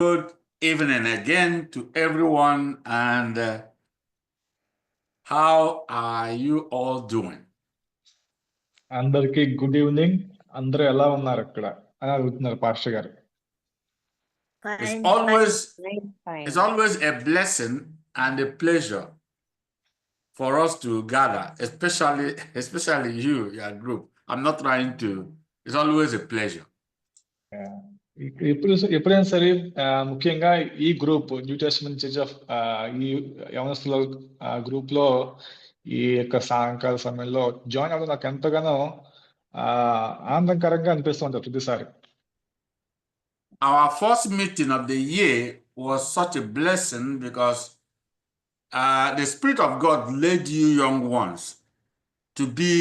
Good evening again to everyone, and how are you all doing? అందరికి good evening. అందరూ ఎలా ఉన్నారు అక్కడ అని అడుగుతున్నారు పాస్టర్ గారు. It's Fine, always fine. it's always a blessing and a pleasure for us to gather, especially your group. I'm not trying to. It's always a pleasure. ఎప్పుడైనా సరే ముఖ్యంగా ఈ group new testament church of ఈ యవనస్తుల group లో ఈ యొక్క సాయంకాల సమయంలో జాయిన్ అవ్వడం నాకు ఎంతగానో ఆనందకరంగా అనిపిస్తూ ఉంటుంది ప్రతిసారి. Our first meeting of the year was such a blessing because the Spirit of God led you young ones to be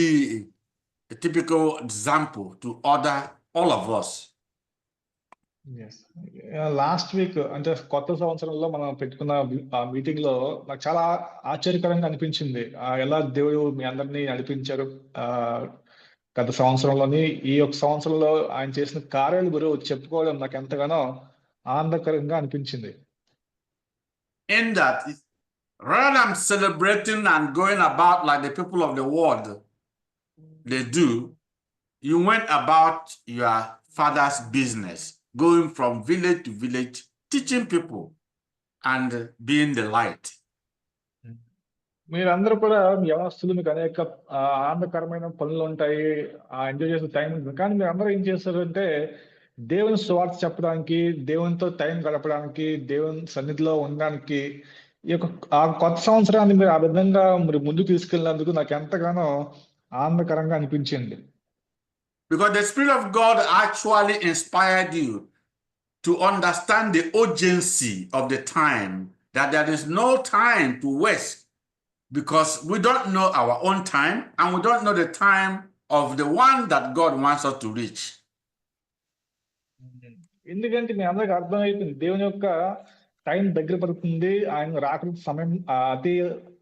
a typical example to all of us. Last week అంటే కొత్త సంవత్సరంలో మనం పెట్టుకున్న మీటింగ్ లో నాకు చాలా ఆశ్చర్యకరంగా అనిపించింది. ఎలా దేవుడు మీ అందరినీ నడిపించారు గత సంవత్సరంలోని ఈ యొక్క సంవత్సరంలో ఆయన చేసిన కార్యాలు గురించి చెప్పుకోవడం నాకు ఎంతగానో ఆనందకరంగా అనిపించింది. In that, rather than celebrating and going about like the people of the world they do, you went about your father's business, going from village to village, teaching people and being the light. మీరందరూ కూడా యవనస్తులు, మీకు అనేక ఆనందకరమైన పనులు ఉంటాయి, enjoy చేసే time ఉంటుంది. కానీ మీరు అందరూ ఏం చేస్తారు అంటే దేవుని సువార్త చెప్పడానికి, దేవునితో టైం గడపడానికి, దేవుని సన్నిధిలో ఉండడానికి ఈ యొక్క కొత్త సంవత్సరాన్ని మీరు ఆ విధంగా మీరు ముందుకు తీసుకెళ్ళినందుకు నాకు ఎంతగానో ఆనందకరంగా అనిపించింది. Because the Spirit of God actually inspired you to understand the urgency of the time, that there is no time to waste, because we don't know our own time and we don't know the time of the one that God wants us to reach. ఎందుకంటే మీ అందరికి అర్థమైపోయింది, దేవుని యొక్క time దగ్గర పడుతుంది, ఆయన రాక సమయం అతి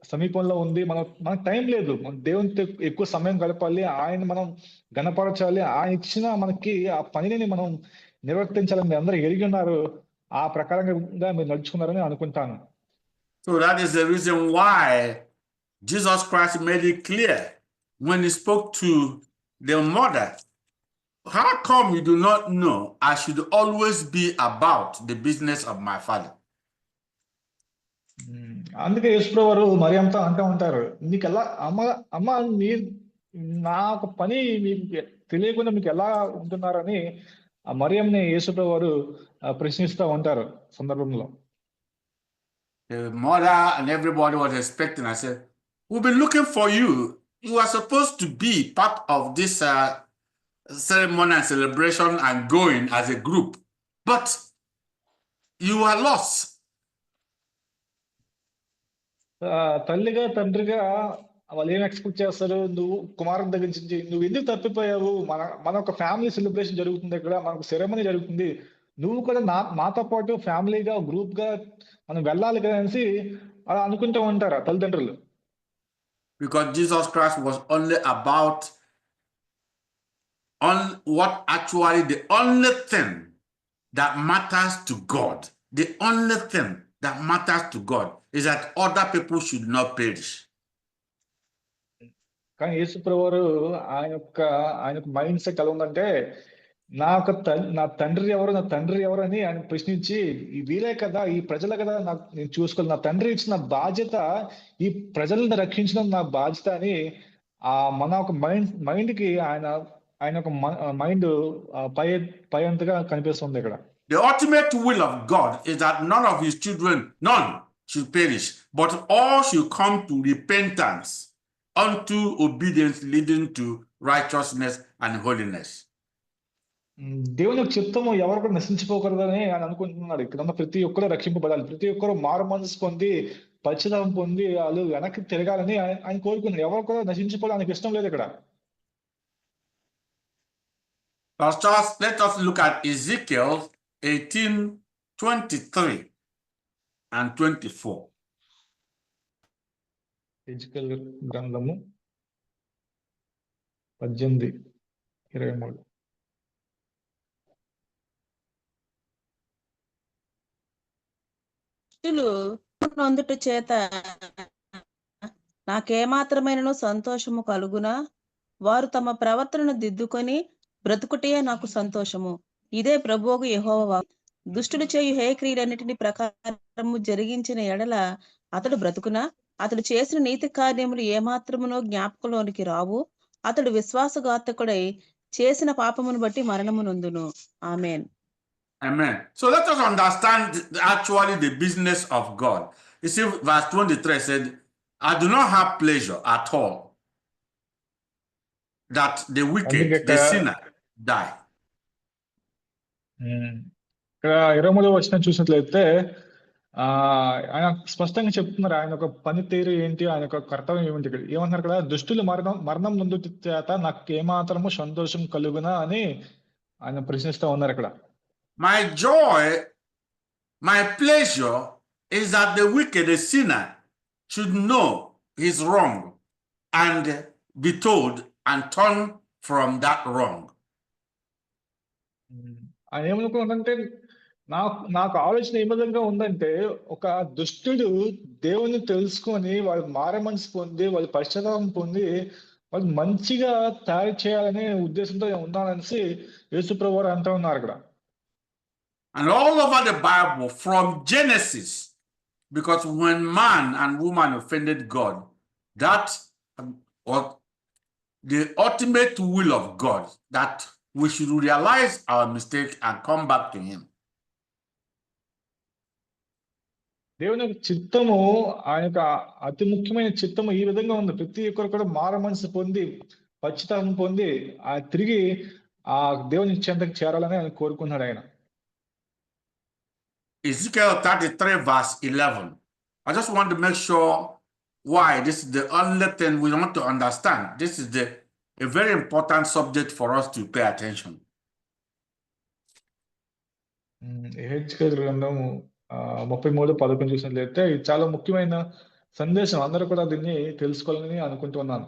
సమీపంలో ఉంది. మనకు టైం లేదు, మన దేవునితో ఎక్కువ సమయం గడపాలి, ఆయన మనం గణపరచాలి, ఆయన ఇచ్చిన మనకి ఆ పనిని మనం నిర్వర్తించాలని మీరు అందరూ ఎరిగి ఉన్నారు. ఆ ప్రకారంగా మీరు నడుచుకున్నారని అనుకుంటాను. So that is the reason why Jesus Christ made it clear when he spoke to the mother, how come you do not know I should always be about the business of my Father? అందుకే యేసుప్రభువు వారు మరియంతో అంటూ ఉంటారు, నీకు ఎలా అమ్మ నా ఒక పని మీకు తెలియకుండా మీకు ఎలా ఉంటున్నారని ఆ మరియంని యేసుప్రభువు వారు ప్రశ్నిస్తూ ఉంటారు సందర్భంలో. The mother and everybody was expecting. I said, we've been looking for you. You are supposed to be part of this ceremony and celebration and going as a group, but you are lost. తల్లిగా తండ్రిగా వాళ్ళు ఏం expect చేస్తారు, నువ్వు కుమారుని దగ్గర నుంచి నువ్వు ఎందుకు తప్పిపోయావు, మన ఒక ఫ్యామిలీ సెలబ్రేషన్ జరుగుతుంది, ఇక్కడ మనకు సెరమనీ జరుగుతుంది, నువ్వు కూడా మాతో పాటు ఫ్యామిలీగా గ్రూప్ గా మనం వెళ్ళాలి కదా అనేసి అలా అనుకుంటూ ఉంటారు తల్లిదండ్రులు. Because Jesus Christ was only about what actually the only thing that matters to God. The only thing that matters to God is that other people should not perish. కానీ యేసుప్రభువు వారు ఆయన యొక్క మైండ్ సెట్ ఎలా ఉందంటే, నా తండ్రి ఎవరు అని ఆయన ప్రశ్నించి, ఈ వీలే కదా, ఈ ప్రజలే కదా నేను చూసుకోవాలి, నా తండ్రి ఇచ్చిన బాధ్యత ఈ ప్రజలను రక్షించడం నా బాధ్యత అని మన ఒక మైండ్ కి ఆయన ఒక మైండ్ పైంతగా కనిపిస్తుంది ఇక్కడ. The ultimate will of God is that none of his children, none should perish, but all should come to repentance unto obedience leading to righteousness and holiness. దేవుని యొక్క చిత్తము ఎవరు కూడా నశించిపోకూడదని ఆయన అనుకుంటున్నాడు. ఇక్కడ ఉన్న ప్రతి ఒక్కరు రక్షింపబడాలి, ప్రతి ఒక్కరు మారు మనసు పొంది పశ్చాత్తాపం పొంది వాళ్ళు వెనక్కి తిరగాలని ఆయన కోరుకున్నాడు. ఎవరు కూడా నశించిపోవడానికి ఇష్టం లేదు ఇక్కడ. Let us look at Ezekiel 18:23 and 24. ఎజెకియెల్ గ్రంథము 18:23. దుష్టులు నొందుట చేత నాకేమాత్రమైనను సంతోషము కలుగునా? వారు తమ ప్రవర్తనను దిద్దుకొని బ్రతుకుటే నాకు సంతోషము. ఇదే ప్రభువుకు యెహోవా వాక్కు. దుష్టుడు చేయు హే క్రియలన్నిటిని ప్రకారము జరిగించిన ఎడల అతడు బ్రతుకునా? అతడు చేసిన నీతి కార్యములు ఏమాత్రమునో జ్ఞాపకంలోనికి రావు. అతడు విశ్వాసఘాతకుడై చేసిన పాపమును బట్టి మరణము నొందును. ఆమేన్. Amen. So let us understand actually the business of God. You see, verse 23 said, I do not have pleasure at all that the wicked, అందుకే the ఇక్కడ sinner, die. ఇక్కడ 23వ వచనం చూసినట్లయితే ఆయన స్పష్టంగా చెప్తున్నారు ఆయన ఒక పనితీరు ఏంటి, ఆయన యొక్క కర్తవ్యం ఏమిటి. ఇక్కడ ఏమంటున్నారు ఇక్కడ, దుష్టులు మరణం నొందు చేత నాకు ఏమాత్రము సంతోషం కలుగునా అని ఆయన ప్రశ్నిస్తా ఉన్నారు ఇక్కడ. My joy, my pleasure is that the wicked, the sinner, should know he's wrong and be told and turn from that wrong. ఆయన ఏమనుకుంటే నాకు ఆలోచన ఏ విధంగా ఉందంటే, ఒక దుష్టుడు దేవుని తెలుసుకొని వాళ్ళు మారే మనసు పొంది వాళ్ళు పశ్చాత్తాపం పొంది వాళ్ళు మంచిగా తయారు చేయాలనే ఉద్దేశంతో ఉన్నాననేసి యేసుప్రభు వారు అంటూ ఉన్నారు అక్కడ. And all over the Bible, from Genesis, because when man and woman offended God, that was the ultimate will of God, that we should realize our mistake and come back to Him. దేవుని యొక్క చిత్తము, ఆయన యొక్క అతి ముఖ్యమైన చిత్తము ఈ విధంగా ఉంది. ప్రతి ఒక్కరు కూడా మార మనసు పొంది పశ్చాత్తాపం పొంది తిరిగి ఆ దేవుని చెంతకు చేరాలని ఆయన కోరుకున్నాడు ఆయన. Ezekiel 33 verse 11. I just want to make sure why this is the only thing we want to understand. This is a very important subject for us to pay attention. యెహెజ్కేలు గ్రంథము 33:11 చూసినట్లయితే ఇది చాలా ముఖ్యమైన సందేశం. అందరూ కూడా దీన్ని తెలుసుకోవాలని అనుకుంటున్నాను.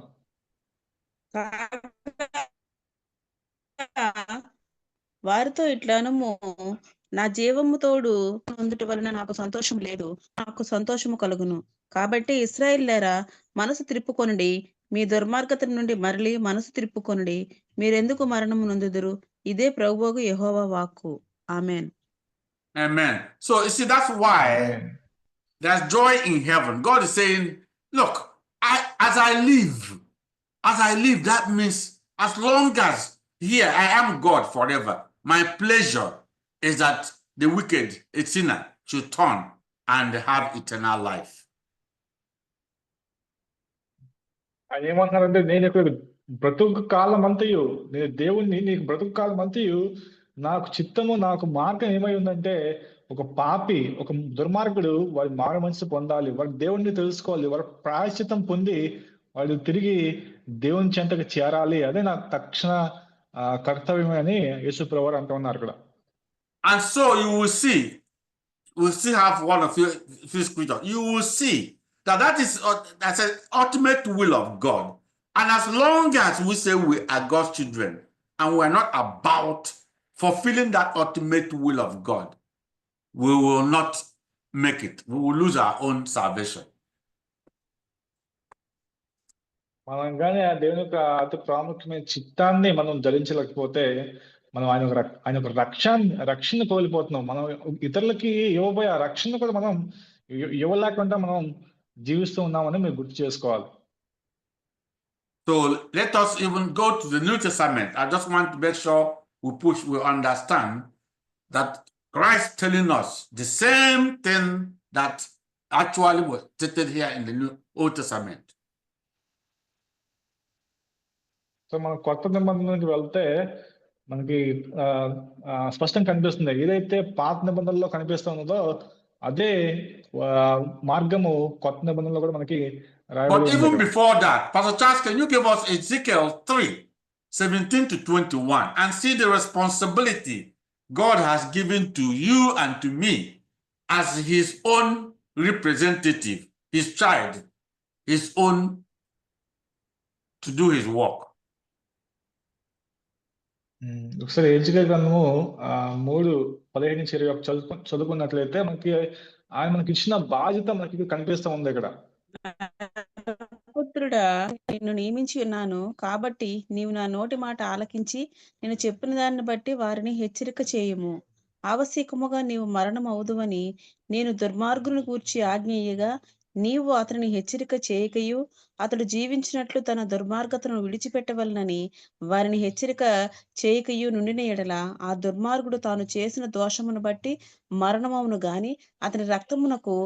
వారితో ఇట్లనము, నా జీవము తోడు నొందుట వలన నాకు సంతోషం లేదు, నాకు సంతోషము కలుగును. కాబట్టి ఇశ్రాయేలీయులారా, మనసు త్రిప్పుకొనుడి, మీ దుర్మార్గత నుండి మరలి మనసు త్రిప్పుకొనుడి, మీరెందుకు మరణము నొందుదురు? ఇదే ప్రభువుకు యెహోవా వాక్కు. ఆమేన్. Amen. So you see, that's why there's joy in heaven. God is saying, look, as I live, that means as long as here I am God forever, my pleasure is that the wicked, a sinner, should turn and have eternal life. ఆయన ఏమంటున్నారంటే, నేను ఇక్కడ బ్రతుకు కాలం అంతయు, నేను దేవుణ్ణి, నీకు బ్రతుకు కాలం అంతయు నాకు చిత్తము, నాకు మార్గం ఏమై ఉందంటే, ఒక పాపి, ఒక దుర్మార్గుడు వాడి మారు మనసు పొందాలి, వాడు దేవుణ్ణి తెలుసుకోవాలి, వాడు ప్రాయశ్చిత్తం పొంది వాడు తిరిగి దేవుని చెంతకు చేరాలి. అదే నాకు తక్షణ కర్తవ్యమే అని యేసు ప్రభువు అంటూ ఉన్నారు ఇక్కడ. And so you will see, we'll still have one of few scriptures. You will see that is that's an ultimate will of God. And as long as we say we are God's children and we are not about fulfilling that ultimate will of God, we will not make it. We will lose our own salvation. మనం కానీ ఆ దేవుని యొక్క అతి ప్రాముఖ్యమైన చిత్తాన్ని మనం ధరించలేకపోతే మనం ఆయన ఒక రక్షణ కోల్పోతున్నాం. మనం ఇతరులకి ఇవ్వబోయే ఆ రక్షణ కూడా మనం ఇవ్వలేకుండా మనం జీవిస్తూ ఉన్నామని మీరు గుర్తు చేసుకోవాలి. So let us even go to the New Testament. I just want to make sure we understand that Christ telling us the same thing that actually was stated here in the Old Testament. So మనం కొత్త నిబంధనకి వెళ్తే మనకి స్పష్టంగా కనిపిస్తుంది. ఏదైతే పాత నిబంధనలో కనిపిస్తున్నదో అదే మార్గము కొత్త నిబంధనలో కూడా మనకి రాయబడి ఉంది. But even before that, Pastor Charles, can you give us Ezekiel 3:17-21 and see the responsibility God has given to you and to me as his own representative, his child, his own to do his work. ఒకసారి హెజ్కేలు గ్రంథము 3:15-21 చదువుకున్నట్లయితే మనకి ఆయన మనకి ఇచ్చిన బాధ్యత మనకి కనిపిస్తా ఉంది ఇక్కడ. పుత్రుడా, నిన్ను నియమించి ఉన్నాను కాబట్టి నీవు నా నోటి మాట ఆలకించి నేను చెప్పిన దాన్ని బట్టి వారిని హెచ్చరిక చేయుము. ఆవశ్యకముగా నీవు మరణం అవుదువని నేను దుర్మార్గుని గూర్చి ఆజ్ఞేయగా నీవు అతనిని హెచ్చరిక చేయకయు అతడు జీవించినట్లు తన దుర్మార్గతను విడిచిపెట్టవలనని వారిని హెచ్చరిక చేయకయు నుండిన ఎడల ఆ దుర్మార్గుడు తాను చేసిన దోషమును బట్టి మరణమవును గాని అతని రక్తమునకు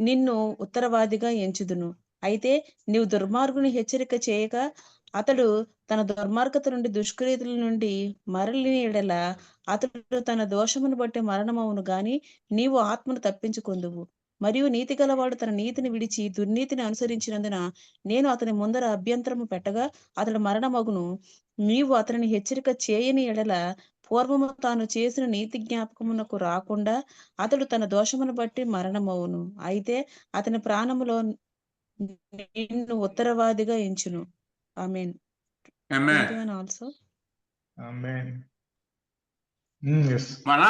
నిన్ను ఉత్తరవాదిగా ఎంచుదును. అయితే నీవు దుర్మార్గుని హెచ్చరిక చేయక అతడు తన దుర్మార్గత నుండి దుష్క్రియతల నుండి మరలిన ఎడల అతడు తన దోషమును బట్టి మరణమవును గాని నీవు ఆత్మను తప్పించుకొందువు. మరియు నీతి గలవాడు తన నీతిని విడిచి దుర్నీతిని అనుసరించినందున నేను అతని ముందర అభ్యంతరము పెట్టగా అతడు మరణమగును. నీవు అతనిని హెచ్చరిక చేయని ఎడల పూర్వము తాను చేసిన నీతి జ్ఞాపకమునకు రాకుండా అతడు తన దోషమును బట్టి మరణమవును. అయితే అతని ప్రాణములో నిన్ను ఉత్తరవాదిగా ఎంచును. ఆమేన్. Amen. 21 also. Amen. Yes. But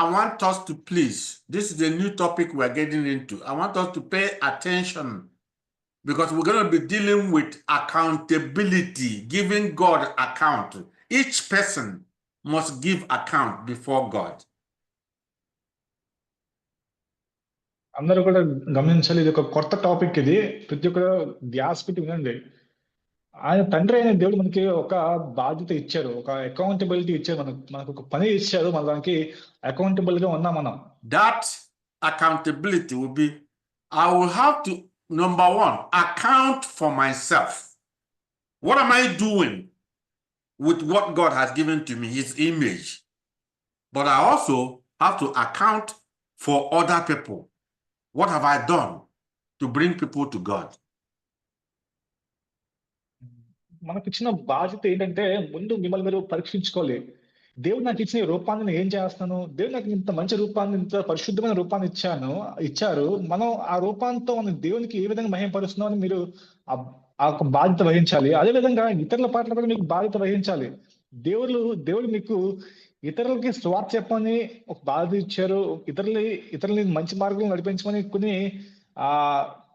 I want us to please, this is a new topic we're getting into. I want us to pay attention because we're going to be dealing with accountability, giving God account. Each person must give account before God. అందరూ కూడా గమనించాలి, ఇది ఒక కొత్త topic. ఇది ప్రతి ఒక్క ధ్యాస పెట్టి వినండి. ఆయన తండ్రి అయిన దేవుడు మనకి ఒక బాధ్యత ఇచ్చారు, ఒక అకౌంటబిలిటీ ఇచ్చారు, మనకు ఒక పని ఇచ్చారు. మన దానికి అకౌంటబుల్ గా ఉన్నాం మనం. That accountability will be, I will have to, number one, account for myself. What am I doing with what God has given to me, his image? But I also have to account for other people. What have I done to bring people to God? మనకు ఇచ్చిన బాధ్యత ఏంటంటే ముందు మిమ్మల్ని మీరు పరీక్షించుకోవాలి. దేవుడు నాకు ఇచ్చిన ఈ రూపాన్ని నేను ఏం చేస్తాను? దేవుడు నాకు ఇంత మంచి రూపాన్ని, ఇంత పరిశుద్ధమైన రూపాన్ని ఇచ్చారు. మనం ఆ రూపాంతో మనం దేవునికి ఏ విధంగా మహిమపరుస్తున్నాం అని మీరు ఆ ఒక బాధ్యత వహించాలి. అదే విధంగా ఇతరుల పట్ల కూడా మీకు బాధ్యత వహించాలి. దేవుడు మీకు ఇతరులకి స్వార్థ చెప్పని ఒక బాధ్యత ఇచ్చారు. ఇతరులని మంచి మార్గంలో నడిపించమని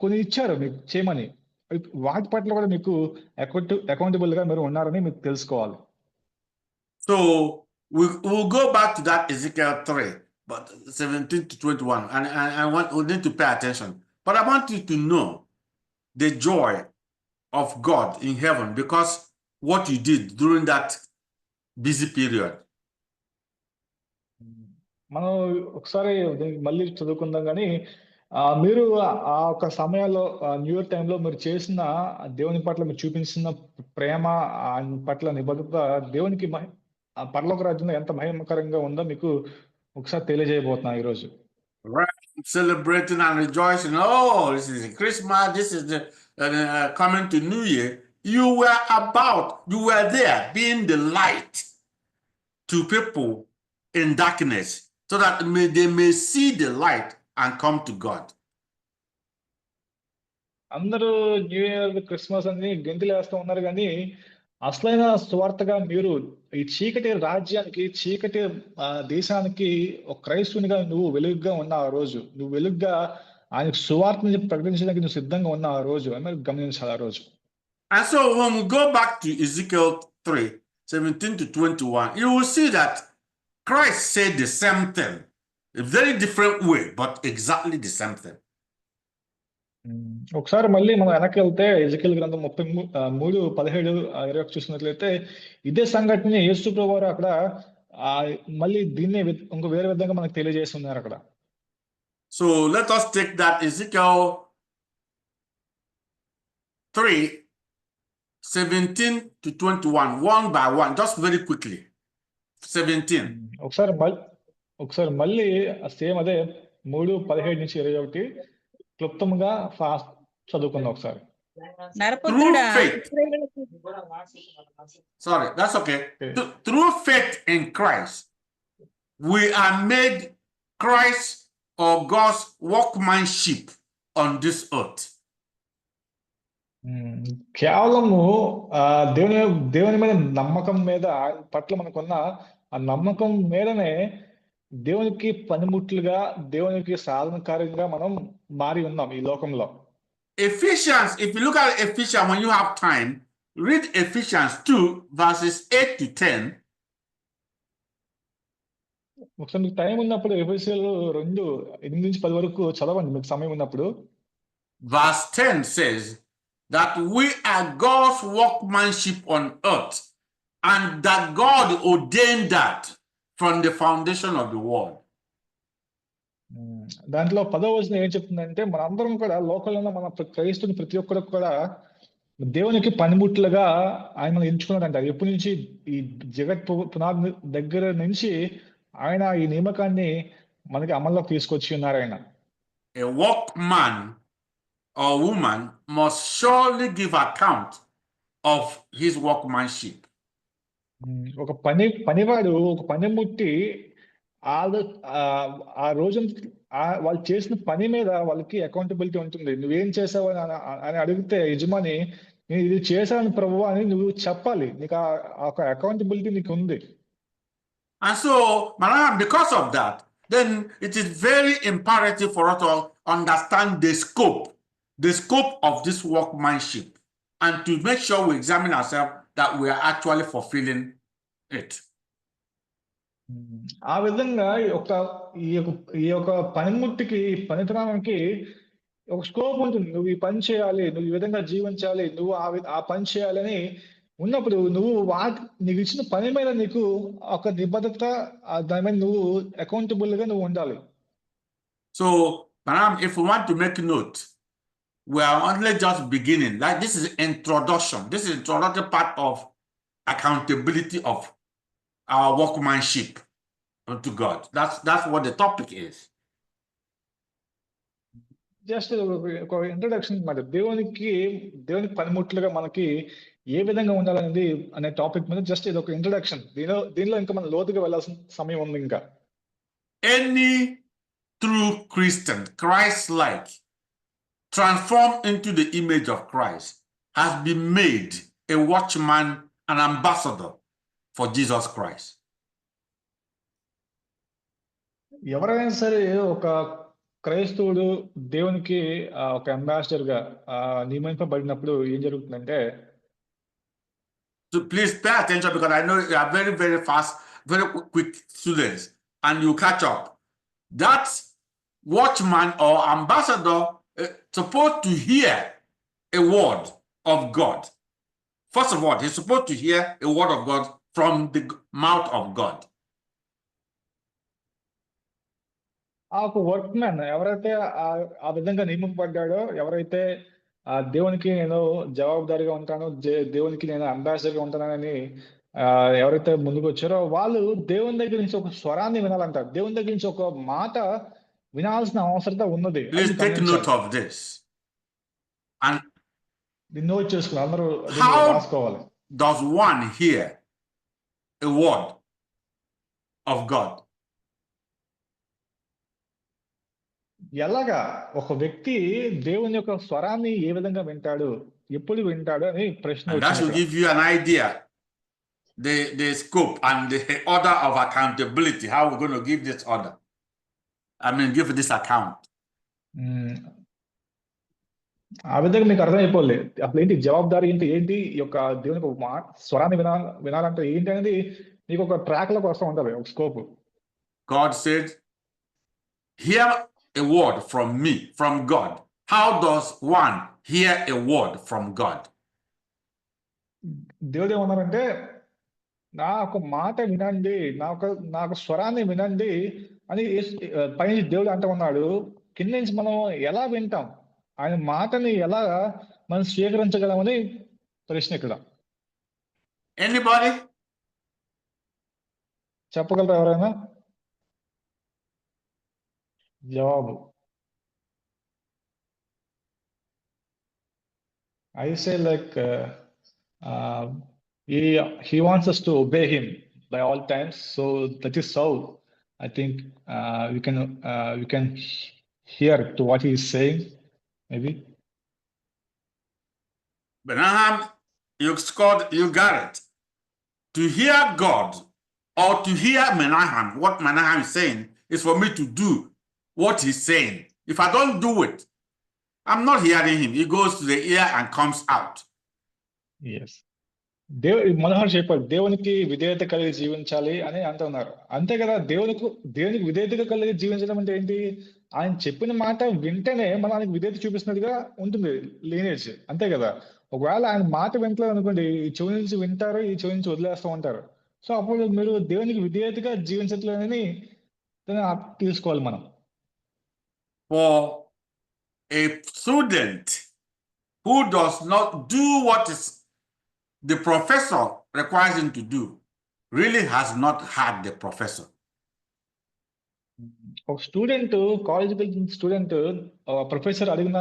కొన్ని ఇచ్చారు మీకు చేయమని. వాటి పట్ల కూడా మీకు అకౌంటబుల్ గా మీరు ఉన్నారని మీకు తెలుసుకోవాలి. So we'll go back to that Ezekiel 3, but 17-21, and we need to pay attention. But I want you to know the joy of God in heaven because what you did during that busy period. మనం ఒకసారి మళ్ళీ చదువుకుందాం కానీ మీరు ఆ ఒక సమయాల్లో new year టైంలో మీరు చేసిన దేవుని పట్ల మీరు చూపించిన ప్రేమ, ఆయన పట్ల నిబద్ధత దేవునికి పరలోక రాజ్యంలో ఎంత మహిమకరంగా ఉందో మీకు ఒకసారి తెలియజేయబోతున్నా ఈరోజు. Celebrating and rejoicing. Oh, this is Christmas. This is the coming to New Year. You were there being the light to people in darkness so that they may see the light and come to God. అందరూ new year, Christmas అని గెంతులేస్తూ ఉన్నారు కానీ అసలైన స్వార్థగా మీరు ఈ చీకటి రాజ్యానికి, చీకటి దేశానికి ఒక క్రైస్తవునిగా నువ్వు వెలుగుగా ఉన్న ఆ రోజు, నువ్వు వెలుగుగా ఆయనకు సువార్తని ప్రకటించడానికి నువ్వు సిద్ధంగా ఉన్న ఆ రోజు అని మీరు గమనించాలి ఆ రోజు. And so when we go back to Ezekiel 3:17-21, you will see that Christ said the same thing, a very different way, but exactly the same thing. ఒకసారి మళ్ళీ మనం వెనక్కి వెళ్తే ఎజెకియెల్ గ్రంథం 33:17-21 చూసినట్లయితే ఇదే సంఘటన యేసు ప్రభువారు అక్కడ మళ్ళీ దీన్ని ఇంకో వేరే విధంగా మనకు తెలియజేస్తున్నారు అక్కడ. So let us take that Ezekiel 3:17-21 one by one, just very quickly. 17. ఒకసారి మళ్ళీ సేమ్ అదే 3:17-21 క్లుప్తంగా ఫాస్ట్ చదువుకుందాం ఒకసారి. Sorry, that's okay. Through faith in Christ, we are made Christ or God's workmanship on this earth. కేవలము దేవుని దేవుని మీద నమ్మకం మీద ఆయన పట్ల మనకున్న ఆ నమ్మకం మీదనే దేవునికి పనిముట్లుగా దేవునికి సాధనకార్యంగా మనం మారి ఉన్నాం ఈ లోకంలో. Ephesians, if you look at Ephesians when you have time, read Ephesians 2, verses 8 to 10. ఒకసారి మీకు టైం ఉన్నప్పుడు ఎఫెసీయులు 2:8-10 వరకు చదవండి మీకు సమయం ఉన్నప్పుడు. Verse 10 says that we are God's workmanship on earth, and that God ordained that from the foundation of the world. దాంట్లో 10వ వచనం ఏం చెప్తుందంటే మనందరం కూడా లోకంలో ఉన్న మన క్రైస్తవుని ప్రతి ఒక్కరు కూడా దేవునికి పనిముట్లుగా ఆయన ఎంచుకున్నాడంట. ఎప్పటి నుంచి ఈ జగత్ పునాది దగ్గర నుంచి ఆయన ఈ నియమకాన్ని మనకి అమల్లోకి తీసుకొచ్చి ఉన్నారు ఆయన. A workman or woman must surely give account of his workmanship. ఒక పనివాడు ఒక పనిముట్టి ఆ రోజు వాళ్ళు చేసిన పని మీద వాళ్ళకి అకౌంటబిలిటీ ఉంటుంది. నువ్వేం చేసావు అని అడిగితే యజమాని నేను ఇది చేశాను ప్రభువా అని నువ్వు చెప్పాలి. నీకు ఒక అకౌంటబిలిటీ నీకు ఉంది. And so, because of that, then it is very imperative for us to understand the scope of this workmanship, and to make sure we examine ourselves that we are actually fulfilling it. ఆ విధంగా ఈ యొక్క పనిముట్టికి పనితనానికి ఒక scope ఉంటుంది. నువ్వు ఈ పని చేయాలి, నువ్వు ఈ విధంగా జీవించాలి, నువ్వు ఆ పని చేయాలని ఉన్నప్పుడు నువ్వు నీకు ఇచ్చిన పని మీద నీకు ఒక నిబద్ధత, దాని మీద నువ్వు అకౌంటబుల్ గా నువ్వు ఉండాలి. So, if we want to make note, we are only just beginning. Like this is introduction. This is introductory part of accountability of our workmanship unto God. That's what the topic is. Just ఒక introduction మాట. దేవునికి పనిముట్లుగా మనకి ఏ విధంగా ఉండాలనేది అనే topic మీద just ఇది ఒక ఇంట్రొడక్షన్. దీనిలో ఇంకా మనం లోతుగా వెళ్ళాల్సిన సమయం ఉంది. ఇంకా any true Christian, Christ-like, transformed into the image of Christ, has been made a watchman, an ambassador for Jesus Christ. ఎవరైనా సరే ఒక క్రైస్తవుడు దేవునికి ఒక అంబాసిడర్ గా నియమింపబడినప్పుడు ఏం జరుగుతుందంటే, so please pay attention, because I know you are very, very fast, very quick students, and you catch up. That watchman or ambassador is supposed to hear a word of God. First of all, he's supposed to hear a word of God from the mouth of God. ఆ ఒక work man ఎవరైతే ఆ విధంగా నియమింపబడ్డాడో, ఎవరైతే దేవునికి నేను జవాబుదారిగా ఉంటాను, దేవునికి నేను అంబాసిడర్గా ఉంటానని ఎవరైతే ముందుకు వచ్చారో వాళ్ళు దేవుని దగ్గర నుంచి ఒక స్వరాన్ని వినాలంట. దేవుని దగ్గర నుంచి ఒక మాట వినాల్సిన అవసరత ఉన్నది. నోట్ చేసుకుని అందరూ రాసుకోవాలి. Does one hear a word of God? ఎలాగా ఒక వ్యక్తి దేవుని యొక్క స్వరాన్ని ఏ విధంగా వింటాడు, ఎప్పుడు వింటాడు అని ప్రశ్న. That should give you an idea, the scope and the order of accountability. How we're going to give this order. Give this account. ఆ విధంగా మీకు అర్థమైపోలే అసలు ఏంటి జవాబుదారీ ఏంటి ఈ యొక్క దేవుని స్వరాన్ని వినాలంటే ఏంటి అనేది నీకు ఒక ట్రాక్ లోకి వస్తూ ఉంటుంది, ఒక scope. God said, hear a word from me, from God. How does one hear a word from God? దేవుడు ఏమన్నారంటే, నా ఒక మాట వినండి, నాకు స్వరాన్ని వినండి అని పైన దేవుడు అంటూ ఉన్నాడు. కింద నుంచి మనం ఎలా వింటాం, ఆయన మాటని ఎలా మనం స్వీకరించగలమని ప్రశ్న ఇక్కడ. ఎనీబడీ చెప్పగలరా ఎవరైనా? జవాబు I say like he wants us to obey him by all times, so that is how I think we can hear to what he is saying, maybe. Branham, you got it. To hear God or to hear Menahem, what Menahem is saying, is for me to do what he's saying. If I don't do it, I'm not hearing him. He goes to the ear and comes out. S Manohar చెప్పాడు, దేవునికి విధేయత కలిగి జీవించాలి అని అంటున్నారు. అంతే కదా, దేవునికి విధేయతగా కలిగి జీవించడం అంటే ఏంటి? ఆయన చెప్పిన మాట వింటేనే మనం ఆయనకి విధేయత చూపిస్తున్నట్టుగా ఉంటుంది లీనేజ్. అంతే కదా. ఒకవేళ ఆయన మాట వింటలేదు అనుకోండి, ఈ చెవి నుంచి వింటారు, ఈ చెవి నుంచి వదిలేస్తూ ఉంటారు. సో అప్పుడు మీరు దేవునికి విధేయతగా జీవించట్లేదని తీసుకోవాలి మనం. For a student who does not do what is the professor requires him to do, really has not had the professor. ఒక స్టూడెంట్, కాలేజీకి వెళ్తున్న స్టూడెంట్ ప్రొఫెసర్ అడిగిన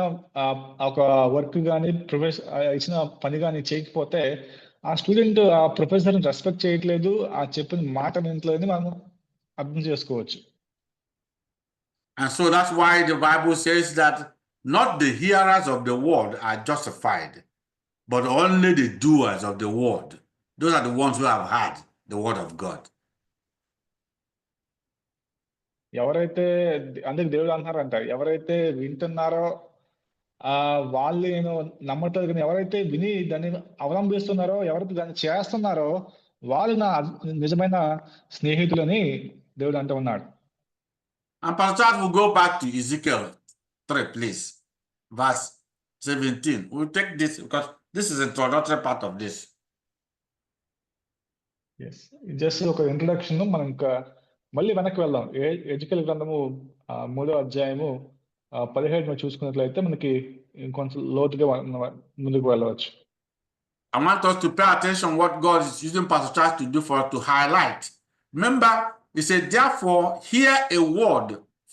ఒక వర్క్ కానీ ప్రొఫెసర్ ఇచ్చిన పని కానీ చేయకపోతే ఆ స్టూడెంట్ ఆ ప్రొఫెసర్ని రెస్పెక్ట్ చేయట్లేదు, ఆ చెప్పిన మాట వినట్లేదని మనం అర్థం చేసుకోవచ్చు. And so that's why the Bible says that not the hearers of the word are justified, but only the doers of the word. Those are the ones who have heard the word of God. ఎవరైతే అందుకు దేవుడు అంటున్నారంట, ఎవరైతే వింటున్నారో వాళ్ళు నేను నమ్మట్లేదు, కానీ ఎవరైతే విని దాన్ని అవలంబిస్తున్నారో, ఎవరైతే దాన్ని చేస్తున్నారో వాళ్ళు నా నిజమైన స్నేహితులని దేవుడు అంటూ ఉన్నాడు. And Pastor, we'll go back to Ezekiel 3, please. Verse 17. We'll take this because this is the introductory part of this. Yes. Just ఒక ఇంట్రడక్షన్. మనం ఇంకా మళ్ళీ వెనక్కి వెళ్దాం. ఎజెకియల్ గ్రంథము 3వ అధ్యాయము 17 చూసుకున్నట్లయితే మనకి ఇంకొంచెం లోతుగా ముందుకు వెళ్ళవచ్చు. I want us to pay attention what God is using Pastor Charles to do for us to highlight. Remember, he said, therefore, hear a word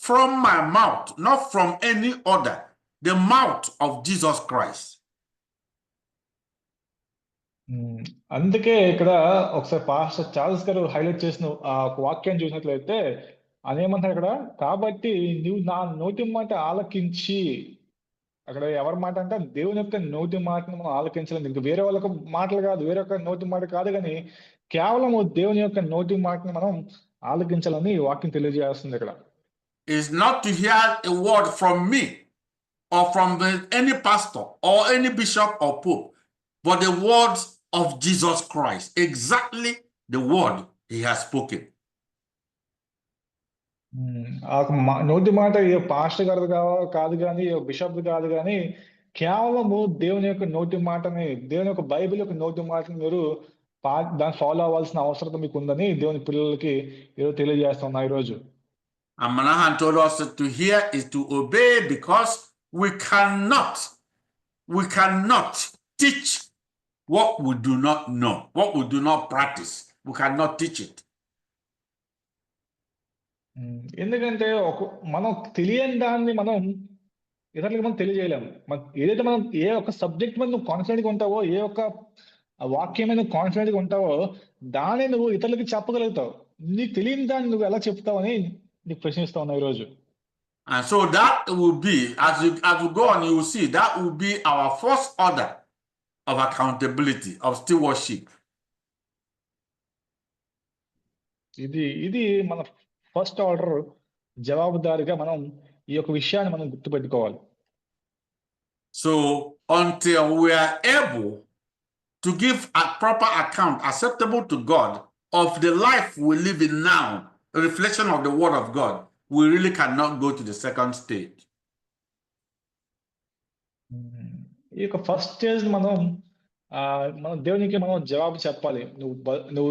from my mouth, not from any other, the mouth of Jesus Christ. అందుకే ఇక్కడ ఒకసారి pastor Charles గారు highlight చేసిన ఒక వాక్యాన్ని చూసినట్లయితే అదేమంటారు ఇక్కడ, కాబట్టి నువ్వు నా నోటి మాట ఆలకించి, అక్కడ ఎవరి మాట అంటే దేవుని యొక్క నోటి మాటను మనం ఆలకించలేదు. ఇంకా వేరే వాళ్ళ మాటలు కాదు, వేరే ఒక నోటి మాట కాదు, కానీ కేవలం దేవుని యొక్క నోటి మాటను మనం ఆలకించాలని వాక్యం తెలియజేస్తుంది. ఇక్కడ is not to hear a word from me or from any pastor or any bishop or pope, but the words of Jesus Christ, exactly the word he has spoken. నోటి మాట ఏ పాస్టర్ గారు కాదు కానీ, ఏ బిషప్ కాదు కానీ, కేవలము దేవుని యొక్క నోటి మాటని, దేవుని యొక్క బైబిల్ యొక్క నోటి మాటని మీరు దాన్ని ఫాలో అవ్వాల్సిన అవసరం మీకు ఉందని దేవుని పిల్లలకి ఈరోజు తెలియజేస్తున్నా. ఈరోజు And Menahem told us that to hear is to obey, because we cannot teach what we do not know, what we do not practice. We cannot teach it. ఎందుకంటే మనం తెలియని దాన్ని మనం ఇతరులకు మనం తెలియజేయలేము. ఏదైతే మనం ఏ ఒక్క సబ్జెక్ట్ మీద నువ్వు కాన్ఫిడెంట్గా ఉంటావో, ఏ ఒక్క వాక్యం మీద నువ్వు కాన్ఫిడెంట్గా ఉంటావో, దాన్ని నువ్వు ఇతరులకి చెప్పగలుగుతావు. నీకు తెలియని దాన్ని నువ్వు ఎలా చెప్తావని నీకు ప్రశ్నిస్తా ఉన్నా ఈరోజు. And so that will be, as we go on, you will see that will be our first order of accountability, of stewardship. ఇది మన ఫస్ట్ ఆర్డర్ జవాబుదారిగా మనం ఈ యొక్క విషయాన్ని మనం గుర్తుపెట్టుకోవాలి. So until we are able to give a proper account acceptable to God of the life we live in now, a reflection of the word of God, we really cannot go to the second stage. ఈ యొక్క first stage మనం దేవునికి మనం జవాబు చెప్పాలి. నువ్వు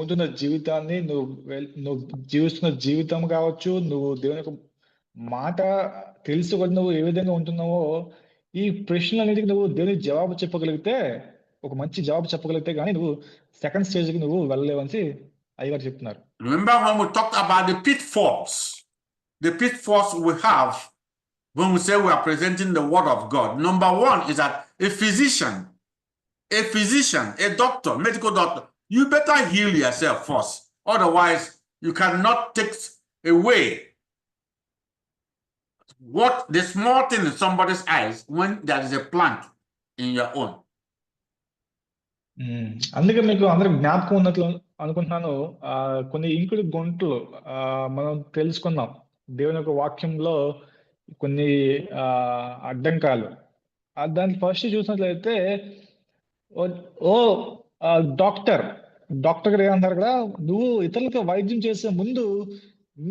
ఉంటున్న జీవితాన్ని, నువ్వు జీవిస్తున్న జీవితం కావచ్చు, నువ్వు దేవుని యొక్క మాట తెలుసుకొని నువ్వు ఏ విధంగా ఉంటున్నావో, ఈ ప్రశ్నలన్నిటికీ నువ్వు దేవునికి జవాబు చెప్పగలిగితే, ఒక మంచి జవాబు చెప్పగలిగితే కానీ నువ్వు సెకండ్ స్టేజ్కి నువ్వు వెళ్ళలేవని అయ్యగారు చెప్తున్నారు. Remember when we talked about the pitfalls we have when we say we are presenting the word of God. Number one is that a physician, a doctor, medical doctor, you better heal yourself first. Otherwise, you cannot take away what the small thing in somebody's eyes when there is a plank in your own. అందుకే మీకు అందరికి జ్ఞాపకం ఉన్నట్లు అనుకుంటున్నాను. కొన్ని ఇంకుడు గుంటలు మనం తెలుసుకున్నాం. దేవుని యొక్క వాక్యంలో కొన్ని అడ్డంకాలు. దాన్ని ఫస్ట్ చూసినట్లయితే ఓ ఓ, డాక్టర్ డాక్టర్ గారు ఏమంటారు కదా, నువ్వు ఇతరులకు వైద్యం చేసే ముందు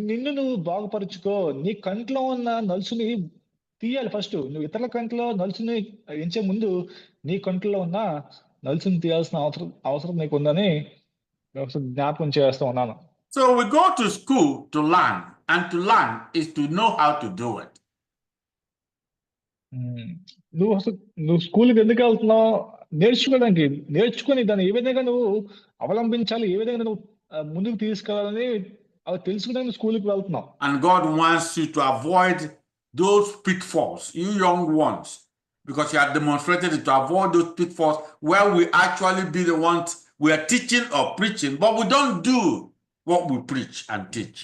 నిన్ను నువ్వు బాగుపరుచుకో. నీ కంట్లో ఉన్న నలుసుని తీయాలి ఫస్ట్. నువ్వు ఇతరుల కంట్లో నలుసుని ఎంచే ముందు నీ కంట్లో ఉన్న నలుసుని తీయాల్సిన అవసరం నీకు ఉందని ఒకసారి జ్ఞాపకం చేస్తూ ఉన్నాను. So we go to school to learn, and to learn is to know how to do it. నువ్వు స్కూల్కి ఎందుకు వెళ్తున్నావు? నేర్చుకోవడానికి. నేర్చుకొని దాన్ని ఏ విధంగా నువ్వు అవలంబించాలి, ఏ విధంగా నువ్వు ముందుకు తీసుకెళ్ళాలని అవి తెలుసుకోవడానికి స్కూల్కి వెళ్తున్నావు. And God wants you to avoid those pitfalls, you young ones, because you have demonstrated it, to avoid those pitfalls where we actually be the ones we are teaching or preaching, but we don't do what we preach and teach.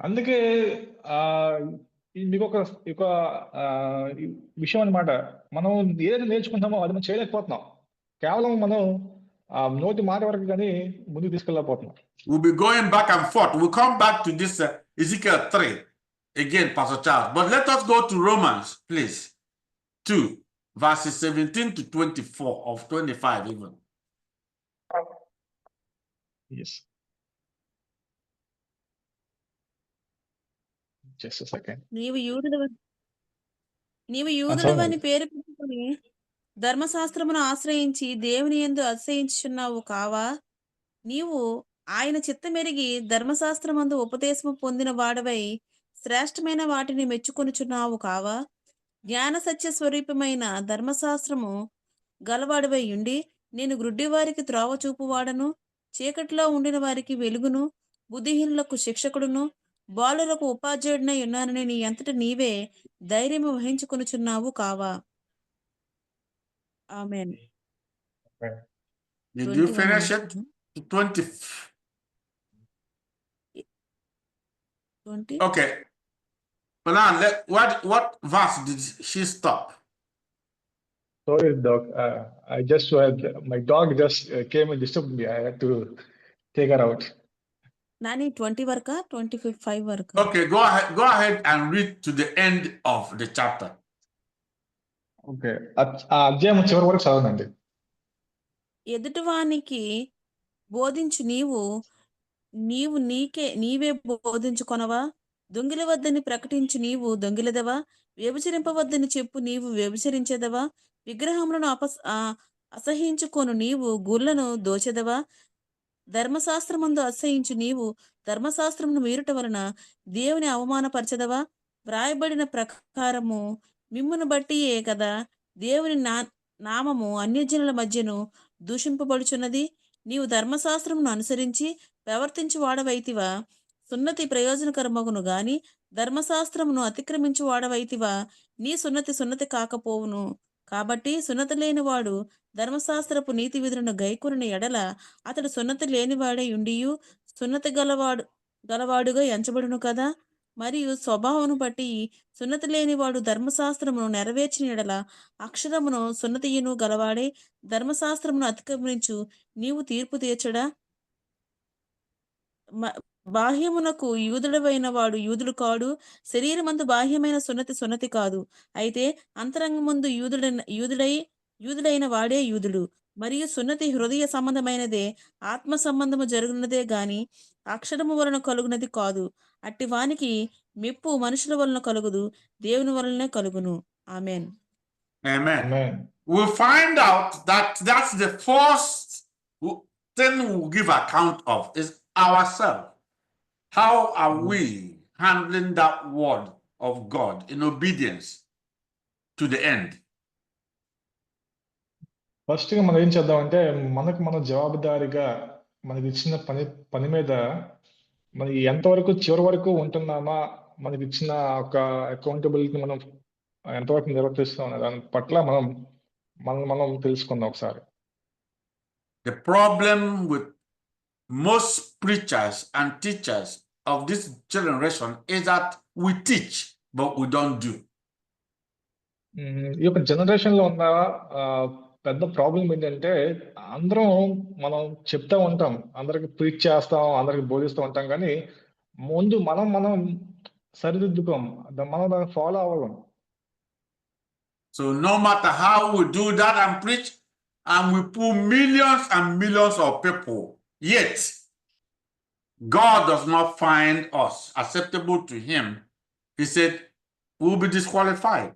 అందుకే మీకు ఒక విషయం అన్నమాట. మనం ఏదైతే నేర్చుకుంటామో అది మనం చేయలేకపోతున్నాం. కేవలం మనం నోటి మాట వరకు కానీ ముందుకు తీసుకెళ్ళకపోతున్నాం. We'll be going back and forth. We'll come back to this Ezekiel 3 again, Pastor Charles. But let us go to Romans, please. 2, verses 17 to 24, of 25 even. Yes. Just a second. నీవు యూదుడవని పేరు పెట్టుకుని ధర్మశాస్త్రమును ఆశ్రయించి దేవుని యందు అతిశయించుచున్నావు కావా? నీవు ఆయన చిత్తమెరిగి ధర్మశాస్త్రమందు ఉపదేశము పొందిన వాడవై శ్రేష్టమైన వాటిని మెచ్చుకొనుచున్నావు కావా? జ్ఞాన సత్య స్వరూపమైన ధర్మశాస్త్రము గలవాడివై ఉండి నేను గ్రుడ్డి వారికి త్రోవ చూపువాడను, చీకటిలో ఉండిన వారికి వెలుగును, బుద్ధిహీనులకు శిక్షకుడును, బాలులకు ఉపాధ్యాయుడినై ఉన్నానని నీ అంతట నీవే ధైర్యము వహించుకొనుచున్నావు కావా? ఆమేన్. Did you finish it? 20. Okay. But now, what verse did she stop? Sorry, dog. I just my dog just came and disturbed me. I had to take her out. Nani 20 వరకా 25 వరకా? Okay, go ahead and read to the end of the chapter. Okay. అధ్యాయం చివరి వరకు చదవండి. ఎదుటివానికి బోధించు నీవు నీవే బోధించుకొనవా? దొంగిల వద్దని ప్రకటించు నీవు దొంగిలదవా? వ్యభిచరింపవద్దని చెప్పు నీవు వ్యభిచరించేదవా? విగ్రహములను అసహించుకొను నీవు గుళ్ళను దోచెదవా? ధర్మశాస్త్రమందు అసహించు నీవు ధర్మశాస్త్రమును మీరుట వలన దేవుని అవమానపరచదవా? వ్రాయబడిన ప్రకారము మిమ్మును బట్టియే కదా దేవుని నామము అన్యజనుల మధ్యను దూషింపబడుచున్నది. నీవు ధర్మశాస్త్రమును అనుసరించి ప్రవర్తించి వాడవైతివా? సున్నతి ప్రయోజనకరమగును గాని ధర్మశాస్త్రమును అతిక్రమించి వాడవైతివా? నీ సున్నతి కాకపోవును. కాబట్టి సున్నతి లేనివాడు ధర్మశాస్త్రపు నీతి విధులను గైకొనిన ఎడల అతడు సున్నతి లేనివాడై ఉండియు సున్నతి గలవాడుగా ఎంచబడును కదా. మరియు స్వభావమును బట్టి సున్నతి లేనివాడు ధర్మశాస్త్రమును నెరవేర్చిన ఎడల అక్షరమును సున్నతియును గలవాడే ధర్మశాస్త్రమును అతిక్రమించు నీవు తీర్పు తీర్చడా? బాహ్యమునకు యూదుడవైన వాడు యూదుడు కాడు, శరీరమందు బాహ్యమైన సున్నతి కాదు. అయితే అంతరంగమందు యూదుడైన వాడే యూదుడు. మరియు సున్నతి హృదయ సంబంధమైనదే, ఆత్మ సంబంధము జరుగునదే గాని అక్షరము వలన కలుగునది కాదు. అట్టి వానికి మెప్పు మనుషుల వలన కలుగుదు, దేవుని వలనే కలుగును. ఆమేన్. Amen. We'll find out that's the first thing we'll give account of is ourselves. How are we handling that word of God in obedience to the end? First గా మనం ఏం చేద్దామంటే మన జవాబుదారీగా మనకి ఇచ్చిన పని మీద మనం ఎంతవరకు చివరి వరకు ఉంటున్నామా, మనకి ఇచ్చిన ఒక అకౌంటబిలిటీ మనం ఎంతవరకు నిర్వర్తిస్తాం దాని పట్ల మనం తెలుసుకుందాం ఒకసారి. The problem with most preachers and teachers of this generation is that we teach but we don't do. ఈ యొక్క జనరేషన్ లో ఉన్న పెద్ద ప్రాబ్లం ఏంటంటే అందరం మనం చెప్తా ఉంటాం, అందరికి ప్రీచ్ చేస్తాం, అందరికి బోధిస్తూ ఉంటాం, కానీ ముందు మనం సరిదిద్దుకోం, మనం దాన్ని follow అవ్వం. So no matter how we do that and preach, and we pull millions and millions of people, yet God does not find us acceptable to him. He said, we'll be disqualified.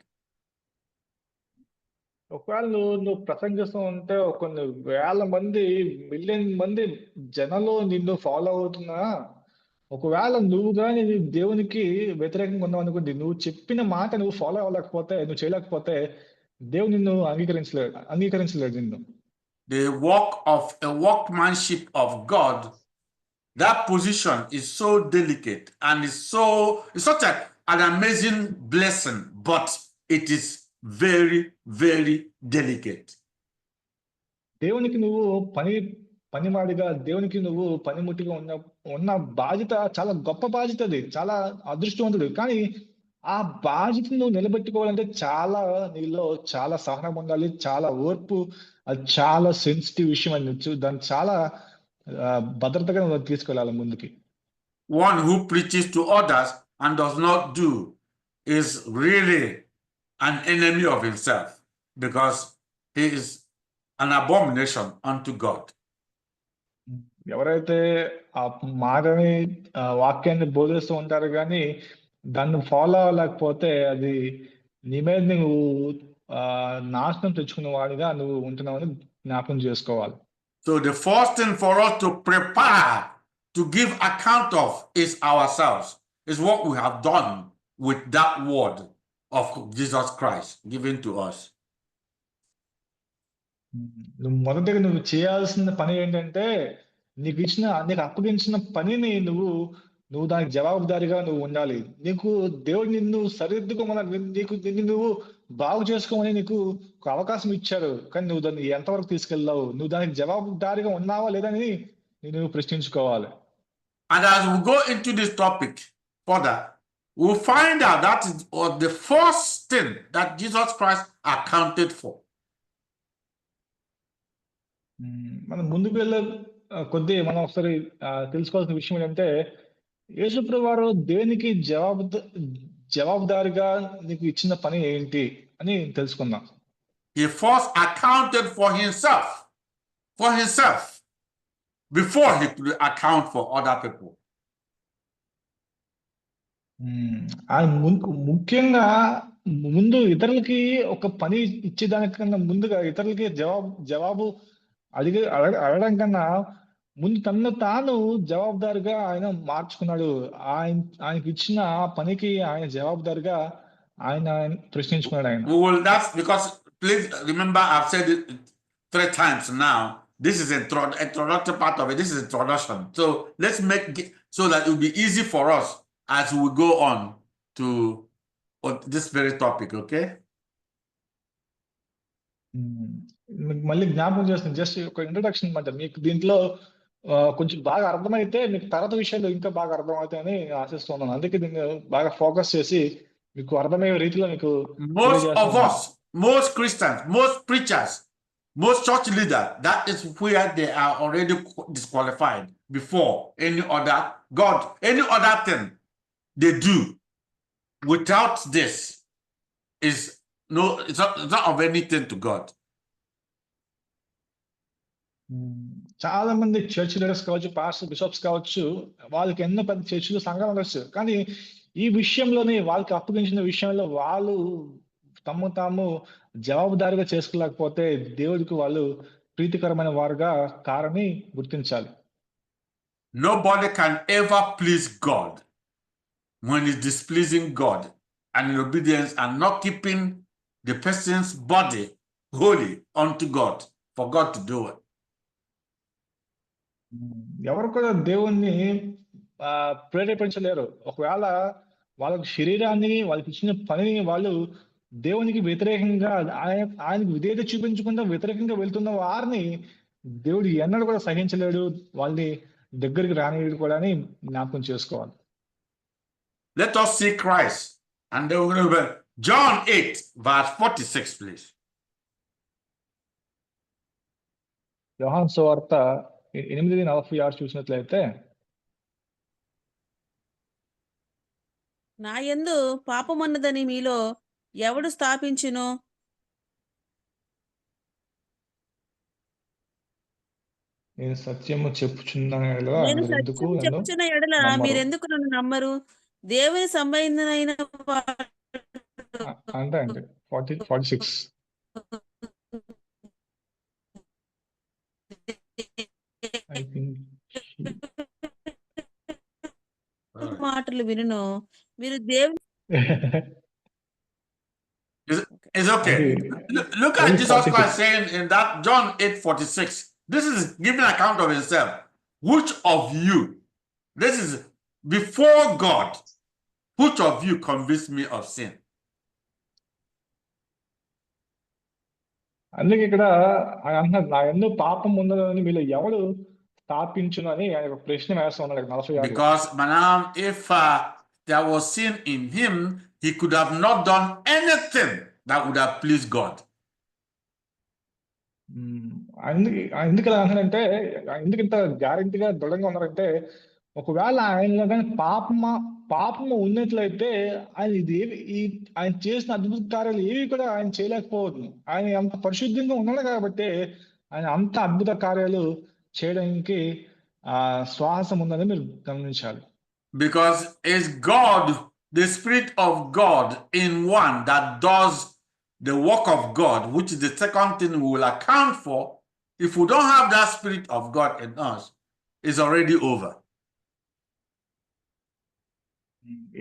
ఒకవేళ నువ్వు ప్రసంగిస్తూ ఉంటే కొన్ని వేల మంది, million మంది జనాలు నిన్ను ఫాలో అవుతున్నా, ఒకవేళ నువ్వు కానీ దేవునికి వ్యతిరేకంగా ఉన్నావు అనుకోండి, నువ్వు చెప్పిన మాట నువ్వు ఫాలో అవ్వలేకపోతే, నువ్వు చేయలేకపోతే దేవుడు నిన్ను అంగీకరించలేడు నిన్ను. The work of a workmanship of God, that position is so delicate and it's such an amazing blessing, but it is very, very delicate. దేవునికి నువ్వు పనివాడిగా, దేవునికి నువ్వు పనిముట్టిగా ఉన్న బాధ్యత చాలా గొప్ప బాధ్యత, అది చాలా అదృష్టవంతుడు. కానీ ఆ బాధ్యతను నువ్వు నిలబెట్టుకోవాలంటే నీలో చాలా సహనం ఉండాలి, చాలా ఓర్పు, అది చాలా సెన్సిటివ్ విషయం అని దాన్ని చాలా భద్రతగా నువ్వు తీసుకెళ్ళాలి ముందుకి. One who preaches to others and does not do is really an enemy of himself, because he is an abomination unto God. ఎవరైతే ఆ మాటని వాక్యాన్ని బోధిస్తూ ఉంటారు కానీ దాన్ని ఫాలో అవ్వలేకపోతే అది నీ మీద నువ్వు నాశనం తెచ్చుకున్న వాడిగా నువ్వు ఉంటున్నావని జ్ఞాపకం చేసుకోవాలి. So the first thing for us to prepare to give account of is ourselves, is what we have done with that word of Jesus Christ given to us. మొదటిగా నువ్వు చేయాల్సిన పని ఏంటంటే నీకు అప్పగించిన పనిని నువ్వు దానికి జవాబుదారిగా నువ్వు ఉండాలి. నీకు దేవుడు నిన్ను సరిదిద్దుకోమని, నిన్ను నువ్వు బాగు చేసుకోమని నీకు ఒక అవకాశం ఇచ్చాడు, కానీ నువ్వు దాన్ని ఎంతవరకు తీసుకెళ్ళావు, నువ్వు దానికి జవాబుదారిగా ఉన్నావా లేదని నువ్వు ప్రశ్నించుకోవాలి. And as we go into this topic further, we'll find out that is the first thing that Jesus Christ accounted for. మనం ముందుకు వెళ్ళే కొద్దీ మనం ఒకసారి తెలుసుకోవాల్సిన విషయం ఏంటంటే, యేసుప్రభువు వారు దేనికి జవాబుదారిగా నీకు ఇచ్చిన పని ఏంటి అని తెలుసుకుందాం. He first accounted for himself before he could account for other people. ముఖ్యంగా ముందు ఇతరులకి ఒక పని ఇచ్చేదానికన్నా ముందుగా ఇతరులకి జవాబు అడగడం కన్నా ముందు తనను తాను జవాబుదారిగా ఆయన మార్చుకున్నాడు. ఆయనకి ఇచ్చిన పనికి ఆయన జవాబుదారిగా ఆయన ప్రశ్నించుకున్నాడు ఆయన. That's because, please remember, I've said it 3 times now. This is introductory part of it. This is introduction. So let's make it so that it will be easy for us as we go on to this very topic, okay? మళ్ళీ జ్ఞాపకం చేస్తాను, just ఒక introduction అన్నమాట. మీకు దీంట్లో కొంచెం బాగా అర్థమైతే మీకు తర్వాత విషయాలు ఇంకా బాగా అర్థమవుతాయని ఆశిస్తున్నాను. అందుకే దీన్ని బాగా ఫోకస్ చేసి మీకు అర్థమయ్యే రీతిలో మీకు. Most of us, most Christians, most preachers, most church leaders, that is where they are already disqualified before any other thing they do without this is it's not of anything to God. చాలా మంది church leaders కావచ్చు, pastor bishops కావచ్చు, వాళ్ళకి ఎన్నో పెద్ద చర్చిలు సంఘాలు ఉండొచ్చు, కానీ ఈ విషయంలోనే వాళ్ళకి అప్పగించిన విషయంలో వాళ్ళు తాము జవాబుదారిగా చేసుకోలేకపోతే దేవుడికి వాళ్ళు ప్రీతికరమైన వారుగా కారని గుర్తించాలి. Nobody can ever please God when he's displeasing God and in obedience and not keeping the person's body holy unto God for God to do it. ఎవరు కూడా దేవుణ్ణి ప్రేరేపించలేరు. ఒకవేళ వాళ్ళకి శరీరాన్ని, వాళ్ళకి ఇచ్చిన పనిని వాళ్ళు దేవునికి వ్యతిరేకంగా, ఆయనకు విధేయత చూపించకుండా వ్యతిరేకంగా వెళ్తున్న వారిని దేవుడు ఎన్నడూ కూడా సహించలేడు, వాళ్ళని దగ్గరికి రానియడు కూడా అని జ్ఞాపకం చేసుకోవాలి. Let us see Christ, and then we're going to John 8 verse 46, please. యోహాను సువార్త 8:46 చూసినట్లయితే, నా యందు పాపమున్నదని మీలో ఎవడు స్థాపించును? నేను సత్యము చెప్పుచున్నాను ఎడల నేను మీరెందుకు సత్యం నన్ను చెప్పుచున్న ఎడల నమ్మరు? మీరెందుకు నన్ను నమ్మరు? దేవుని సంబంధమైన అంటే 46 ఐ థింక్ మాటలు వినును. మీరు దేవుని It's okay. Look at Jesus Christ saying in that John 8:46. This is giving account of himself. Which of you, this is before God, which of you convinced me of sin? అందుకే ఇక్కడ ఆయన అంటున్నారు, నా యందు పాపం ఉన్నదని మీలో ఎవడు స్థాపించును అని ఆయన ఒక ప్రశ్న వేస్తా ఉన్నాడు 46. Because Manam, if there was sin in him, he could have not done anything that would have pleased God. ఎందుకు ఇలా అంటున్నారంటే, ఎందుకు ఇంత గ్యారెంటీగా దృఢంగా ఉన్నారంటే, ఒకవేళ ఆయనలో కానీ పాపము ఉన్నట్లయితే ఆయన ఆయన చేసిన అద్భుత కార్యాలు ఏవి కూడా ఆయన చేయలేకపోవద్దు. ఆయన అంత పరిశుద్ధంగా ఉన్నాడు కాబట్టి ఆయన అంత అద్భుత కార్యాలు చేయడానికి శ్వాసం ఉందని మీరు గమనించాలి. Because it's God, the Spirit of God in one, that does the work of God, which is the second thing we will account for. If we don't have that Spirit of God in us, it's already over.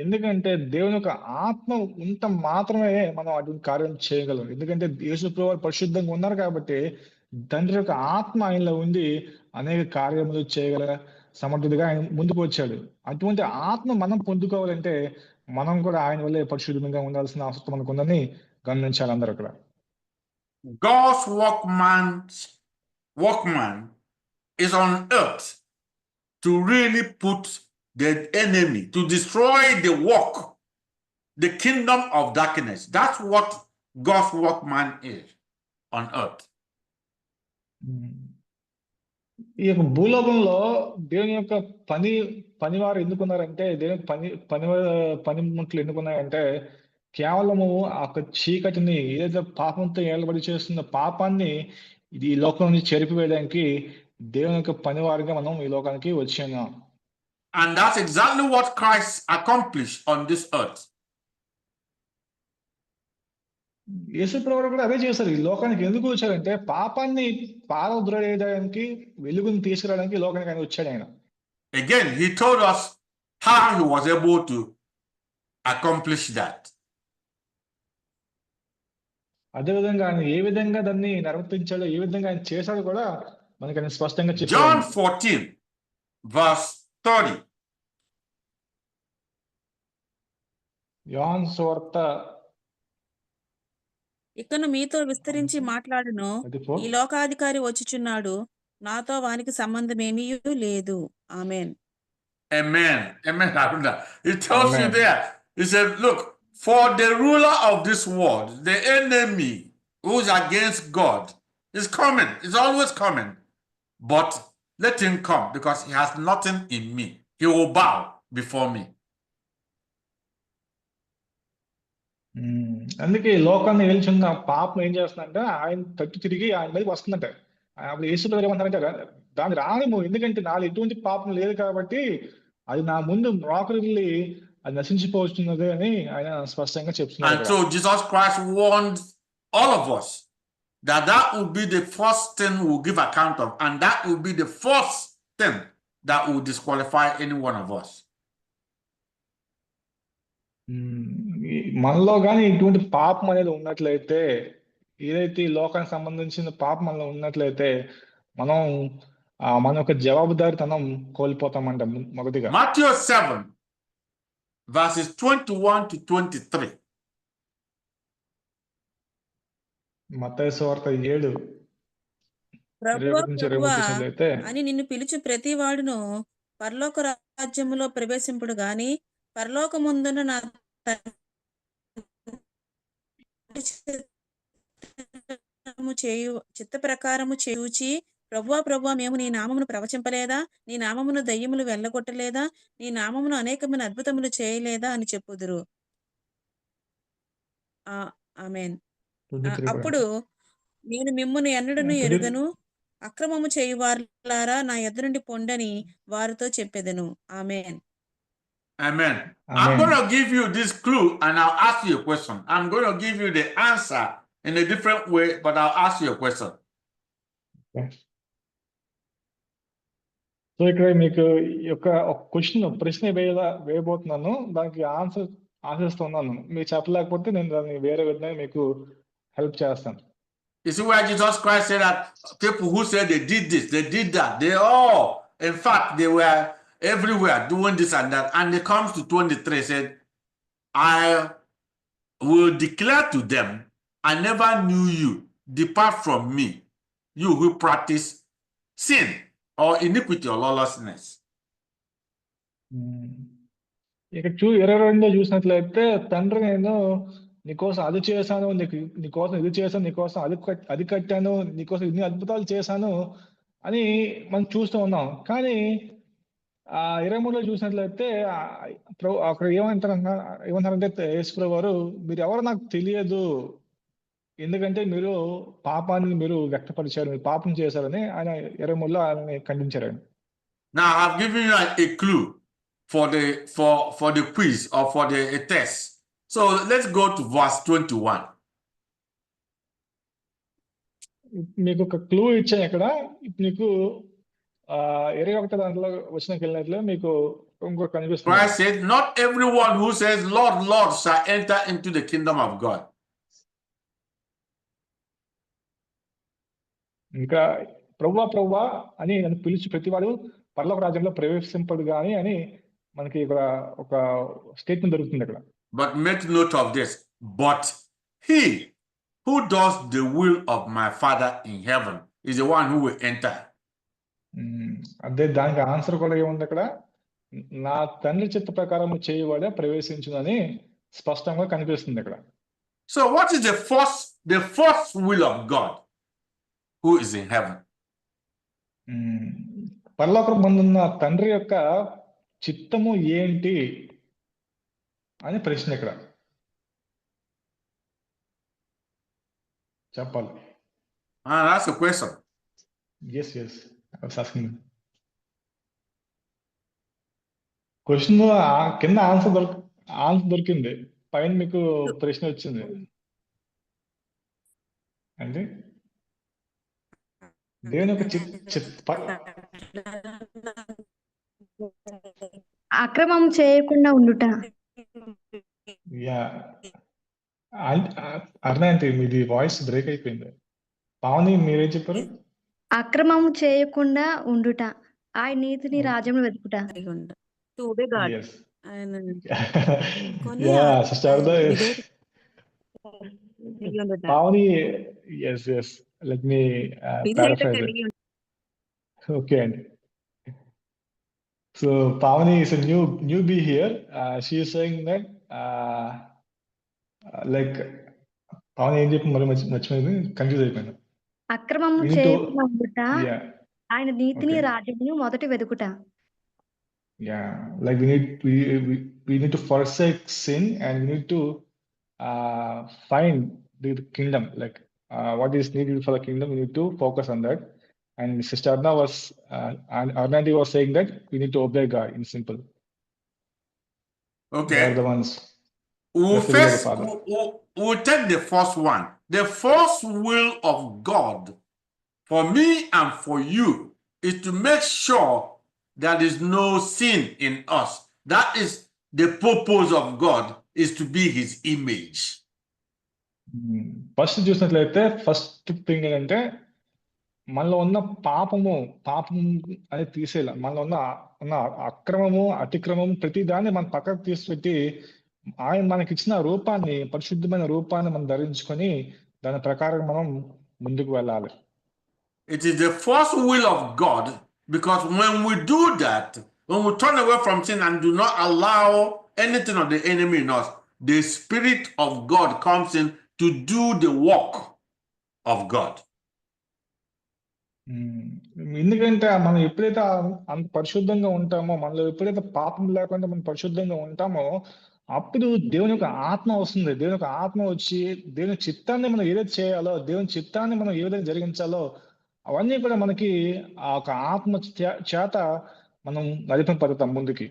ఎందుకంటే దేవుని యొక్క ఆత్మ ఉంట మాత్రమే మనం అటువంటి కార్యం చేయగలం. ఎందుకంటే యేసుప్రభువు పరిశుద్ధంగా ఉన్నారు కాబట్టి తండ్రి యొక్క ఆత్మ ఆయనలో ఉండి అనేక కార్యములు చేయగల సమర్థుడిగా ఆయన ముందుకు వచ్చాడు. అటువంటి ఆత్మ మనం పొందుకోవాలంటే మనం కూడా ఆయన వల్లే పరిశుద్ధంగా ఉండాల్సిన అవసరం మనకు ఉందని గమనించాలి అందరూ అక్కడ. God's workman is on earth to really put the enemy, to destroy the work, the kingdom of darkness. That's what God's workman is on earth. ఈ యొక్క భూలోకంలో దేవుని యొక్క పనివారు ఎందుకున్నారంటే, దేవుని పనిముట్లు ఎందుకున్నాయంటే, కేవలము ఆ చీకటిని, ఏదైతే పాపంతో ఏలబడి చేస్తున్న పాపాన్ని ఈ లోకం నుంచి చెరిపివేయడానికి దేవుని యొక్క పనివారిగా మనం ఈ లోకానికి వచ్చాము. And that's exactly what Christ accomplished on this earth. యేసుప్రభువు కూడా అదే చేశారు. ఈ లోకానికి ఎందుకు వచ్చారంటే పాపాన్ని పారద్రోయడానికి, వెలుగుని తీసుకురావడానికి ఈ లోకానికి ఆయన వచ్చాడు ఆయన. Again, he told us how he was able to accomplish that. అదేవిధంగా ఆయన ఏ విధంగా దాన్ని నిర్వర్తించాడో, ఏ విధంగా ఆయన చేశాడో కూడా మనకి ఆయన స్పష్టంగా చెప్పాడు. John 14 verse 30. యోహాను సువార్త ఇకను మీతో విస్తరించి మాట్లాడును, ఈ లోకాధికారి వచ్చుచున్నాడు, నాతో వానికి సంబంధమేమీ లేదు. ఆమేన్. Amen. Amen. He tells you there. He said, look, for the ruler of this world, the enemy who's against God, is coming. It's always coming. But let him come, because he has nothing in me. He will bow before me. అందుకే లోకాన్ని ఏల్చున్న పాపం ఏం చేస్తుందంటే ఆయన తట్టు తిరిగి ఆయన మీదకి వస్తుందంట. అప్పుడు యేసుప్రభువు ఏమంటారంటే, దాన్ని రానిము, ఎందుకంటే నాలో ఎటువంటి పాపం లేదు కాబట్టి అది నా ముందు మోకరిల్లి అది నశించిపోతున్నది అని ఆయన స్పష్టంగా చెప్తున్నారు. And so Jesus Christ warned all of us that would be the first thing we'll give account of, and that will be the first thing that will disqualify any one of us. మనలో కానీ ఇటువంటి పాపం అనేది ఉన్నట్లయితే, ఏదైతే ఈ లోకానికి సంబంధించిన పాపం మనలో ఉన్నట్లయితే మనం మన యొక్క జవాబుదారితనం కోల్పోతామంట. మొదటిగా Matthew 7 verses 21 to 23. మత్తయి సువార్త 7 ప్రభువా, 21 నుంచి ప్రభువా 23 చూసినట్లయితే, అని నిన్ను పిలుచు ప్రతి వాడును పరలోక రాజ్యములో ప్రవేశింపుడు గాని, పరలోకమందున నా తండ్రి చిత్త ప్రకారము చేయుచి ప్రభువా మేము నీ నామమును ప్రవచింపలేదా? నీ నామమును దయ్యములు వెళ్ళగొట్టలేదా? నీ నామమును అనేకమైన అద్భుతములు చేయలేదా అని చెప్పుదురు. ఆమేన్. 23 కూడా. అప్పుడు నేను మిమ్మును ఎన్నడను ఎరుగను, అక్రమము చేయువారులారా నా యొద్ద నుండి పొండని వారితో చెప్పెదను. ఆమేన్. Amen. I'm Amen. going to give you this clue and I'll ask you a question. I'm going to give you the answer in a different way, but I'll ask you a question. So ఇక్కడ మీకు ఈ యొక్క ఒక ప్రశ్న వేయబోతున్నాను. దానికి answer ఆశిస్తున్నాను. మీరు చెప్పలేకపోతే నేను దాన్ని వేరే విధంగా మీకు హెల్ప్ చేస్తాను. You see where Jesus Christ said that people who said they did this, they did that, they all, in fact, they were everywhere doing this and that. And it comes to 23, said, I will declare to them, I never knew you. Depart from me, you who practice sin or iniquity or lawlessness. ఇక 22 చూసినట్లయితే, తండ్రి నేను నీకోసం అది చేశాను, నీకోసం ఇది చేశాను, నీకోసం అది కట్టాను, నీకోసం ఇన్ని అద్భుతాలు చేశాను అని మనం చూస్తూ ఉన్నాం. కానీ 23లో చూసినట్లయితే అక్కడ ఏమంటారంటే యేసుప్రభువు వారు, మీరు ఎవరో నాకు తెలియదు, ఎందుకంటే మీరు పాపాన్ని మీరు వ్యక్తపరిచారు, మీరు పాపం చేశారని ఆయన 23లో ఆయన ఖండించారు. Now I've given you a clue for the quiz or for the test. So let's go to verse 21. మీకు ఒక క్లూ ఇచ్చాను ఇక్కడ. నీకు 21 దాంట్లో వచనంకి వెళ్ళినట్లు మీకు ఇంకొక కనిపిస్తుంది. Christ said, not everyone who says, Lord, Lord, shall enter into the kingdom of God. ఇంకా ప్రభువా అని నన్ను పిలిచి ప్రతివాడు పరలోక రాజ్యంలో ప్రవేశింపడు గాని అని మనకి ఇక్కడ ఒక స్టేట్మెంట్ దొరుకుతుంది అక్కడ. But make note of this. But he who does the will of my Father in heaven is the one who will enter. అదే దానికి ఆన్సర్ కూడా ఏముంది అక్కడ, నా తండ్రి చిత్త ప్రకారం చేయవాడే ప్రవేశించునని స్పష్టంగా కనిపిస్తుంది అక్కడ. So what is the first will of God who is in heaven? పరలోకం మందున్న తండ్రి యొక్క చిత్తము ఏంటి అని ప్రశ్న ఇక్కడ చెప్పాలి. That's a question. Yes, I was asking. Question కింద ఆన్సర్ దొరికింది, పైన మీకు ప్రశ్న వచ్చింది అంటే దేవుని యొక్క అక్రమం చేయకుండా ఉండుట. అర్ణాంతి మీది వాయిస్ బ్రేక్ అయిపోయింది. పావని మీరేం చెప్పారు? అక్రమం చేయకుండా ఉండుట, ఆయన నీతిని రాజ్యంలో వెతుకుట. Pavani yes, let me paraphrase it. Okay, అండి. So Pavani is a newbie here. She is saying that like Pavani ఏం చెప్పి మరి మర్చిపోయింది, కన్ఫ్యూజ్ అయిపోయింది. అక్రమం చేయకుండా ఉండుట, ఆయన నీతిని రాజ్యమును మొదట వెతుకుట. Like we need to forsake sin and we need to find the kingdom. Like what is needed for the kingdom, we need to focus on that. And Sister Arnandi was saying that we need to obey God in simple. Okay. They are the ones. We'll take the first one. The first will of God for me and for you is to make sure there is no sin in us. That is the purpose of God, is to be his image. First చూసినట్లయితే first thing ఏంటంటే మనలో ఉన్న పాపం అనేది తీసేయాలి. మనలో ఉన్న అక్రమము, అతిక్రమము, ప్రతి దాన్ని మన పక్కకు తీసిపెట్టి ఆయన మనకి ఇచ్చిన రూపాన్ని, పరిశుద్ధమైన రూపాన్ని మనం ధరించుకొని దాని ప్రకారం మనం ముందుకు వెళ్ళాలి. It is the first will of God, because when we do that, when we turn away from sin and do not allow anything of the enemy in us, the Spirit of God comes in to do the work of God. ఎందుకంటే మనం ఎప్పుడైతే అంత పరిశుద్ధంగా ఉంటామో, మనలో ఎప్పుడైతే పాపం లేకుండా మనం పరిశుద్ధంగా ఉంటామో, అప్పుడు దేవుని యొక్క ఆత్మ వస్తుంది. దేవుని యొక్క ఆత్మ వచ్చి దేవుని చిత్తాన్ని మనం ఏదైతే చేయాలో, దేవుని చిత్తాన్ని మనం ఏ విధంగా జరిగించాలో అవన్నీ కూడా మనకి ఆ యొక్క ఆత్మ చేత మనం నడిపింపబడతాం ముందుకి.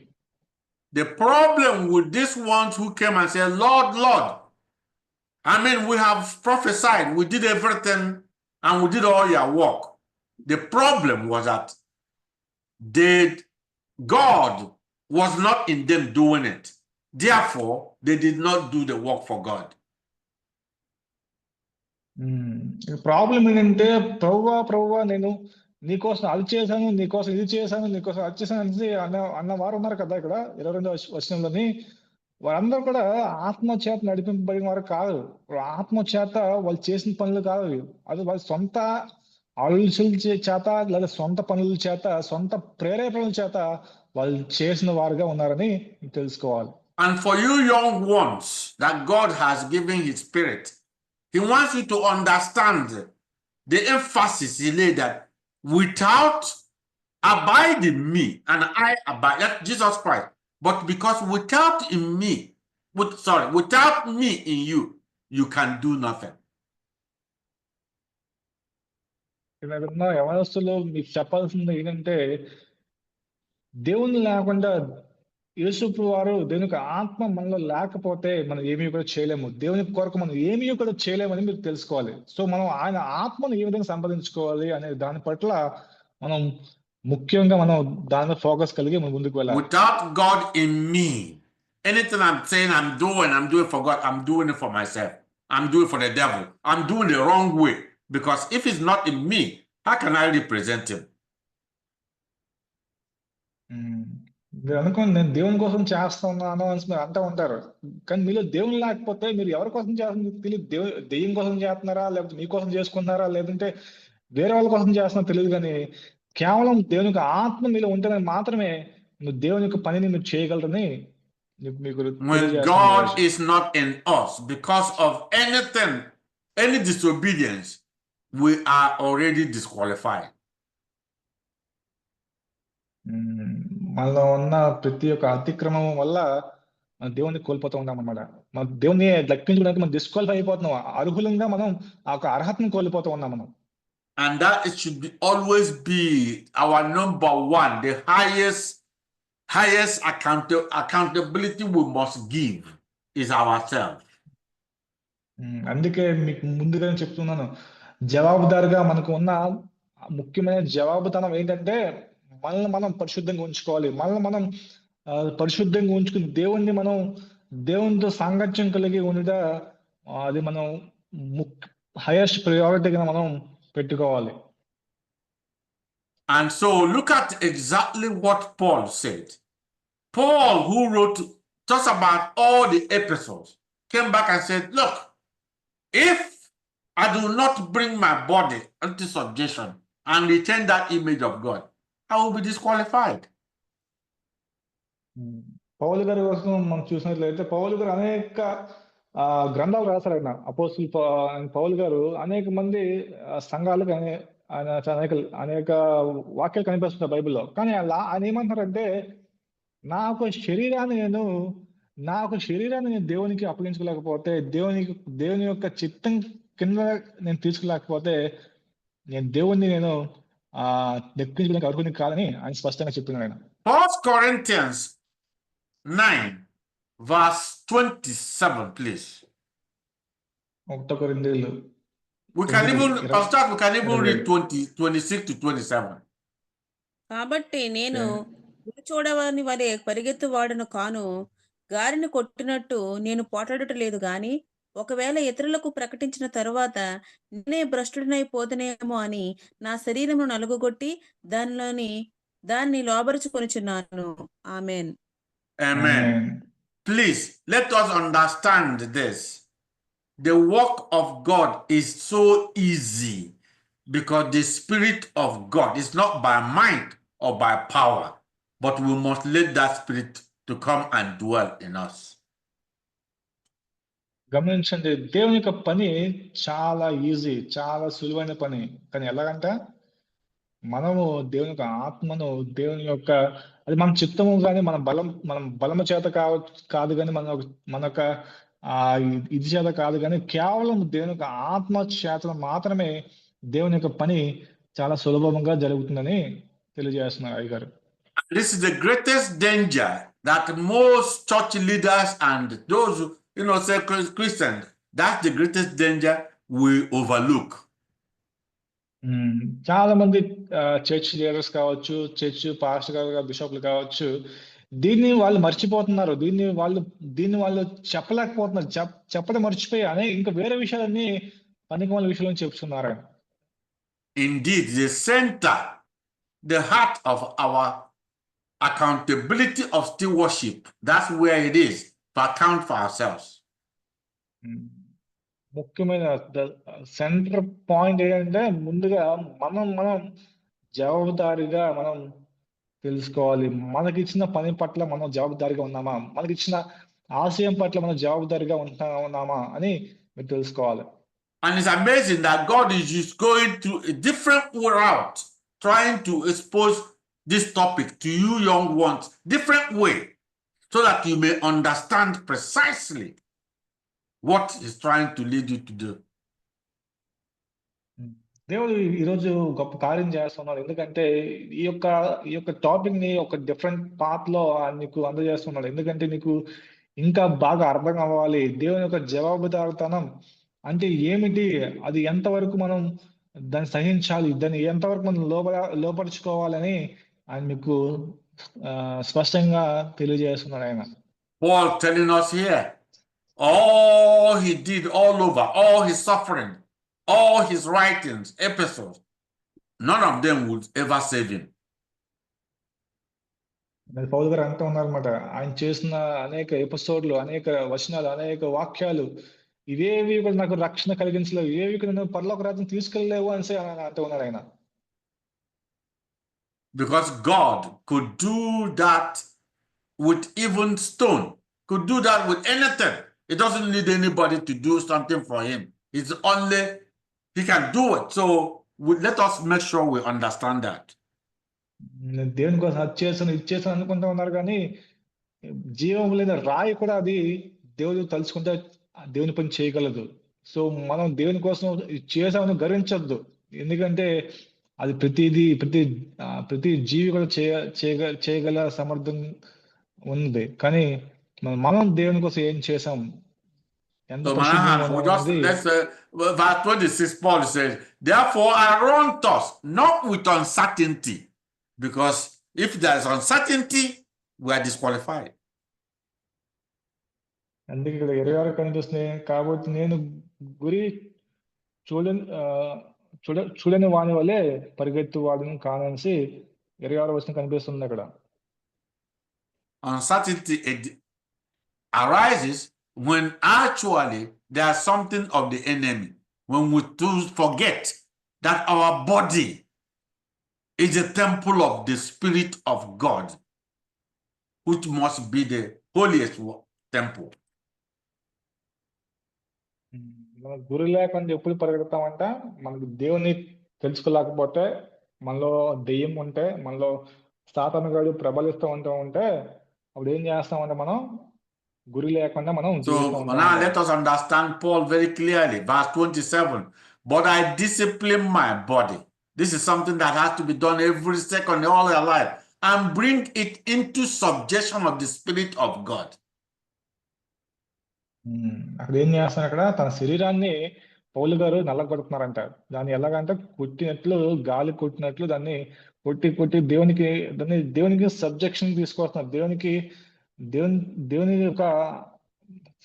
The problem with these ones who came and said, Lord, Lord, I mean, we have prophesied, we did everything, and we did all your work. The problem was that God was not in them doing it. Therefore, they did not do the work for God. Problem ఏంటంటే, ప్రభువా నేను నీకోసం అది చేశాను, నీకోసం ఇది చేశాను, నీకోసం అది చేశాను అనేసి అన్న వారు ఉన్నారు కదా ఇక్కడ 22వ వచనంలోని. వారందరూ కూడా ఆత్మ చేత నడిపింపబడిన వారు కాదు. ఆత్మ చేత వాళ్ళు చేసిన పనులు కాదు అవి. అది వాళ్ళ సొంత ఆలోచనల చేత లేదా సొంత పనుల చేత, సొంత ప్రేరేపణల చేత వాళ్ళు చేసిన వారుగా ఉన్నారని తెలుసుకోవాలి. And for you young ones that God has given his spirit, he wants you to understand the emphasis he laid that without abide in me and I abide, that's Jesus Christ. But because without me in you, you can do nothing. యవనస్తులు మీకు చెప్పాల్సింది ఏంటంటే, దేవుని లేకుండా యేసుప్రభు వారు దేవుని యొక్క ఆత్మ మనలో లేకపోతే మనం ఏమీ కూడా చేయలేము. దేవుని కొరకు మనం ఏమీ కూడా చేయలేమని మీరు తెలుసుకోవాలి. సో మనం ఆయన ఆత్మను ఏ విధంగా సంపాదించుకోవాలి అనే దాని పట్ల మనం ముఖ్యంగా మనం దాని మీద ఫోకస్ కలిగి మనం ముందుకు వెళ్ళాలి. Without God in me, anything I'm saying I'm doing for God, I'm doing it for myself. I'm doing it for the devil. I'm doing it the wrong way. Because if he's not in me, how can I represent him? అనుకోండి, నేను దేవుని కోసం చేస్తున్నాను అని మీరు అంటూ ఉంటారు. కానీ మీలో దేవుని లేకపోతే మీరు ఎవరి కోసం చేస్తున్నారు తెలియదు. దెయ్యం కోసం చేస్తున్నారా, లేకపోతే మీకోసం చేసుకుంటున్నారా, లేదంటే వేరే వాళ్ళ కోసం చేస్తున్నారో తెలియదు. కానీ కేవలం దేవుని యొక్క ఆత్మ మీలో ఉంటేనే మాత్రమే నువ్వు దేవుని యొక్క పనిని మీరు చేయగలరని మీకు when God is not in us because of anything, any disobedience, we are already disqualified. మనలో ఉన్న ప్రతి ఒక్క అతిక్రమం వల్ల మనం దేవుని కోల్పోతూ ఉంటాం అన్నమాట. మన దేవుని దక్కించుకోవడానికి మనం డిస్క్వాలిఫై అయిపోతున్నాం. అర్హులంగా మనం ఆ యొక్క అర్హతను కోల్పోతూ ఉన్నాం మనం. And that it should always be our number one, the highest accountability we must give is ourselves. అందుకే మీకు ముందుగానే చెప్తున్నాను, జవాబుదారుగా మనకు ఉన్న ముఖ్యమైన జవాబుదానం ఏంటంటే, మనల్ని మనం పరిశుద్ధంగా ఉంచుకోవాలి. మనల్ని మనం పరిశుద్ధంగా ఉంచుకుని దేవునితో సాంగత్యం కలిగి ఉండట, అది మనం హైయెస్ట్ ప్రయారిటీగా మనం పెట్టుకోవాలి. And so look at exactly what Paul said. Paul, who wrote just about all the epistles, came back and said, look, if I do not bring my body into subjection and retain that image of God, I will be disqualified. పౌలు గారి కోసం మనం చూసినట్లయితే, పౌలు గారు అనేక గ్రంథాలు రాశారు. ఆయన అపోస్తులు పౌలు గారు అనేక మంది సంఘాలకు అనేక వాక్యాలు కనిపిస్తున్నాయి బైబిల్లో. కానీ ఆయన ఏమంటారంటే, నా ఒక శరీరాన్ని నేను దేవునికి అప్పగించుకోలేకపోతే, దేవుని యొక్క చిత్తం కింద నేను తీసుకోలేకపోతే, నేను దేవుణ్ణి దక్కించుకోవడానికి అర్హుని కాదని ఆయన స్పష్టంగా చెప్తున్నాడు ఆయన. 1 Corinthians 9 verse 27, please. 1 కొరింథీయులు We can even read 26 to 27. కాబట్టి నేను చూడవని వలె పరిగెత్తువాడును కాను, గారిని కొట్టినట్టు నేను పోట్లాడట లేదు గాని, ఒకవేళ ఇతరులకు ప్రకటించిన తరువాత నేనే భ్రష్టుడినైపోతనేమో అని నా శరీరమును నలుగుగొట్టి దాన్ని లోబరుచుకొనుచున్నాను. ఆమేన్. Amen. Please, let us understand this. The work of God is so easy because the Spirit of God is not by might or by power, but we must let that Spirit to come and dwell in us. గమనించండి, దేవుని యొక్క పని చాలా easy, చాలా సులువైన పని. కానీ ఎలాగంట, మనము దేవుని యొక్క ఆత్మను, దేవుని యొక్క అది మన చిత్తము కానీ మనం బలము చేత కాదు కానీ మన యొక్క ఇది చేత కాదు కానీ కేవలం దేవుని యొక్క ఆత్మ చేత మాత్రమే దేవుని యొక్క పని చాలా సులభంగా జరుగుతుందని తెలియజేస్తున్నారు అయ్యగారు. This is the greatest danger that most church leaders and those who say Christians, that's the greatest danger we overlook. చాలా మంది చర్చ్ లీడర్స్ కావచ్చు, చర్చ్ పాస్టర్ గారు, బిషప్లు కావచ్చు, దీన్ని వాళ్ళు మర్చిపోతున్నారు. దీన్ని వాళ్ళు చెప్పలేకపోతున్నారు. చెప్పడం మర్చిపోయి ఇంకా వేరే విషయాలన్నీ పనికిమాల విషయాలను చెప్తున్నారు. Indeed, the center, the heart of our accountability of stewardship, that's where it is to account for ourselves. ముఖ్యమైన సెంటర్ పాయింట్ ఏంటంటే ముందుగా మనం జవాబుదారీగా మనం తెలుసుకోవాలి. మనకిచ్చిన పని పట్ల మనం జవాబుదారీగా ఉన్నామా, మనకిచ్చిన ఆశయం పట్ల మనం జవాబుదారీగా ఉన్నామా అని మీరు తెలుసుకోవాలి. And it's amazing that God is just going through a different route, trying to expose this topic to you young ones, different way, so that you may understand precisely what he's trying to lead you to do. దేవుడు ఈరోజు గొప్ప కార్యం చేస్తున్నాడు. ఎందుకంటే ఈ యొక్క topic ని ఒక డిఫరెంట్ పాత్ లో నీకు అందజేస్తున్నాడు. ఎందుకంటే నీకు ఇంకా బాగా అర్థం అవ్వాలి. దేవుని యొక్క జవాబుదారితనం అంటే ఏమిటి, అది ఎంతవరకు మనం దాన్ని సహించాలి, దాన్ని ఎంతవరకు మనం లోపరుచుకోవాలని ఆయన మీకు స్పష్టంగా తెలియజేస్తున్నాడు ఆయన. Paul telling us here, all he did all over, all his suffering, all his writings, epistles, none of them would ever save him. పౌలు గారు అంటూ ఉన్నారన్నమాట, ఆయన చేసిన అనేక ఎపిసోడ్లు, అనేక వచనాలు, అనేక వాక్యాలు, ఇవేవి కూడా నాకు రక్షణ కలిగించలేవు, ఇవేవి కూడా నన్ను పరలోక రాజ్యం తీసుకెళ్ళలేవు అని అంటూ ఉన్నాడు ఆయన. Because God could do that with even stone, could do that with anything. He doesn't need anybody to do something for him. It's only he can do it. So let us make sure we understand that. దేవుని కోసం అది చేసాను అనుకుంటా ఉన్నారు కానీ జీవం లేదా రాయి కూడా అది దేవుడు తలుచుకుంటే దేవుని పని చేయగలదు. సో మనం దేవుని కోసం చేసామని గర్వించొద్దు. ఎందుకంటే అది ప్రతి జీవి కూడా చేయగల సమర్థం ఉంది. కానీ మనం దేవుని కోసం ఏం చేసాం? Verse 26, Paul says, therefore I run thus, not with uncertainty, because if there is uncertainty, we are disqualified. అందుకే ఇక్కడ 26 కనిపిస్తుంది, కాబట్టి నేను గురి చూడని వాని వలె పరిగెత్తు వాడిని కానసి 26 వచనం కనిపిస్తుంది అక్కడ. Uncertainty arises when actually there is something of the enemy, when we forget that our body is a temple of the Spirit of God, which must be the holiest temple. మన గురి లేకుండా ఎప్పుడు పరిగెడతామంట, మనకు దేవుని తెలుసుకోలేకపోతే, మనలో దెయ్యం ఉంటే, మనలో సాతాను గాడు ప్రబలిస్తూ ఉంటే అప్పుడు ఏం చేస్తామంటే మనం గురి లేకుండా మనం. So now let us understand Paul very clearly. Verse 27, but I discipline my body. This is something that has to be done every second of all your life, and bring it into subjection of the Spirit of God. అక్కడ ఏం చేస్తాను, అక్కడ తన శరీరాన్ని పౌలు గారు నల్లగొడుతున్నారంట. దాన్ని ఎలాగంటే కొట్టినట్లు, గాలి కొట్టినట్లు దాన్ని కొట్టి దేవునికి సబ్జెక్షన్ తీసుకొస్తున్నారు. దేవుని యొక్క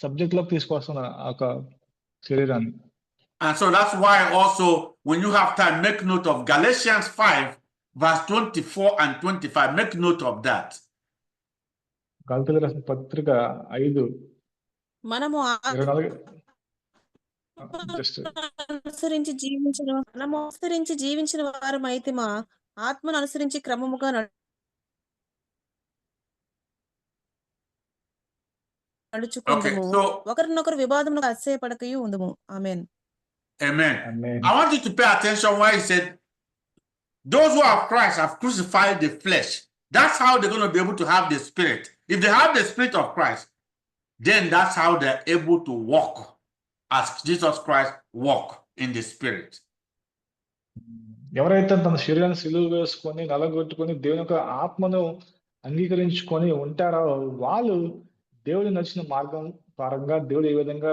సబ్జెక్ట్ లోకి తీసుకొస్తున్నారు ఆ యొక్క శరీరాన్ని. And so that's why also when you have time, make note of Galatians 5 verse 24 and 25. Make note of that. గలతీయులకు రాసిన పత్రిక 5 మనము 24 అనుసరించి జీవించిన వారం అయితే మా ఆత్మను అనుసరించి క్రమముగా నడుచుకుందుము, ఒకరినొకరు వివాదములకు అసహ్యపడకయు ఉందుము. ఆమేన్. Amen. I want you to pay attention why he said Those who have Christ have crucified the flesh. That's how they're going to be able to have the Spirit. If they have the Spirit of Christ, then that's how they're able to walk as Jesus Christ walked in the Spirit. ఎవరైతే తన శరీరాన్ని సిలువ వేసుకొని నలగొట్టుకొని దేవుని యొక్క ఆత్మను అంగీకరించుకొని ఉంటారో వాళ్ళు దేవుడు నచ్చిన మార్గం పరంగా దేవుడు ఏ విధంగా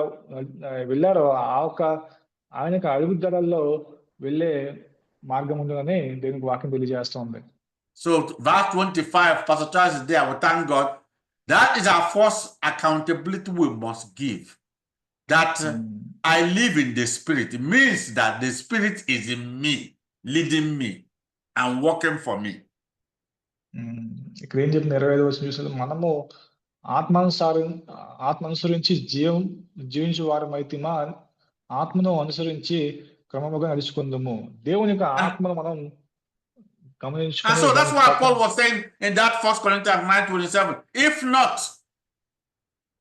వెళ్ళారో ఆయన యొక్క అడుగుజాడల్లో వెళ్ళే మార్గం ఉందని దేవునికి వాక్యం తెలియజేస్తుంది. So verse 25, Pastor Charles is there. We thank God. That is our first accountability we must give. That I live in the Spirit. It means that the Spirit is in me, leading me and working for me. ఇక్కడ ఏం చెప్తుంది 25వ వచనం చూస్తే మనము ఆత్మానుసరించి జీవించే వారమైతిమా, ఆత్మను అనుసరించి క్రమముగా నడుచుకుందాము. దేవుని యొక్క ఆత్మను మనం And so that's why Paul was saying in that 1 Corinthians 9:27, if not,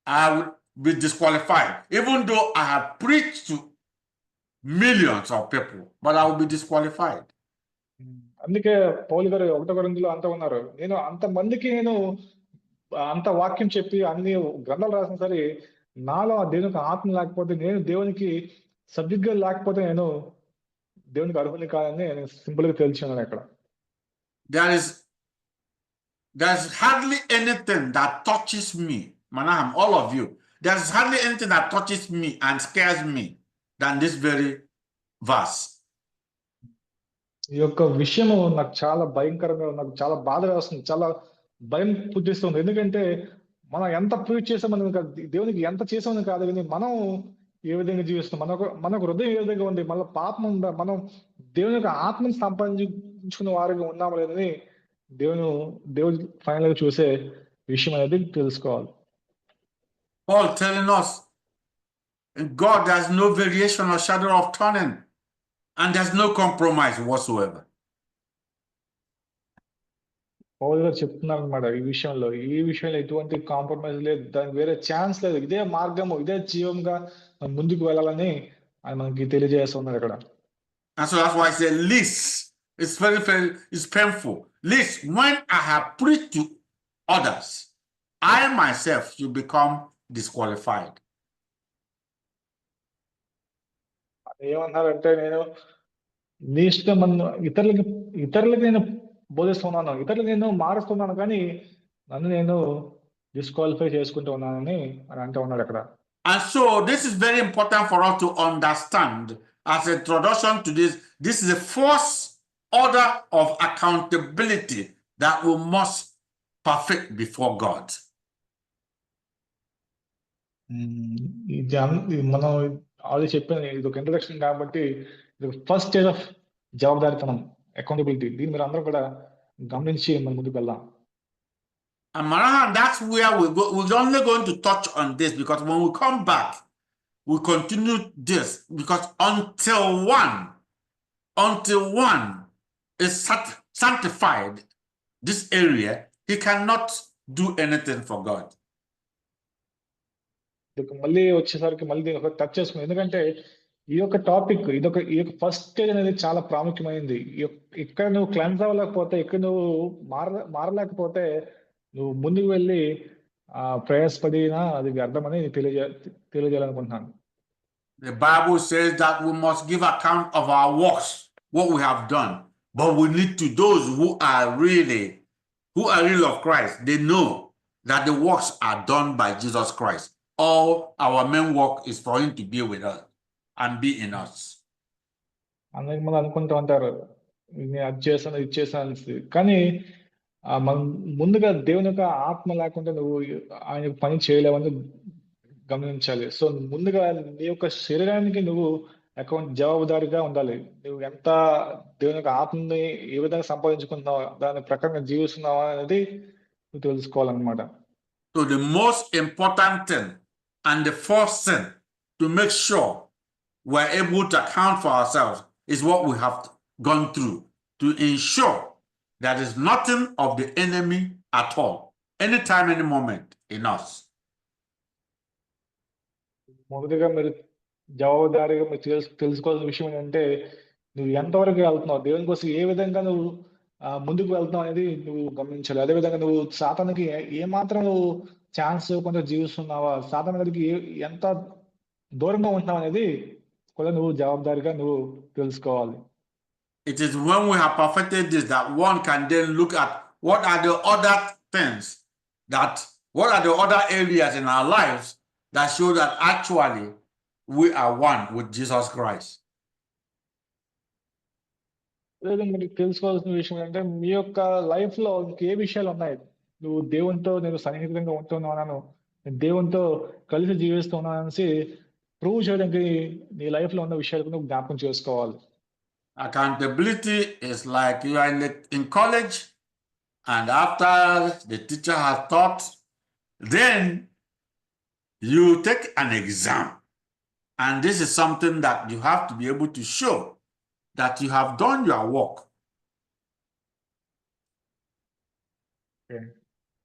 I will be disqualified. Even though I have preached to millions of people, but I will be disqualified. అందుకే పౌలు గారు 1 కొరింథీలో అంతా ఉన్నారు, నేను అంతమందికి అంత వాక్యం చెప్పి అన్ని గ్రంథాలు రాసిన సరే నాలో దేవునికి ఆత్మ లేకపోతే, నేను దేవునికి సబ్జెక్ట్ గా లేకపోతే నేను దేవునికి అర్హుని కాదని నేను సింపుల్ గా తెలిసాను. అక్కడ there's hardly anything that touches me, Manaham, all of you, there's hardly anything that touches me and scares me than this very verse. ఈ యొక్క విషయము నాకు చాలా భయంకరంగా, నాకు చాలా బాధ వేస్తుంది, చాలా భయం పుట్టిస్తుంది. ఎందుకంటే మనం ఎంత ప్రూవ్ చేసామని కాదు, దేవునికి ఎంత చేసామని కాదు, కానీ మనం ఏ విధంగా జీవిస్తాం, మనకు హృదయం ఏ విధంగా ఉంది, మన పాపం ఉందా, మనం దేవుని యొక్క ఆత్మను సంపాదించుకున్న వారిగా ఉన్నామా లేదని దేవుడు ఫైనల్ గా చూసే విషయం అనేది తెలుసుకోవాలి. Paul telling us, in God there's no variation or shadow of turning, and there's no compromise whatsoever. పౌలు గారు చెప్తున్నారు అన్నమాట, ఈ విషయంలో ఎటువంటి కాంప్రమైజ్ లేదు, దానికి వేరే ఛాన్స్ లేదు, ఇదే మార్గము, ఇదే జీవంగా ముందుకు వెళ్ళాలని ఆయన మనకి తెలియజేస్తున్నారు ఇక్కడ. And so that's why I say least, it's it's painful. Least when I have preached to others, I myself should become disqualified. ఏమన్నారంటే, నేను నీ ఇష్టం ఇతరులకి నేను బోధిస్తున్నాను, ఇతరులకు నేను మారుస్తున్నాను, కానీ నన్ను నేను డిస్క్వాలిఫై చేసుకుంటూ ఉన్నానని అంటూ ఉన్నాడు అక్కడ. And so this is very important for us to understand as an introduction to this is the first order of accountability that we must perfect before God. మనం ఆల్రెడీ చెప్పాను, ఇది ఒక ఇంట్రడక్షన్ కాబట్టి ఇది ఫస్ట్ స్టేజ్ ఆఫ్ జవాబుదారితనం, అకౌంటబిలిటీ. దీన్ని మీరు అందరూ కూడా గమనించి మనం ముందుకు వెళ్దాం. And Marahan, that's where we're only going to touch on this, because when we come back, we continue this, because until one is sanctified this area, he cannot do anything for God. మళ్ళీ వచ్చేసరికి మళ్ళీ దీన్ని ఒక touch చేసుకున్నాం, ఎందుకంటే ఈ యొక్క topic ఈ యొక్క ఫస్ట్ స్టేజ్ అనేది చాలా ప్రాముఖ్యమైనది. ఇక్కడ నువ్వు క్లెన్స్ అవ్వలేకపోతే, ఇక్కడ నువ్వు మారలేకపోతే, నువ్వు ముందుకు వెళ్ళి ప్రయాసపడినా అది వ్యర్థమని తెలియజేయాలనుకుంటున్నాను. The Bible says that we must give account of our works, what we have done, but we need to, those who are really of Christ, they know that the works are done by Jesus Christ. All our main work is for him to be with us and be in us. అందరికి మనం అనుకుంటూ ఉంటారు, నేను అది చేశాను ఇది చేశాను, కానీ ముందుగా దేవుని యొక్క ఆత్మ లేకుండా నువ్వు ఆయన పని చేయలేవని గమనించాలి. సో ముందుగా నీ యొక్క శరీరానికి నువ్వు జవాబుదారిగా ఉండాలి. నువ్వు ఎంత దేవుని యొక్క ఆత్మని ఏ విధంగా సంపాదించుకుంటున్నావా, దాని ప్రకారంగా జీవిస్తున్నావా అనేది నువ్వు తెలుసుకోవాలన్నమాట. So the most important thing and the first thing to make sure we're able to account for ourselves is what we have gone through, to ensure there is nothing of the enemy at all, anytime, any moment in us. మొదటిగా మీరు జవాబుదారీగా మీరు తెలుసుకోవాల్సిన విషయం ఏంటంటే, నువ్వు ఎంతవరకు వెళ్తున్నావు, దేవుని కోసం ఏ విధంగా నువ్వు ముందుకు వెళ్తున్నావు అనేది నువ్వు గమనించాలి. అదేవిధంగా నువ్వు సాతానుకి ఏ మాత్రం నువ్వు ఛాన్స్ ఇవ్వకుండా జీవిస్తున్నావా, సాతాను గారికి ఎంత దూరంగా ఉంటున్నావు అనేది కూడా నువ్వు జవాబుదారిగా నువ్వు తెలుసుకోవాలి. It is when we have perfected this that one can then look at what are the other things, what are the other areas in our lives that show that actually we are one with Jesus Christ. మీరు తెలుసుకోవాల్సిన విషయం ఏంటంటే మీ యొక్క life లో ఇంకే విషయాలు ఉన్నాయి, నువ్వు దేవునితో నేను సన్నిహితంగా ఉంటున్నాను, నేను దేవునితో కలిసి జీవిస్తున్నాను అనేసి ప్రూవ్ చేయడానికి నీ లైఫ్ లో ఉన్న విషయాలకు నువ్వు జ్ఞాపకం చేసుకోవాలి. Accountability is like you are in college, and after the teacher has taught, then you take an exam, and this is something that you have to be able to show that you have done your work.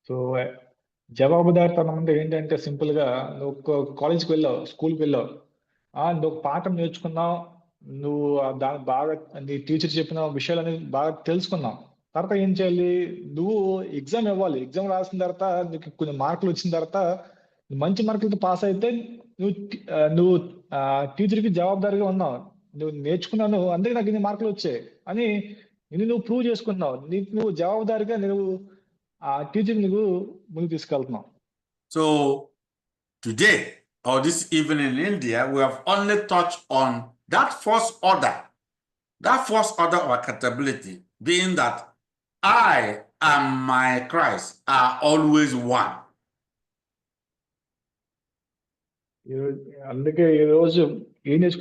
So జవాబుదారితనం అంటే ఏంటంటే simple గా నువ్వు కాలేజ్కి వెళ్ళావు, స్కూల్కి వెళ్ళావు, నువ్వు పాఠం నేర్చుకున్నావు, నువ్వు దాని బాగా నీ టీచర్ చెప్పిన విషయాలని బాగా తెలుసుకున్నావు. తర్వాత ఏం చేయాలి, నువ్వు ఎగ్జామ్ ఇవ్వాలి. ఎగ్జామ్ రాసిన తర్వాత నీకు కొన్ని మార్కులు వచ్చిన తర్వాత మంచి మార్కులతో పాస్ అయితే నువ్వు టీచర్కి జవాబుదారిగా ఉన్నావు, నువ్వు నేర్చుకున్నాను అందుకే నాకు ఇన్ని మార్కులు వచ్చాయి అని నువ్వు ప్రూవ్ చేసుకున్నావు. నీకు నువ్వు జవాబుదారిగా నువ్వు ఆ టీచర్ నువ్వు ముందుకు తీసుకెళ్తున్నావు. So today or this evening in India, we have only touched on that first order of accountability, being that I and my Christ are always one. అందుకే ఈ రోజు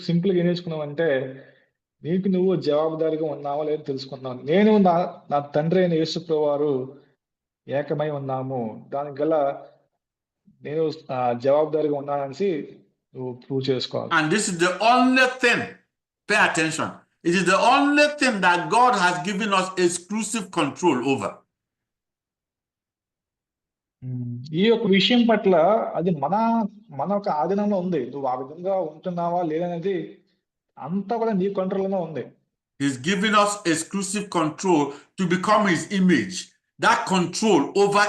సింపుల్ గా ఏం నేర్చుకున్నావు అంటే, నీకు నువ్వు జవాబుదారిగా ఉన్నావా లేదో తెలుసుకున్నావు. నేను నా తండ్రి అయిన యేసుప్రభువు వారు ఏకమై ఉన్నాము, దానికి గల నేను జవాబుదారిగా ఉన్నానని నువ్వు ప్రూవ్ చేసుకోవాలి. And this is the only thing, pay attention, it is the only thing that God has given us exclusive control over. ఈ యొక్క విషయం పట్ల అది మన ఒక ఆధీనంలో ఉంది. నువ్వు ఆ విధంగా ఉంటున్నావా లేదనేది అంతా కూడా నీ కంట్రోల్లోనే ఉంది. He's given us exclusive control to become his image. That control over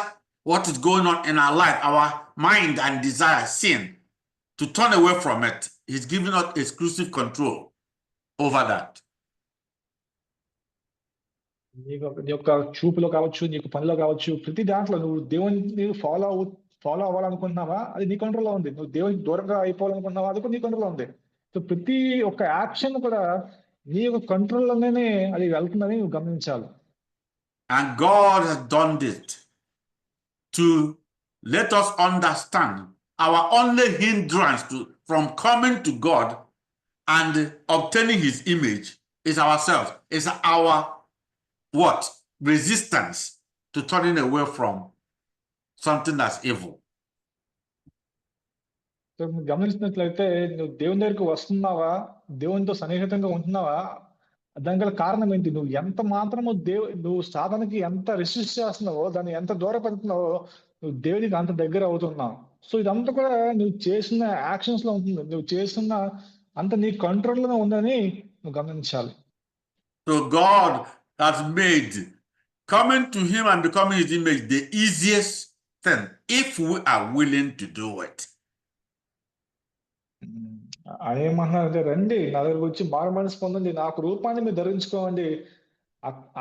what is going on in our life, our mind and desire, sin, to turn away from it. He's given us exclusive control over that. నీ యొక్క చూపులో కావచ్చు, నీకు పనిలో కావచ్చు, ప్రతి దాంట్లో నువ్వు దేవుని ఫాలో అవ్వాలనుకుంటున్నావా అది నీ కంట్రోల్లో ఉంది. నువ్వు దేవునికి దూరంగా అయిపోవాలనుకుంటున్నావా అది కూడా నీ కంట్రోల్లో ఉంది. సో ప్రతి ఒక్క యాక్షన్ కూడా నీ యొక్క కంట్రోల్లోనే అది వెళ్తుందని నువ్వు గమనించాలి. And God has done this to let us understand our only hindrance from coming to God and obtaining his image is ourselves, is our what? Resistance to turning away from something that's evil. So నువ్వు గమనించినట్లయితే నువ్వు దేవుని దగ్గరికి వస్తున్నావా, దేవునితో సన్నిహితంగా ఉంటున్నావా, దాని గల కారణం ఏంటి? నువ్వు ఎంత మాత్రము నువ్వు సాధనకి ఎంత రెసిస్ట్ చేస్తున్నావో, దాన్ని ఎంత దూరపడుతున్నావో, నువ్వు దేవునికి అంత దగ్గర అవుతున్నావు. సో ఇదంతా కూడా నువ్వు చేసిన యాక్షన్స్ లో ఉంటుంది, నువ్వు చేస్తున్న అంత నీ కంట్రోల్లోనే ఉందని నువ్వు గమనించాలి. So God has made coming to him and becoming his image the easiest thing if we are willing to do it. ఏమన్నారంటే, రండి నా దగ్గరకు వచ్చి మారు మనసు పొందండి, నాకు రూపాన్ని మీరు ధరించుకోండి,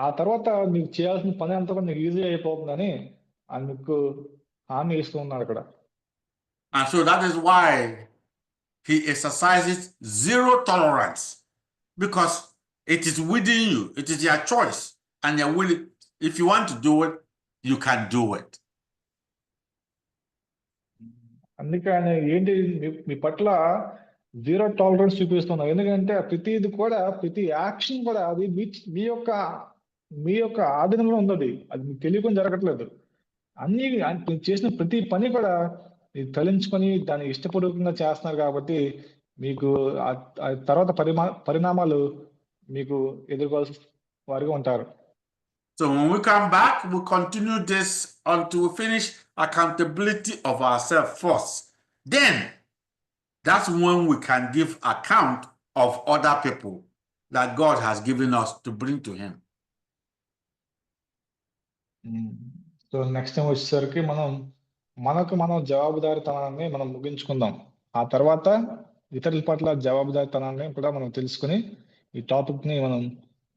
ఆ తర్వాత మీకు చేయాల్సిన పని అంతా కూడా నీకు ఈజీ అయిపోతుందని మీకు హామీ ఇస్తూ ఉన్నాడు అక్కడ. And so that is why he exercises zero tolerance, because it is within you, it is your choice, and you're willing. If you want to do it, you can do it. అందుకే ఆయన ఏంటి మీ పట్ల zero tolerance చూపిస్తున్నాం. ఎందుకంటే ప్రతిది కూడా, ప్రతి action కూడా అది మీ యొక్క ఆధీనంలో ఉంది. అది మీకు తెలియకుండా జరగట్లేదు. అన్ని చేసిన ప్రతి పని కూడా మీరు తలంచుకొని దాన్ని ఇష్టపూర్వకంగా చేస్తున్నారు కాబట్టి మీకు తర్వాత పరిణామాలు మీకు ఎదుర్కోవాల్సిన వారిగా ఉంటారు. So when we come back, we continue this until we finish accountability of ourselves first. Then that's when we can give account of other people that God has given us to bring to Him. So next time వచ్చేసరికి మనం జవాబుదారితనాన్ని మనం ముగించుకుందాం. ఆ తర్వాత ఇతరుల పట్ల జవాబుదారితనాన్ని కూడా మనం తెలుసుకుని ఈ టాపిక్ ని మనం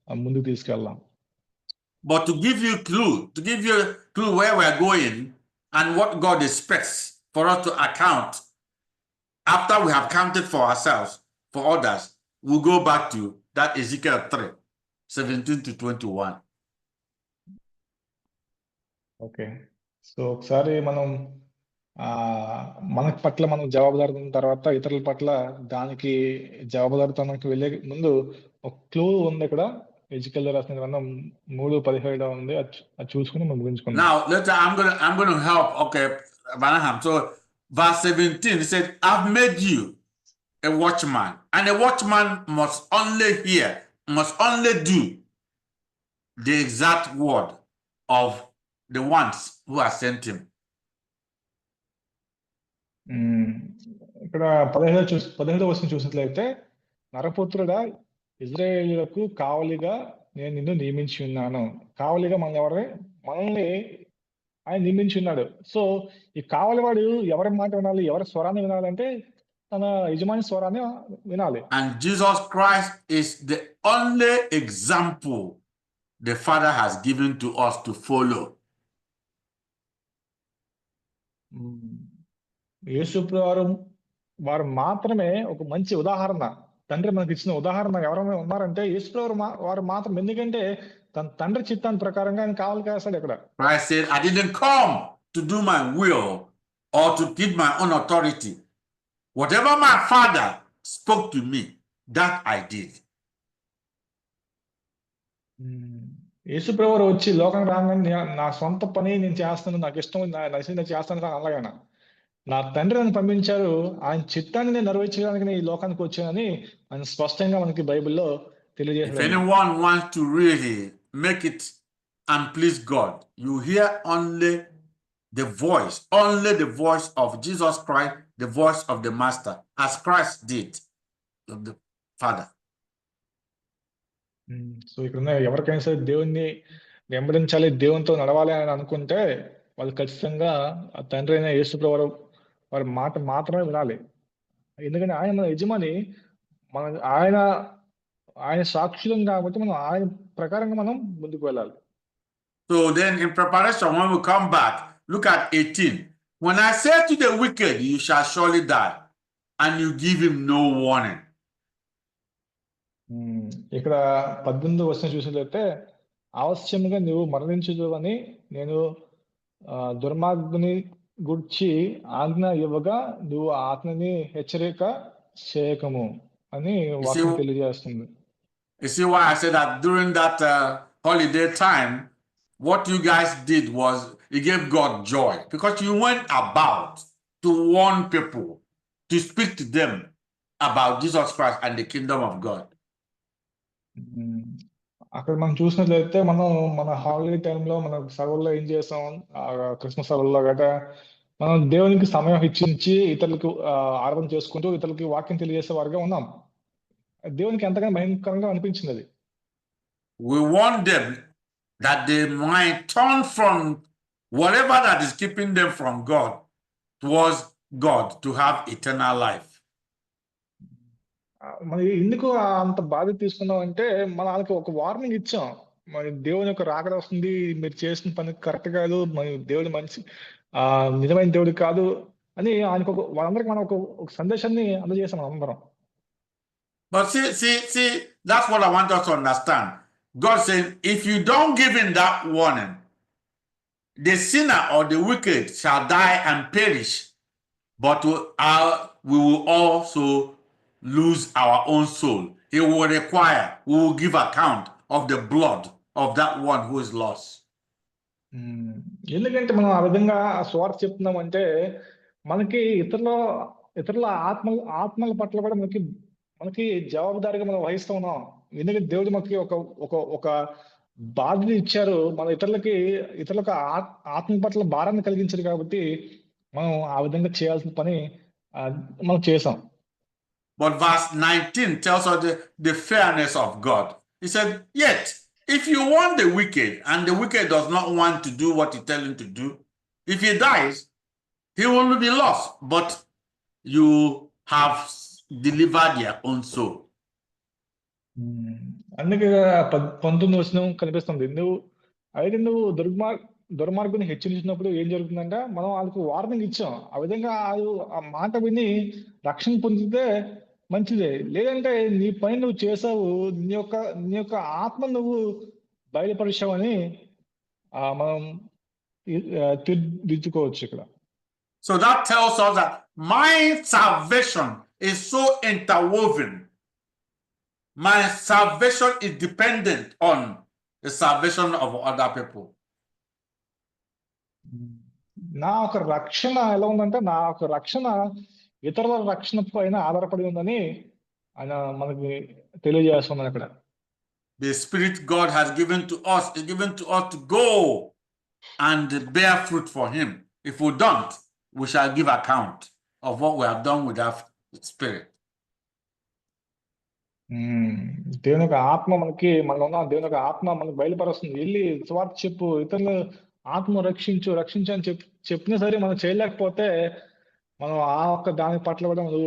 ముందుకు తీసుకెళ్దాం. But to give you a clue where we're going and what God expects for us to account after we have counted for ourselves, for others, we'll go back to that Ezekiel 3:17 to 21. Okay, so ఒకసారి మనం మన పట్ల మనం జవాబుదారితనం తర్వాత ఇతరుల పట్ల దానికి జవాబుదారితనానికి వెళ్ళే ముందు ఒక క్లూ ఉంది ఇక్కడ. ఎజికల్ రాసిన గ్రంథం 3:17 ఉంది, అది చూసుకుని మనం ముగించుకుందాం. Now later I'm going to help. Okay, Branham. So verse 17 it said, I've made you a watchman, and a watchman must only do the exact word of the ones who have sent him. ఇక్కడ 17వ వచనం చూసినట్లయితే, నరపుత్రుడా, ఇజ్రాయేలులకు కావలిగా నేను నిన్ను నియమించి ఉన్నాను. కావలిగా మనల్ని ఆయన నియమించి ఉన్నాడు. సో ఈ కావలివాడు ఎవరి మాట వినాలి, ఎవరి స్వరాన్ని వినాలంటే తన యజమాని స్వరాన్ని వినాలి. And Jesus Christ is the only example the Father has given to us to follow. యేసుప్రభు వారు మాత్రమే ఒక మంచి ఉదాహరణ. తండ్రి మనకి ఇచ్చిన ఉదాహరణ ఎవరైనా ఉన్నారంటే యేసుప్రభు వారు మాత్రం. ఎందుకంటే తన తండ్రి చిత్తాన్ని ప్రకారంగా ఆయన కావాలి కాస్తాడు. ఇక్కడ Christ said, I didn't come to do my will or to keep my own authority. Whatever my Father spoke to me, that I did. యేసుప్రభు వచ్చి లోకం రాగానే నా సొంత పని నేను చేస్తాను, నాకు ఇష్టం నేను చేస్తాను అలాగైనా. నా తండ్రి నన్ను పంపించారు, ఆయన చిత్తాన్ని నేను నెరవేర్చడానికి ఈ లోకానికి వచ్చానని ఆయన స్పష్టంగా మనకి బైబిల్లో తెలియజేశారు. If anyone wants to really make it and please God, you hear only the voice of Jesus Christ, the voice of the Master, as Christ did of the Father. So ఇక్కడ ఎవరికైనా సరే దేవుణ్ణి వెంబడించాలి, దేవునితో నడవాలి అని అనుకుంటే వాళ్ళు ఖచ్చితంగా ఆ తండ్రి అయిన యేసుప్రభు వారి మాట మాత్రమే వినాలి. ఎందుకంటే ఆయన మన యజమాని, ఆయన సాక్షులం కాబట్టి మనం ఆయన ప్రకారంగా మనం ముందుకు వెళ్ళాలి. So then in preparation, when we come back, look at 18. When I say to the wicked, you shall surely die, and you give him no warning. ఇక్కడ 18వ వచనం చూసినట్లయితే, అవశ్యంగా నువ్వు మరణించుదు అని నేను దుర్మార్గుని గుర్చి ఆజ్ఞ ఇవ్వగా నువ్వు ఆత్మని హెచ్చరిక చేయకము అని వాక్యం తెలియజేస్తుంది. You see why I said that during that holiday time, what you guys did was you gave God joy, because you went about to warn people, to speak to them about Jesus Christ and the kingdom of God. అక్కడ మనం చూసినట్లయితే మన holiday టైంలో మన సెలవుల్లో ఏం చేస్తాం, Christmas సెలవుల్లో గట్రా మనం దేవునికి సమయం ఇచ్చించి ఇతరులకు ఆరాధన చేసుకుంటూ ఇతరులకి వాక్యం తెలియజేసే వారుగా ఉన్నాం. దేవునికి ఎంతగానో భయంకరంగా అనిపించింది అది. We want them that they might turn from whatever that is keeping them from God towards God to have eternal life. మరి ఎందుకు అంత బాధ్యత తీసుకున్నాం అంటే వాళ్ళకి ఒక వార్నింగ్ ఇచ్చాం. మరి దేవుని యొక్క రాకడ వస్తుంది, మీరు చేసిన పని కరెక్ట్ కాదు, మరి దేవుడు మంచి నిజమైన దేవుడు కాదు అని ఆయనకు వాళ్ళందరికీ మనం ఒక సందేశాన్ని అందజేసాం అందరం. But see, that's what I want us to understand. God said, if you don't give him that warning, the sinner or the wicked shall die and perish, but we will also lose our own soul. It will require, we will give account of the blood of that one who is lost. ఎందుకంటే మనం ఆ విధంగా స్వార్థ చెప్తున్నాం అంటే మనకి ఇతరుల ఆత్మల పట్ల కూడా మనకి జవాబుదారిగా మనం వహిస్తూ ఉన్నాం. ఎందుకంటే దేవుడు మనకి ఒక బాధ్యత ఇచ్చారు, మన ఇతరులకు ఆత్మ పట్ల భారాన్ని కలిగించారు కాబట్టి మనం ఆ విధంగా చేయాల్సిన పని మనం చేసాం. But verse 19 tells us the fairness of God. He said, yet, if you want the wicked, and the wicked does not want to do what you tell him to do, if he dies, he will be lost, but you have delivered your own soul. అందుకే 19 వచనం కనిపిస్తుంది. నువ్వు దుర్మార్గుని హెచ్చరించినప్పుడు ఏం జరుగుతుందంటే, మనం వాళ్ళకి warning ఇచ్చాం. ఆ విధంగా ఆ మాట విని రక్షణ పొందితే మంచిదే. లేదంటే నీ పని నువ్వు చేసావు, నీ యొక్క ఆత్మ నువ్వు బయలుపరిచావని మనం తీర్చుకోవచ్చు ఇక్కడ. So that tells us that my salvation is so interwoven. My salvation is dependent on the salvation of other people. నా ఒక రక్షణ ఎలా ఉందంటే, నా ఒక రక్షణ ఇతరుల రక్షణ పైన ఆధారపడి ఉందని ఆయన మనకి తెలియజేస్తున్నాను అక్కడ. The Spirit God has given to us is given to us to go and bear fruit for Him. If we don't, we shall give account of what we have done with that Spirit. దేవుని యొక్క ఆత్మ దేవుని యొక్క ఆత్మ మనకు బయలుపరుస్తుంది. వెళ్ళి స్వార్థ చెప్పు, ఇతరులు ఆత్మ రక్షించు అని చెప్పినా సరే మనం చేయలేకపోతే మనం ఆ ఒక్క దాని పట్ల కూడా మనం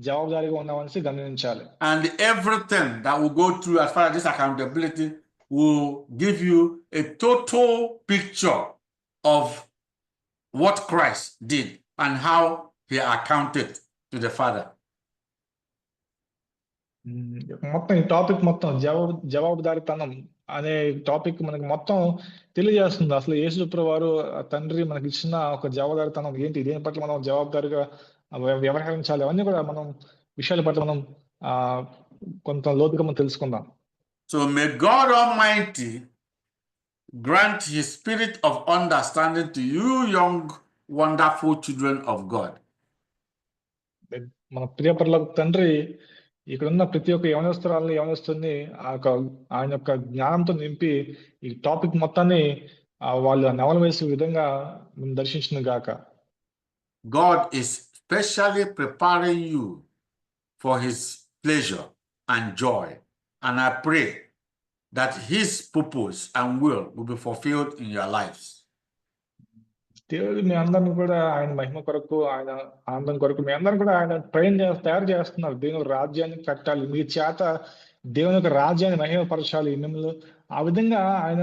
జవాబుదారీగా ఉన్నామని గమనించాలి. And everything that we go through as far as this accountability will give you a total picture of what Christ did and how He accounted to the Father. మొత్తం ఈ టాపిక్ మొత్తం జవాబుదారీతనం అనే టాపిక్ మనకి మొత్తం తెలియజేస్తుంది. అసలు యేసుప్రభువు వారు తండ్రి మనకి ఇచ్చిన ఒక జవాబుదారీతనం ఏంటి, దేని పట్ల మనం జవాబుదారీగా వ్యవహరించాలి, అవన్నీ కూడా మనం విషయాల పట్ల మనం కొంత లోతుగా మనం తెలుసుకుందాం. So may God Almighty grant His spirit of understanding to you, young wonderful children of God. మన ప్రియపరలోక తండ్రి ఇక్కడ ఉన్న ప్రతి ఒక్క యవనస్తుని ఆయన యొక్క జ్ఞానంతో నింపి ఈ టాపిక్ మొత్తాన్ని వాళ్ళు నవల వేసే విధంగా దర్శించిన గాక. God is specially preparing you for His pleasure and joy, and I pray that His purpose and will be fulfilled in your lives. దేవుడు మీ అందరిని కూడా ఆయన మహిమ కొరకు, ఆయన ఆనందం కొరకు మీ అందరిని కూడా ఆయన తయారు చేస్తున్నారు. దేవుని రాజ్యాన్ని కట్టాలి, మీ చేత దేవుని యొక్క రాజ్యాన్ని మహిమపరచాలి, మిమ్మల్ని ఆ విధంగా ఆయన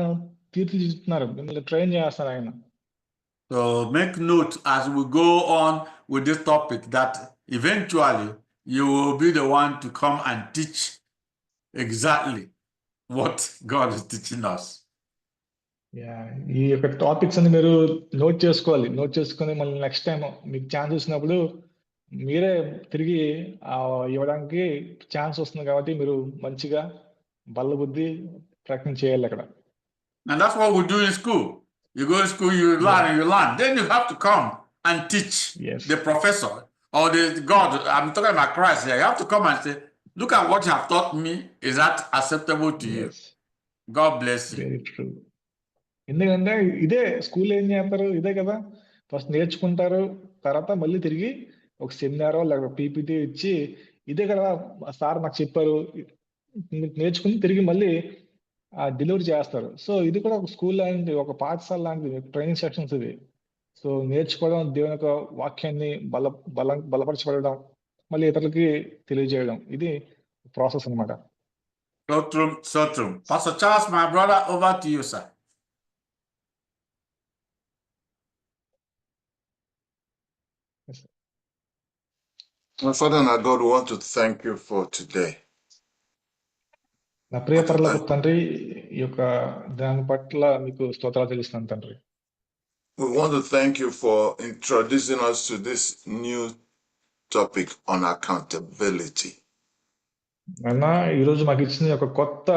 తీర్చిదిద్దుతున్నారు, మిమ్మల్ని ట్రైన్ చేస్తారు ఆయన. So make note as we go on with this topic that eventually you will be the one to come and teach exactly what God is teaching us. ఈ యొక్క టాపిక్స్ అన్ని మీరు నోట్ చేసుకొని మళ్ళీ నెక్స్ట్ టైం మీకు chance వచ్చినప్పుడు మీరే తిరిగి ఇవ్వడానికి ఛాన్స్ వస్తుంది కాబట్టి మీరు మంచిగా బల్ల బుద్ధి ప్రయత్నం చేయాలి అక్కడ. And that's what we do in school. You go to school, you learn. Then you have to come and teach the professor or the God. I'm talking about Christ here. You have to come and say, look at what you have taught me. Is that acceptable to you? God bless you. Very true. ఎందుకంటే ఇదే school ఏం చేస్తారు, ఇదే కదా first నేర్చుకుంటారు, తర్వాత మళ్ళీ తిరిగి ఒక సెమినారో లేక పీపీటీ ఇచ్చి ఇదే కదా సార్ నాకు చెప్పారు నేర్చుకుని తిరిగి మళ్ళీ డెలివరీ చేస్తారు. సో ఇది కూడా ఒక స్కూల్ లాంటిది, ఒక పాఠశాల లాంటిది, ట్రైనింగ్ సెక్షన్స్ ఇది. సో నేర్చుకోవడం, దేవుని యొక్క వాక్యాన్ని బలపరచబడడం, మళ్ళీ ఇతరులకి తెలియజేయడం, ఇది ప్రాసెస్ అన్నమాట. So true. Pastor Charles, my brother, over to you, sir. My Father and our God, we want to thank you for today. నా ప్రియ పరలోక తండ్రి, ఈ యొక్క దాని పట్ల మీకు స్తోత్రాలు చెల్లిస్తున్నాను తండ్రి. We want to thank you for introducing us to this new topic on accountability. అన్న, ఈరోజు మాకు ఇచ్చిన ఒక కొత్త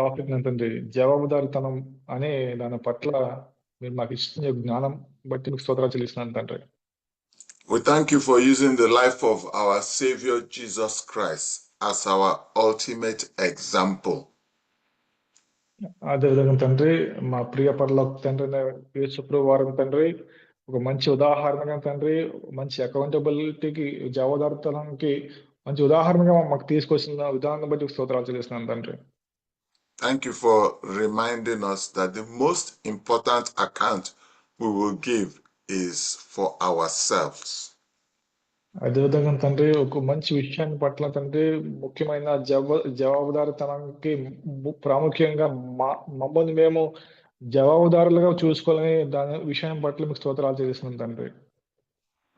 టాపిక్ తండ్రి, జవాబుదారీతనం అనే దాని పట్ల మీరు మాకు ఇచ్చిన జ్ఞానం బట్టి మీకు స్తోత్రాలు చెల్లిస్తున్నాను తండ్రి. We thank you for using the life of our Savior Jesus Christ as our ultimate example. అదేవిధంగా తండ్రి, మా ప్రియ పరలోక తండ్రి యేసుప్రభువు వారు తండ్రి ఒక మంచి ఉదాహరణగా తండ్రి, మంచి అకౌంటబిలిటీకి, జవాబుదారీతనానికి మంచి ఉదాహరణగా మాకు తీసుకొచ్చిన విధానాన్ని బట్టి స్తోత్రాలు చెల్లిస్తున్నాను తండ్రి. Thank you for reminding us that the most important account we will give is for ourselves. అదేవిధంగా తండ్రి ఒక మంచి విషయాన్ని పట్ల తండ్రి ముఖ్యమైన జవాబుదారితనానికి ప్రాముఖ్యంగా మమ్మల్ని మేము జవాబుదారులుగా చూసుకోవాలని దాని విషయం పట్ల మీకు స్తోత్రాలు చెల్లిస్తున్నాం తండ్రి.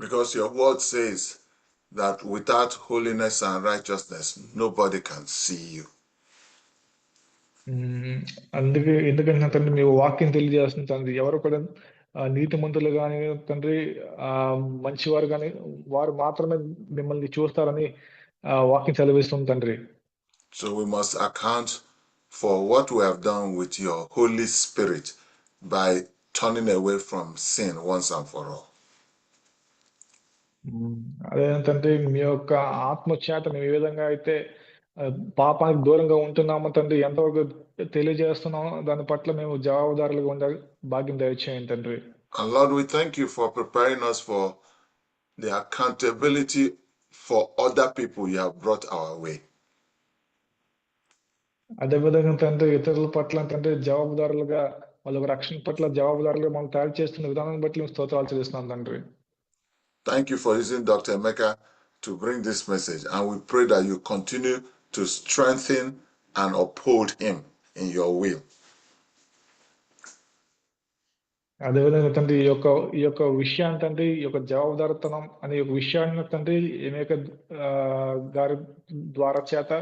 Because your word says that without holiness and righteousness, nobody can see you. ఎందుకంటే తండ్రి మీ వాక్యం తెలియజేస్తుంది తండ్రి, ఎవరు కూడా నీతిమంతులు కానీ తండ్రి మంచివారు కానీ వారు మాత్రమే మిమ్మల్ని చూస్తారని వాక్యం చదివిస్తుంది తండ్రి. So we must account for what we have done with your Holy Spirit by turning away from sin once and for all. అదేంటంటే మీ యొక్క ఆత్మ చేత మేము ఏ విధంగా అయితే పాపానికి దూరంగా ఉంటున్నామో తండ్రి, ఎంతవరకు తెలియజేస్తున్నామో దాని పట్ల మేము జవాబుదారులుగా ఉండే భాగ్యం దయచేయండి తండ్రి. And Lord, we thank you for preparing us for the accountability for other people you have brought our way. అదేవిధంగా తండ్రి ఇతరుల పట్ల తండ్రి జవాబుదారులుగా, వాళ్ళ రక్షణ పట్ల జవాబుదారులుగా మనం తయారు చేస్తున్న విధానాన్ని బట్టి మేము స్తోత్రాలు చెల్లిస్తున్నాం తండ్రి. Thank you for using Dr. Emeka to bring this message, and we pray that you continue to strengthen and uphold him in your will. అదేవిధంగా తండ్రి ఈ యొక్క విషయాన్ని తండ్రి, ఈ యొక్క జవాబుదారితనం అనే ఒక విషయాన్ని తండ్రి గారి ద్వారా చేత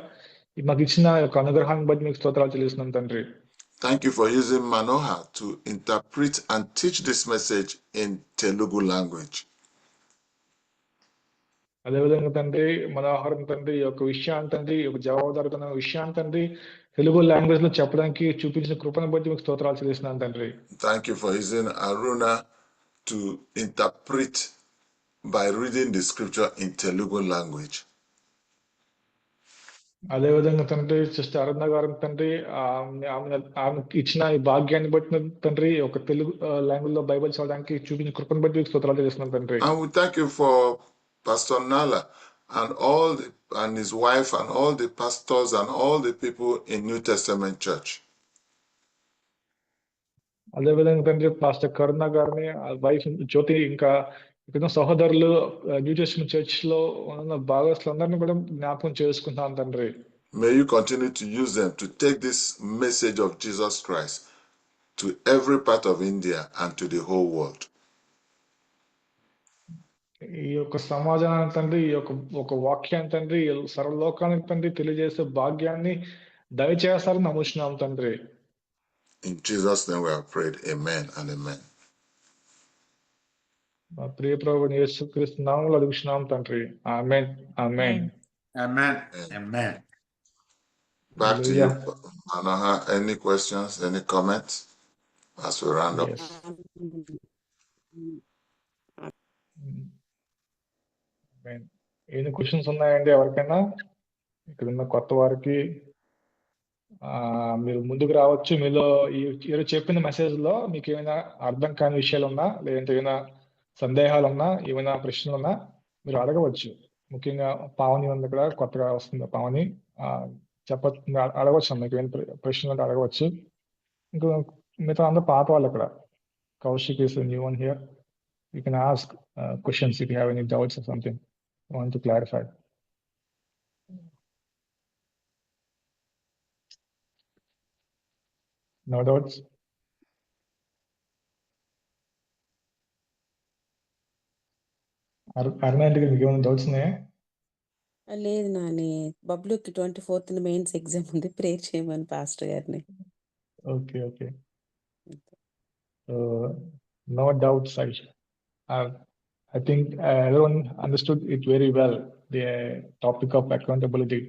మాకు ఇచ్చిన యొక్క అనుగ్రహాన్ని బట్టి మీకు స్తోత్రాలు చెల్లిస్తున్నాం తండ్రి. Thank you for using Manohar to interpret and teach this message in Telugu language. అదేవిధంగా తండ్రి మనోహరం తండ్రి ఈ యొక్క విషయాన్ని తండ్రి, ఈ యొక్క జవాబుదారితనం విషయాన్ని తండ్రి తెలుగు లాంగ్వేజ్ లో చెప్పడానికి చూపించిన కృపను బట్టి మీకు స్తోత్రాలు చెల్లిస్తున్నాను తండ్రి. Thank you for using Aruna to interpret by reading the scripture in Telugu language. అదేవిధంగా తండ్రి సిస్టర్ అరుణ గారు తండ్రి ఆమె ఇచ్చిన ఈ భాగ్యాన్ని బట్టి తండ్రి ఒక తెలుగు లాంగ్వేజ్ లో బైబిల్ చదవడానికి చూపించిన కృపను బట్టి స్తోత్రాలు చేస్తున్నాం తండ్రి. And we thank you for Pastor Nala and his wife and all the pastors and all the people in New Testament Church. అదేవిధంగా తండ్రి పాస్టర్ కరుణ గారిని, వైఫ్ జ్యోతి, ఇంకా ఇక్కడ సహోదరులు న్యూ టెస్టమెంట్ చర్చ్ లో ఉన్న భాగస్తులందరినీ కూడా జ్ఞాపకం చేసుకుంటాను తండ్రి. May you continue to use them to take this message of Jesus Christ to every part of India and to the whole world. ఈ యొక్క సమాజాన్ని తండ్రి, ఈ యొక్క ఒక వాక్యాన్ని తండ్రి సర్వలోకానికి తండ్రి తెలియజేసే భాగ్యాన్ని దయచేస్తారని నమ్ముతున్నాం తండ్రి. In Jesus' name we have prayed. Amen and amen. మా ప్రియ ప్రభువైన యేసుక్రీస్తు నామములో అడుగుచున్నాం తండ్రి. ఆమేన్. ఆమేన్. Amen. Amen. Back to you, Manohar. Any questions, any comments as we round up? Yes. ఎన్ని క్వశ్చన్స్ ఉన్నాయండి ఎవరికైనా? ఇక్కడ ఉన్న కొత్త వారికి మీరు ముందుకు రావచ్చు. మీలో ఈరోజు చెప్పిన మెసేజ్ లో మీకు ఏమైనా అర్థం కాని విషయాలు ఉన్నా, లేదంటే ఏమైనా సందేహాలు ఉన్నా, ఏమైనా ప్రశ్నలు ఉన్నా మీరు అడగవచ్చు. ముఖ్యంగా పావని ఉంది ఇక్కడ, కొత్తగా వస్తుంది పావని, అడగవచ్చు. మీకు ఏమైనా ప్రశ్నలు అంటే అడగవచ్చు. ఇంకా మిగతా అందరూ పాత వాళ్ళు ఇక్కడ. Kaushik is a new one here. You can ask questions if you have any doubts or something you want to clarify. No doubts? అరుణాంటికి మీకు ఏమైనా డౌట్స్ ఉన్నాయా? లేదు నాని, బబ్లుకి 24th మెయిన్స్ ఎగ్జామ్ ఉంది, ప్రేయర్ చేయమని పాస్టర్ గారిని. Okay okay. No doubts. I think everyone understood it very well, the topic of accountability.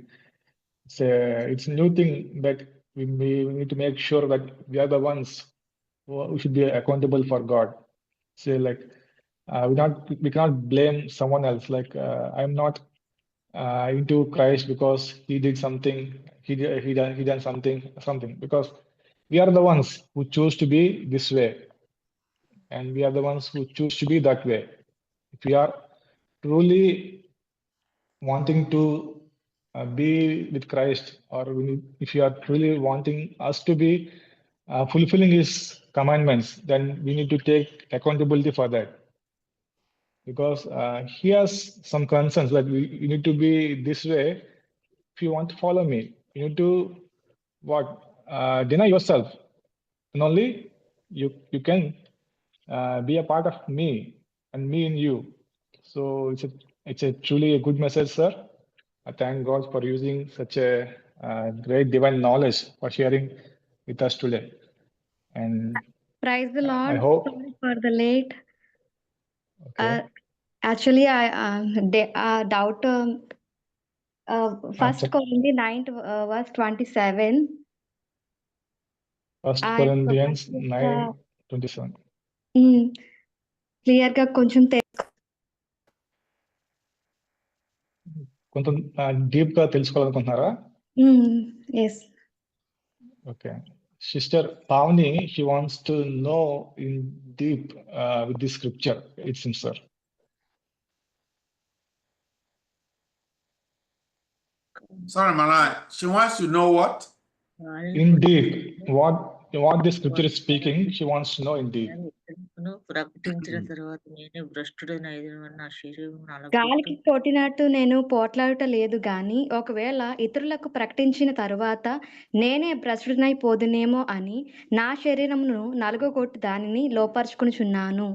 It's a new thing that we need to make sure that we are the ones who should be accountable for God. We cannot blame someone else. I'm not into Christ because he did something, he done something, because we are the ones who choose to be this way, and we are the ones who choose to be that way. If we are truly wanting to be with Christ, or if you are really wanting us to be fulfilling His commandments, then we need to take accountability for that. Because He has some concerns that you need to be this way if you want to follow me. You need to deny yourself, and only you can be a part of me and me in you. So it's a truly a good message, sir. I thank God for using such a great divine knowledge for sharing with us today. And Praise the I Lord. hope. Sorry for the late. Okay. Actually, I doubt First Answer. Corinthians 9 verse 27. First ఆ యొక్క Corinthians verse 9:27. Clear గా కొంచెం కొంచెం deep గా తెలుసుకోవాలనుకుంటున్నారా? Yes Okay. Sister Pavni, she wants to know in deep with this scripture. It seems, sir. Sorry, Malai. She wants to know what? In deep, what this scripture is speaking, she wants to know in deep. ప్రకటించిన తర్వాత నేనే భ్రష్టుడైన నా శరీరం గాలికి కొట్టినట్టు నేను పోట్లాడుట లేదు గాని ఒకవేళ ఇతరులకు ప్రకటించిన తరువాత నేనే భ్రష్టుడైపోదునేమో అని నా శరీరమును నలుగగొట్టి దానిని లోపరుచుకొనుచున్నాను.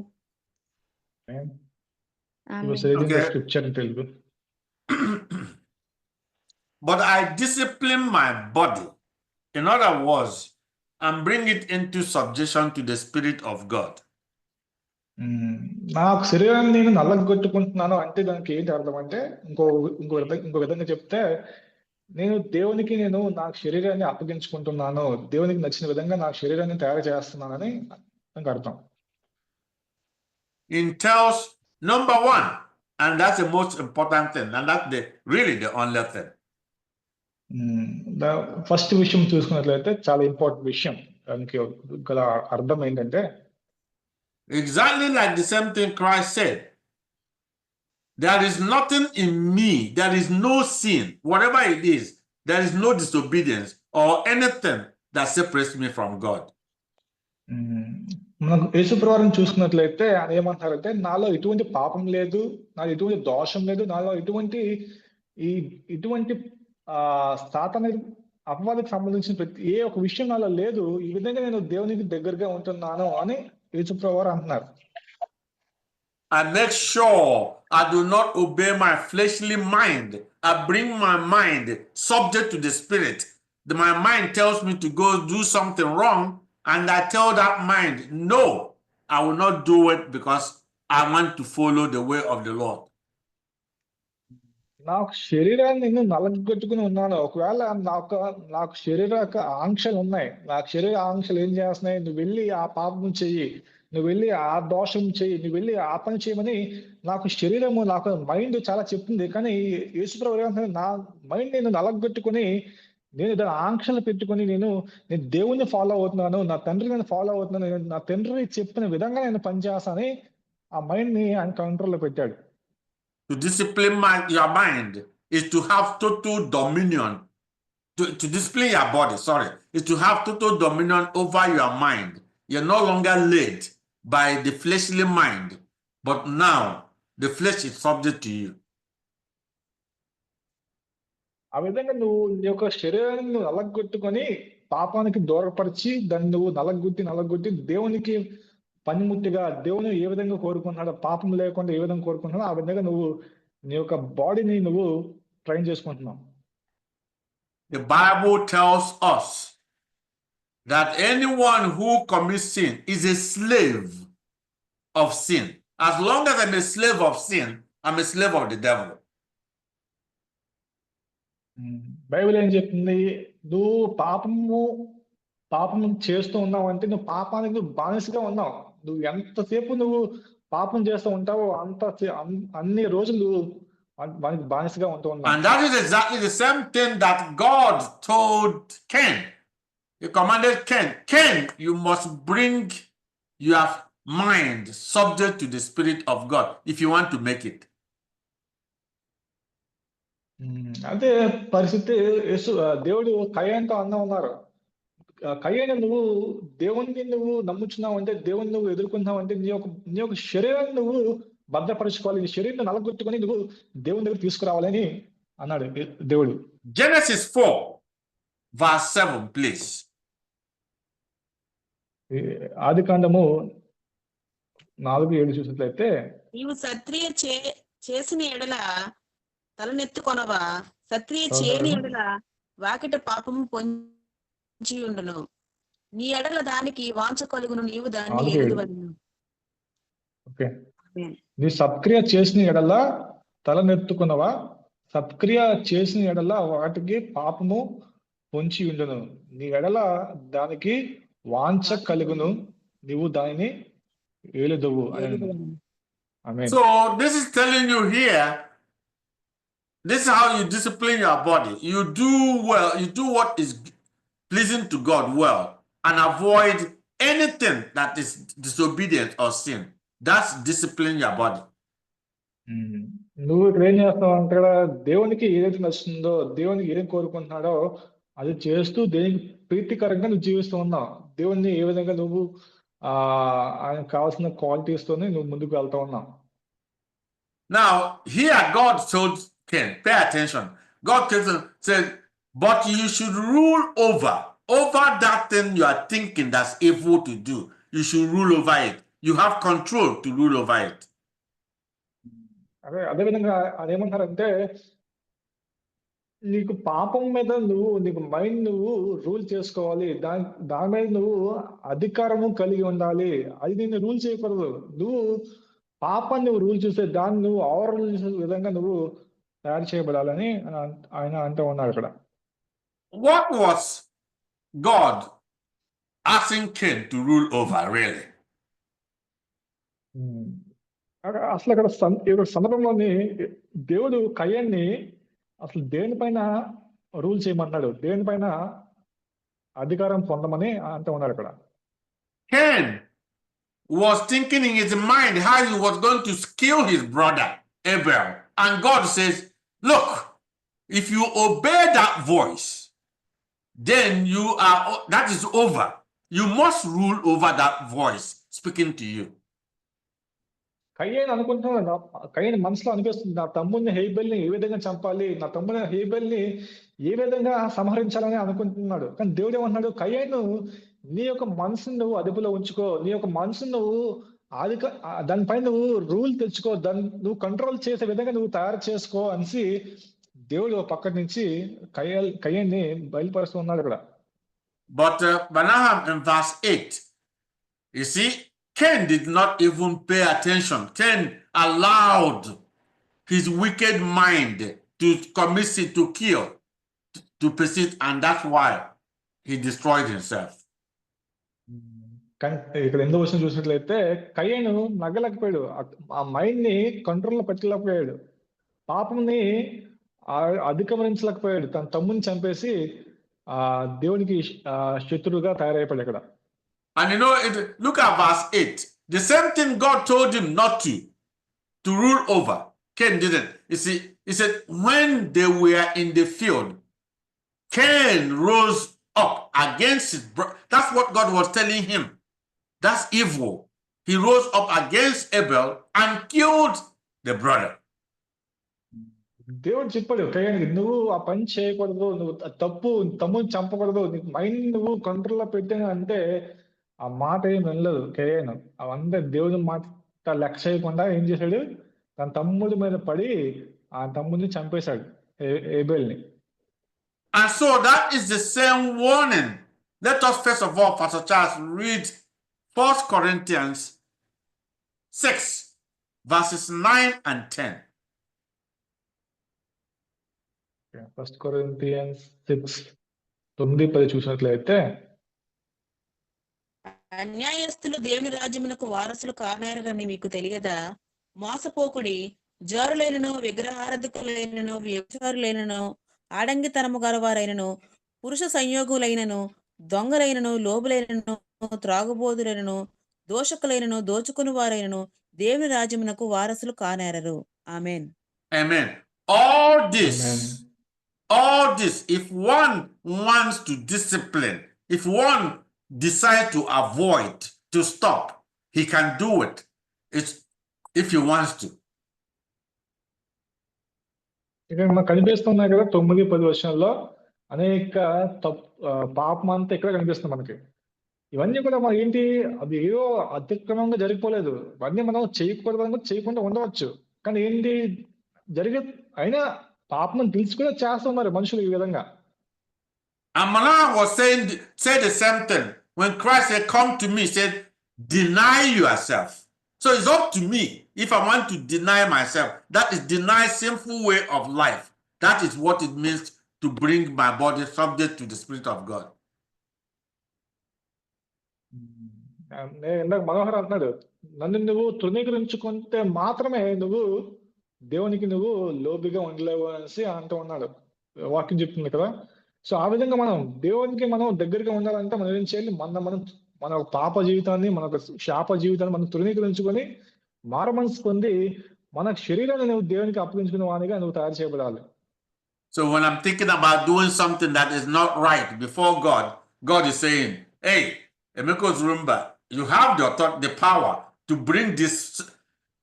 The scripture in Telugu. But I discipline my body. In other words, and bring it into subjection to the Spirit of God. నాకు శరీరాన్ని నేను నల్లగొట్టుకుంటున్నాను అంటే దానికి ఏంటి అర్థం అంటే ఇంకో విధంగా చెప్తే నేను దేవునికి నా శరీరాన్ని అప్పగించుకుంటున్నాను, దేవునికి నచ్చిన విధంగా నా శరీరాన్ని తయారు చేస్తున్నానని నాకు అర్థం. Entails number one, and that's the most important thing, and that's really the only thing. First విషయం చూసుకున్నట్లయితే చాలా ఇంపార్టెంట్ విషయం. దానికి గల అర్థం ఏంటంటే exactly like the same thing Christ said. There is nothing in me, there is no sin, whatever it is, there is no disobedience or anything that separates me from God. మనకు యేసుప్రభువుని చూసుకున్నట్లయితే ఆయన ఏమంటారంటే నాలో ఎటువంటి పాపం లేదు, నాలో ఎటువంటి దోషం లేదు, నాలో ఎటువంటి సాతాను అపవాదికి సంబంధించిన ప్రతి ఏ ఒక విషయం నాలో లేదు. ఈ విధంగా నేను దేవునికి దగ్గరగా ఉంటున్నాను అని యేసుప్రభువు అంటున్నారు. I make sure I do not obey my fleshly mind. I bring my mind subject to the Spirit. My mind tells me to go do something wrong, and I tell that mind, no, I will not do it because I want to follow the way of the Lord. నాకు శరీరాన్ని నేను నలగొట్టుకుని ఉన్నాను. ఒకవేళ నాకు శరీర ఆంక్షలు ఉన్నాయి. నాకు శరీర ఆంక్షలు ఏం చేస్తున్నాయి? నువ్వు వెళ్ళి ఆ పాపం చెయ్యి, నువ్వు వెళ్ళి ఆ దోషం చెయ్యి, నువ్వు వెళ్ళి ఆ పని చేయమని నాకు శరీరము, నాకు మైండ్ చాలా చెప్తుంది. కానీ యేసుప్రభువు ఏమంటారు? నా మైండ్ నేను నలగొట్టుకుని నేను దాని ఆంక్షలు పెట్టుకుని నేను దేవుణ్ణి ఫాలో అవుతున్నాను, నా తండ్రి నేను ఫాలో అవుతున్నాను, నా తండ్రి చెప్పిన విధంగా నేను పనిచేస్తానని ఆ మైండ్ ని ఆయన కంట్రోల్లో పెట్టాడు. To discipline your mind is to have total dominion. To discipline your body, is to have total dominion over your mind. You're no longer led by the fleshly mind, but now the flesh is subject to you. ఆ విధంగా నువ్వు నీ యొక్క శరీరాన్ని నువ్వు నలగొట్టుకొని పాపానికి దూరపరిచి దాన్ని నువ్వు నలగొట్టి దేవునికి పనిముట్టిగా దేవుని ఏ విధంగా కోరుకుంటున్నాడో, పాపం లేకుండా ఏ విధంగా కోరుకుంటున్నాడో ఆ విధంగా నువ్వు నీ యొక్క బాడీని నువ్వు ట్రైన్ చేసుకుంటున్నావు. The Bible tells us that anyone who commits sin is a slave of sin. As long as I'm a slave of sin, I'm a slave of the devil. Bible ఏం చెప్తుంది? నువ్వు పాపము చేస్తూ ఉన్నావు అంటే నువ్వు పాపానికి నువ్వు బానిసగా ఉన్నావు. నువ్వు ఎంతసేపు నువ్వు పాపం చేస్తూ ఉంటావో అన్ని రోజులు వానికి బానిసగా ఉంటూ ఉన్నావు. And that is exactly the same thing that God told Cain. He commanded Cain, you must bring your mind subject to the Spirit of God if you want to make it. అదే పరిస్థితి. దేవుడు కయ్యానుతో అన్నా ఉన్నారు. కయ్యాను, నువ్వు దేవుణ్ణి నువ్వు నమ్ముచున్నావు అంటే, దేవుణ్ణి నువ్వు ఎదుర్కొంటున్నావు అంటే, నీ యొక్క శరీరాన్ని నువ్వు భద్రపరచుకోవాలి. నీ శరీరాన్ని నలగొట్టుకొని నువ్వు దేవుని దగ్గర తీసుకురావాలని అన్నాడు దేవుడు. Genesis 4, verse 7, please. ఆది కాండము 4:7 చూసినట్లయితే, నీవు సత్క్రియ చేసిన ఎడల తలనెత్తుకొనవా, సత్క్రియ చేయని ఎడల వాకిట పాపము పొంచి ఉండును, నీ ఎడల దానికి వాంఛ కలుగును, నీవు దాన్ని ఎరుగవలెను. ఓకే, నీ సత్క్రియ చేసిన ఎడల తలనెత్తుకున్నవా, సత్క్రియ చేసిన ఎడల వాటికి పాపము పొంచి ఉండును, నీ ఎడల దానికి వాంఛ కలుగును, నీవు దానిని ఏలుదువు అని. So this is telling you here, this is how you discipline your body. You do well, you do what is pleasing to God well, and avoid anything that is disobedient or sin. That's discipline your body. నువ్వు ఇక్కడ ఏం చేస్తావు అంటే, దేవునికి ఏదైతే నచ్చుతుందో, దేవునికి ఏం కోరుకుంటున్నాడో అది చేస్తూ దేవునికి ప్రీతికరంగా నువ్వు జీవిస్తూ ఉన్నావు. దేవుణ్ణి ఏ విధంగా నువ్వు ఆయనకు కావాల్సిన క్వాలిటీస్ తోనే నువ్వు ముందుకు వెళ్తా ఉన్నావు. Now here God told Cain, pay attention. God said, but you should rule over that thing you are thinking that's evil to do. You should rule over it. You have control to rule over it. అదే విధంగా అదేమంటారంటే, నీకు పాపం మీద నీకు mind నువ్వు rule చేసుకోవాలి, దాని మీద నువ్వు అధికారము కలిగి ఉండాలి. అది నిన్ను రూల్ చేయకూడదు. నువ్వు పాపాన్ని నువ్వు రూల్ చేసే దాన్ని నువ్వు ఓవర్ రూల్ చేసే విధంగా నువ్వు తయారు చేయబడాలని ఆయన అంటూ ఉన్నాడు అక్కడ. What was God asking Cain to rule over really? అసలు అక్కడ సందర్భంలోని దేవుడు కయ్యాన్ని అసలు దేనిపైన రూల్ చేయమన్నాడు, దేనిపైన అధికారం పొందమని అంటూ ఉన్నాడు అక్కడ. Cain was thinking in his mind how he was going to kill his brother Abel, and God says, look, if you obey that voice, then that is over. You must rule over that voice speaking to you. కయ్యాను అనుకుంటున్నాడు, కయ్యాను మనసులో అనిపిస్తుంది, నా తమ్ముడిని హేబెల్ని ఏ విధంగా చంపాలి, నా తమ్ముడిని హేబెల్ని ఏ విధంగా సంహరించాలని అనుకుంటున్నాడు. కానీ దేవుడు ఏమన్నాడు, కయ్యాను నీ యొక్క మనసును నువ్వు అదుపులో ఉంచుకో, నీ యొక్క మనసును నువ్వు దానిపైన నువ్వు రూల్ తెచ్చుకో, దాన్ని నువ్వు కంట్రోల్ చేసే విధంగా నువ్వు తయారు చేసుకో అనేసి దేవుడు పక్క నుంచి కయ్యాన్ని బయలుపరుస్తూ ఉన్నాడు ఇక్కడ. But Balaam in verse 8, you see, Cain did not even pay attention. Cain allowed his wicked mind to commit sin, to kill, to persist, and that's why he destroyed himself. ఇక్కడ ఎందుకు వచ్చిన చూసినట్లయితే, కయ్యాను నగ్గలేకపోయాడు, ఆ మైండ్ ని కంట్రోల్లో పెట్టలేకపోయాడు, పాపంని అధిగమించలేకపోయాడు, తన తమ్ముని చంపేసి దేవునికి శత్రువుగా తయారైపోయాడు ఇక్కడ. And you know, look at verse 8. The same thing God told him not to rule over, Cain didn't. You see, he said, when they were in the field, Cain rose up against his brother. That's what God was telling him. That's evil. He rose up against Abel and killed the brother. దేవుడు చెప్పాడు కయ్యానికి, నువ్వు ఆ పని చేయకూడదు, నువ్వు తప్పు, తమ్ముని చంపకూడదు, నీకు మైండ్ నువ్వు కంట్రోల్లో పెట్టాను అంటే ఆ మాట ఏం వినలేదు కయ్యాను. అవంతా దేవుని మాట లెక్క చేయకుండా ఏం చేశాడు, తన తమ్ముడి మీద పడి ఆ తమ్ముడిని చంపేశాడు, ఏబేల్ని. And so that is the same warning. Let us first of all, Pastor Charles, read 1 Corinthians 6, verses 9 and 10. 1 Corinthians 6, 9-10 చూసినట్లయితే, అన్యాయస్తులు దేవుని రాజ్యమునకు వారసులు కానేరని మీకు తెలియదా? మోసపోకుడి, జారులైనను, విగ్రహారాధకులైనను, వ్యభిచారులైనను, ఆడంగితనము గలవారైనను, పురుష సంయోగులైనను, దొంగలైనను, లోబులైనను, త్రాగుబోతులైనను, దోషకులైనను, దోచుకుని వారైనను దేవుని రాజ్యమునకు వారసులు కానేరరు. ఆమేన్. Amen. All Amen. this, if one wants to discipline, if one decides to avoid, to stop, he can do it. It's if he wants to. ఇక్కడ మనకు కనిపిస్తున్నాయి కదా 9-10 వర్షాల్లో అనేక పాపం అంతా ఇక్కడ కనిపిస్తుంది మనకి. ఇవన్నీ కూడా మన ఏంటి, అది ఏదో అతిక్రమంగా జరిగిపోలేదు. ఇవన్నీ మనం చేయకూడదు, చేయకుండా ఉండవచ్చు. కానీ ఏంటి జరిగే, అయినా పాపం తెలిసి కూడా చేస్తున్నారు మనుషులు ఈ విధంగా. And Malachi was said the same thing when Christ said, "Come to me," he said, "Deny yourself." So it's up to me if I want to deny myself. That is deny sinful way of life. That is what it means to bring my body subject to the Spirit of God. ఇందాక మనోహర్ అంటున్నాడు, నన్ను నువ్వు తృణీకరించుకుంటే మాత్రమే నువ్వు దేవునికి నువ్వు లోబిగా ఉండలేవు అనేసి అంటూ ఉన్నాడు. వాక్యం చెప్తుంది కదా. సో ఆ విధంగా మనం దేవునికి మనం దగ్గరగా ఉండాలంటే మనం ఏం చేయాలి, మన పాప జీవితాన్ని, మన శాప జీవితాన్ని మనం తృణీకరించుకొని మారు మనసు పొంది మన శరీరాన్ని నువ్వు దేవునికి అప్పగించుకునే వానిగా నువ్వు తయారు చేయబడాలి. So when I'm thinking about doing something that is not right before God, God is saying, "Hey, Emeko Zurumba, you have the authority, the power to bring this,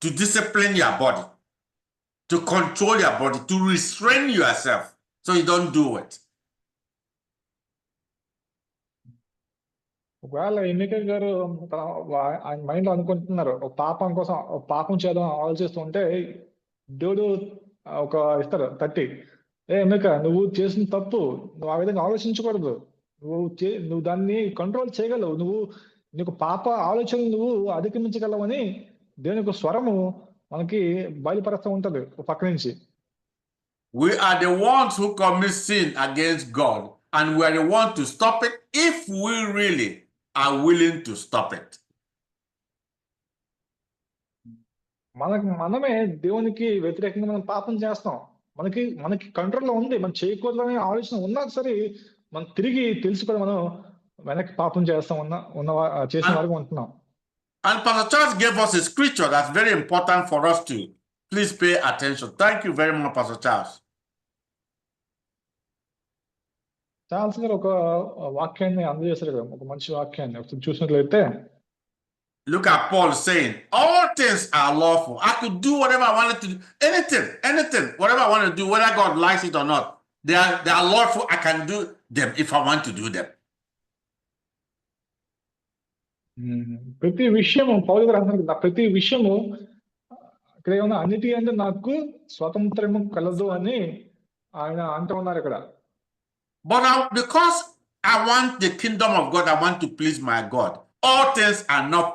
to discipline your body, to control your body, to restrain yourself, so you don't do it." ఒకవేళ ఎన్నిక గారు ఆయన mind లో అనుకుంటున్నారు, ఒక పాపం చేద్దాం ఆలోచిస్తుంటే దేవుడు ఒక ఇస్తారు తట్టి, ఎన్నిక నువ్వు చేసిన తప్పు, నువ్వు ఆ విధంగా ఆలోచించకూడదు, నువ్వు దాన్ని కంట్రోల్ చేయగలవు, నీకు పాప ఆలోచనలు నువ్వు అధిగమించగలవని దేవుని యొక్క స్వరము మనకి బయలుపరుస్తూ ఉంటది పక్క నుంచి. We are the ones who commit sin against God, and we are the ones to stop it if we really are willing to stop it. మనమే దేవునికి వ్యతిరేకంగా మనం పాపం చేస్తాం. మనకి కంట్రోల్లో ఉంది, మనం చేయకూడదనే ఆలోచన ఉన్నా సరే మనం తిరిగి తెలిసి కూడా మనం వెనక్కి పాపం చేస్తాం చేసిన వరకు ఉంటున్నాం. And Pastor Charles gave us a scripture that's very important for us to please pay attention. Thank you very much, Pastor Charles. Charles గారు ఒక వాక్యాన్ని అందజేశారు కదా, ఒక మంచి వాక్యాన్ని ఒకసారి చూసినట్లయితే, look at Paul saying, "All things are lawful." I could do whatever I wanted to do. Anything, whatever I want to do, whether God likes it or not. They are lawful. I can do them if I want to do them. ప్రతి విషయము పౌలు గారు అంటున్నారు, ప్రతి విషయము ఇక్కడ ఏమన్నా అన్నిటి అంటే నాకు స్వతంత్రము కలదు అని ఆయన అంటూ ఉన్నారు ఇక్కడ. But because I want the kingdom of God, I want to please my God. All things are not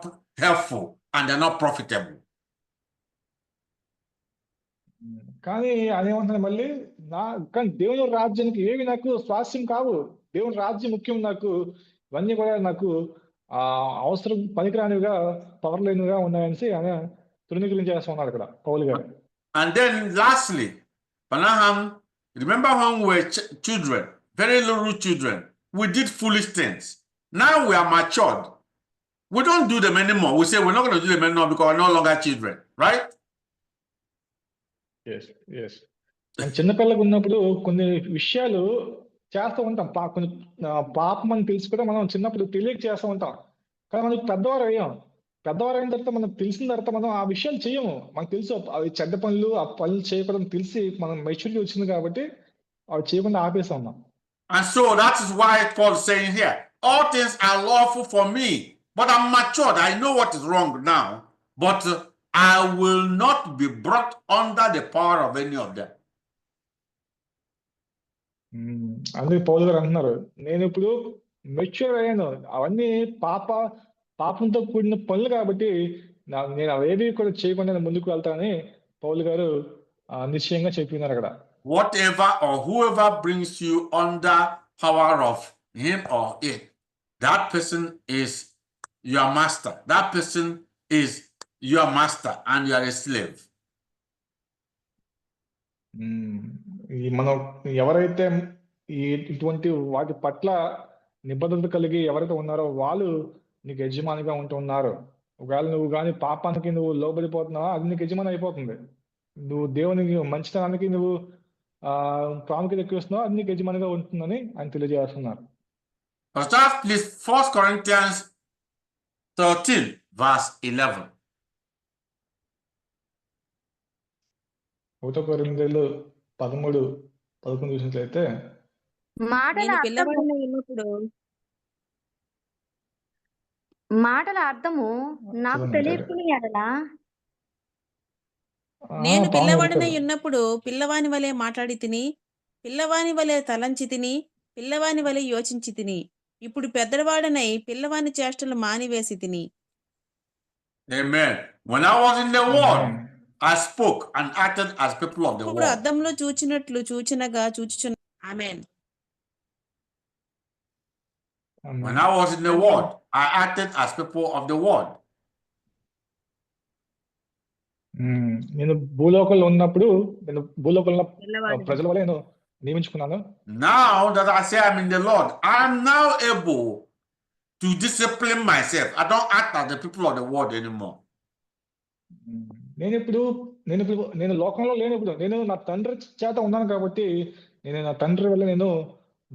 helpful and they're not profitable. కానీ అదేమంటున్నారు మళ్ళీ, కానీ దేవుని రాజ్యానికి ఏవి నాకు స్వాస్యం కావు, దేవుని రాజ్యం ముఖ్యం, నాకు ఇవన్నీ కూడా నాకు అవసరం పనికిరానివిగా పవర్ లేనివిగా ఉన్నాయని ఆయన తృణీకరించేస్తున్నారు ఇక్కడ పౌలు గారు. And then lastly, Panaham, remember when we were children, very little children, we did foolish things. Now we are matured. We don't do them anymore. We say we're not going to do them anymore because we're no longer children, right? Yes. చిన్నపిల్లలకు ఉన్నప్పుడు కొన్ని విషయాలు చేస్తూ ఉంటాం, కొన్ని పాపం అని తెలిసి కూడా మనం చిన్నప్పుడు తెలియక చేస్తూ ఉంటాం. కానీ మనకి పెద్దవారు అయిన తర్వాత మనం తెలిసిన తర్వాత మనం ఆ విషయాలు చేయము. మనకు తెలుసు అవి చెడ్డ పనులు, ఆ పనులు చేయకూడదని తెలిసి మనం మెచ్యూరిటీ వచ్చింది కాబట్టి అవి చేయకుండా ఆపేస్తా ఉన్నాం. And so that is why Paul is saying here, all things are lawful for me, but I'm matured. I know what is wrong now, but I will not be brought under the power of any of them. అందుకే పౌలు గారు అంటున్నారు, నేను ఇప్పుడు mature అయ్యాను, అవన్నీ పాపంతో కూడిన పనులు కాబట్టి నేను అవేవి కూడా చేయకుండా ముందుకు వెళ్తానని పౌలు గారు నిశ్చయంగా చెప్పినారు అక్కడ. Whatever or whoever brings you under power of him or it, that person is your master. That person is your master and you are a slave. మనం ఎవరైతే ఇటువంటి వాటి పట్ల నిబద్ధత కలిగి ఎవరైతే ఉన్నారో వాళ్ళు నీకు యజమానిగా ఉంటున్నారు. ఒకవేళ నువ్వు కానీ పాపానికి నువ్వు లోబడిపోతున్నావా, అది నీకు యజమాని అయిపోతుంది. నువ్వు దేవునికి మంచితనానికి నువ్వు ప్రాముఖ్యత ఎక్కువ ఇస్తున్నావు, అది నీకు యజమానిగా ఉంటుందని ఆయన తెలియజేస్తున్నారు. Pastor Charles, please, 1 Corinthians 13, verse 11. 1 కొరింథీయులు 13:11 చూసినట్లయితే, మాటల నేను అర్థము పిల్లవాడిని ఉన్నప్పుడు మాటల అర్థము నాకు చదవండి. తెలియకుని ఎడల నేను పాము పిల్లవాడినై వెళ్తాడు. ఉన్నప్పుడు పిల్లవాని వలె మాట్లాడి తిని, పిల్లవాని వలె తలంచి తిని, పిల్లవాని వలె యోచించి తిని, ఇప్పుడు పెద్దవాడనై పిల్లవాని చేష్టలు మానివేసి తిని. Amen. When I was in the world, Amen. I spoke and acted as people of the ఇప్పుడు world. అద్దంలో చూచినట్లు చూచినగా చూచుచున్న. ఆమేన్. When Amen. I was in the Amen. world, I acted as people of the world. నేను భూలోకంలో ఉన్నప్పుడు నేను భూలోకంలో పిల్లవాడిని. ప్రజల వల్ల నేను నియమించుకున్నాను. Now that I say I'm in the Lord, I am now able to discipline myself. I don't act as the people of the world anymore. నేను లోకంలో లేనప్పుడు నేను నా తండ్రి చేత ఉన్నాను కాబట్టి నేను నా తండ్రి వల్ల నేను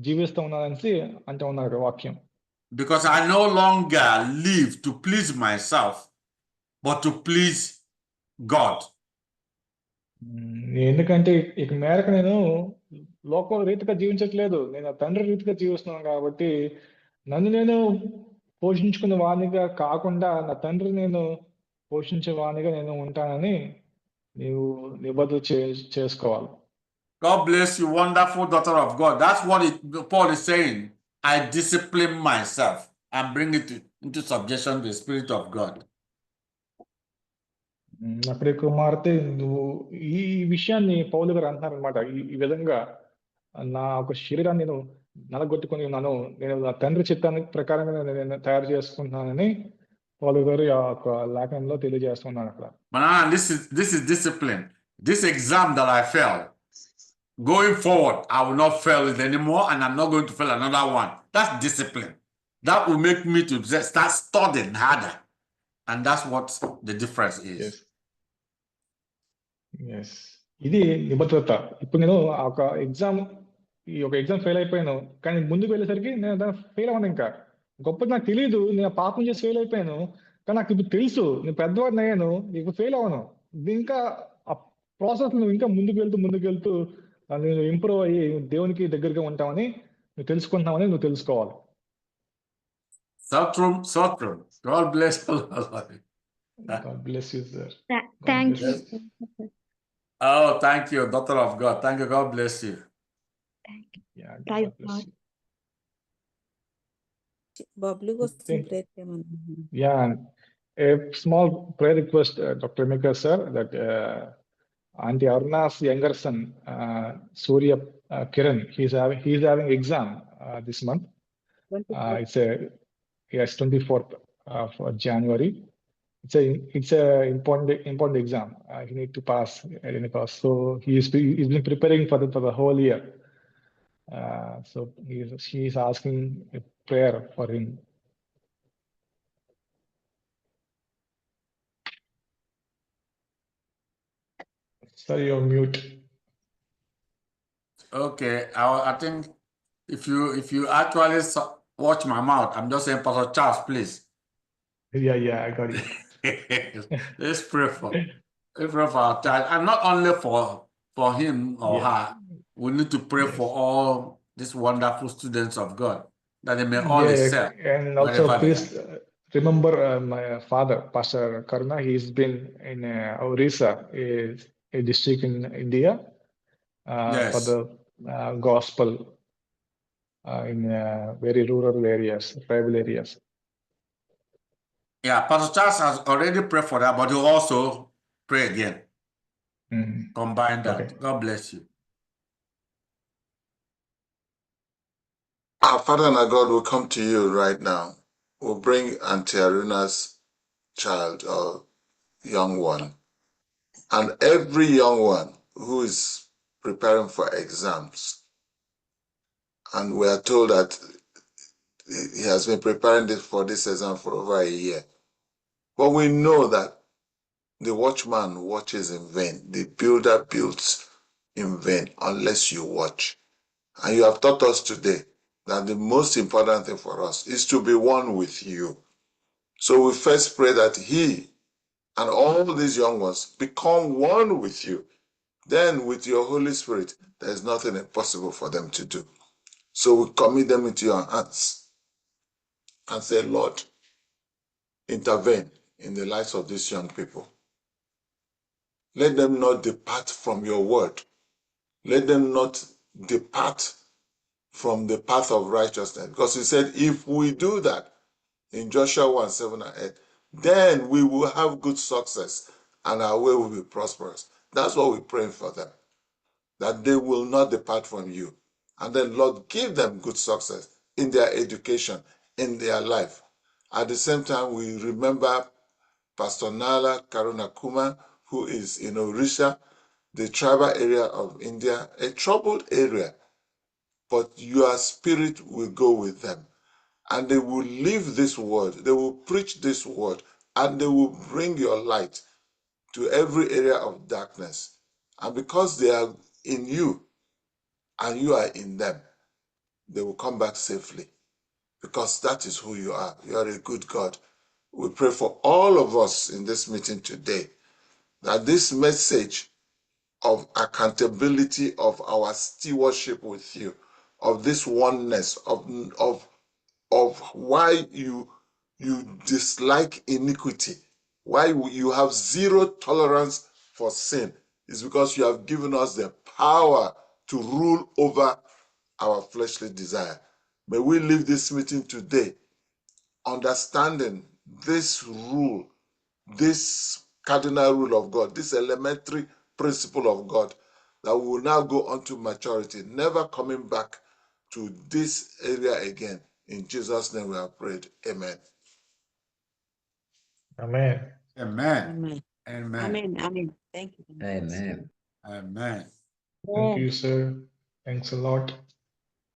జీవిస్తూ ఉన్నానని అంటే ఉన్నారు వాక్యం. Because I no longer live to please myself, but to please God. ఎందుకంటే ఇక మేరకు నేను లోక రీతిగా జీవించట్లేదు, నేను తండ్రి రీతిగా జీవిస్తున్నాను కాబట్టి నన్ను నేను పోషించుకునే వానిగా కాకుండా నా తండ్రి నేను పోషించే వానిగా నేను ఉంటానని నీవు నిబద్ధత చేసుకోవాలి. God bless you, wonderful daughter of God. That's what Paul is saying. I discipline myself and bring it into subjection to the Spirit of God. నా ప్రియ కుమార్తె, నువ్వు ఈ విషయాన్ని పౌలు గారు అంటున్నారనమాట. ఈ విధంగా నా ఒక శరీరాన్ని నేను నలగొట్టుకుని ఉన్నాను, నేను నా తండ్రి చిత్తానికి ప్రకారంగా నేను తయారు చేసుకుంటున్నానని పౌలు గారు ఆ యొక్క లేఖనంలో తెలియజేస్తున్నాను అక్కడ. This is discipline. This exam that I failed, going forward, I will not fail it anymore, and I'm not going to fail another one. That's discipline. That will make me to start studying harder. And that's what the difference is. Yes. ఇది నిబద్ధత. ఇప్పుడు నేను ఈ ఒక exam fail అయిపోయాను, కానీ ముందుకు వెళ్ళేసరికి నేను దాన్ని ఫెయిల్ అవ్వను. ఇంకా గొప్పది నాకు తెలియదు, నేను పాపం చేసి ఫెయిల్ అయిపోయాను, కానీ నాకు ఇప్పుడు తెలుసు నేను పెద్దవాడిని అయ్యాను, ఇప్పుడు ఫెయిల్ అవ్వను. ఇంకా ఆ ప్రాసెస్ నువ్వు ఇంకా ముందుకు వెళ్తూ నేను ఇంప్రూవ్ అయ్యి దేవునికి దగ్గరగా ఉంటామని నువ్వు తెలుసుకుంటున్నామని నువ్వు తెలుసుకోవాలి. Sotrum. God bless you. God bless you, sir. Thank you. Oh, thank you, daughter of God. Thank you. God bless you. Yeah, Praise God bless God. you. Bablu కోసం ప్రేర్ చేయమన్నా. Yeah, a small prayer request, Dr. Emeka, sir, that Auntie Aruna's younger son, Surya Kiran, he's having exam this month. It's 24th of January. It's a important exam. He need to pass any cost. So he's been preparing for the whole year. So he's asking a prayer for him. Sir, you're mute. Okay, I think if you actually watch my mouth, I'm just saying, Pastor Charles, please. Yeah, I got it. Let's pray for our child, and not only for him or her. We need to pray for all these wonderful students of God, that they may all excel. And also, wherever they please remember my father, Pastor Karuna. He's been in Orissa, a district in India, Yes. for the gospel in very rural areas, tribal areas. Yeah, Pastor Charles has already prayed for that, but he'll also pray again. Combine that. Okay. God bless you. Our Father and our God will come to you right now. We'll bring Auntie Aruna's child or young one, and every young one who is preparing for exams. And we are told that he has been preparing for this exam for over a year. But we know that The watchman watches in vain. The builder builds in vain unless you watch. And you have taught us today that the most important thing for us is to be one with you. So we first pray that he and all these young ones become one with you. Then with your Holy Spirit, there is nothing impossible for them to do. So we commit them into your hands and say, Lord, intervene in the lives of these young people. Let them not depart from your word. Let them not depart from the path of righteousness. Because he said, if we do that, in Joshua 1:7-8, then we will have good success and our way will be prosperous. That's what we're praying for them, that they will not depart from you. And then, Lord, give them good success in their education, in their life. At the same time, we remember Pastor Nala Karunakuma, who is in Orissa, the tribal area of India, a troubled area, but your spirit will go with them. And they will live this word, they will preach this word, and they will bring your light to every area of darkness. And because they are in you and you are in them, they will come back safely. Because that is who you are. You are a good God. We pray for all of us in this meeting today that this message of accountability, of our stewardship with you, of this oneness, of why you dislike iniquity, why you have zero tolerance for sin, is because you have given us the power to rule over our fleshly desire. May we leave this meeting today understanding this rule, this cardinal rule of God, this elementary principle of God, that we will now go on to maturity, never coming back to this area again. In Jesus' name we have prayed. Amen. Amen. Amen. Amen. Amen. Amen. Amen. Thank you. Amen. Amen. Thank you, sir. Thanks a lot.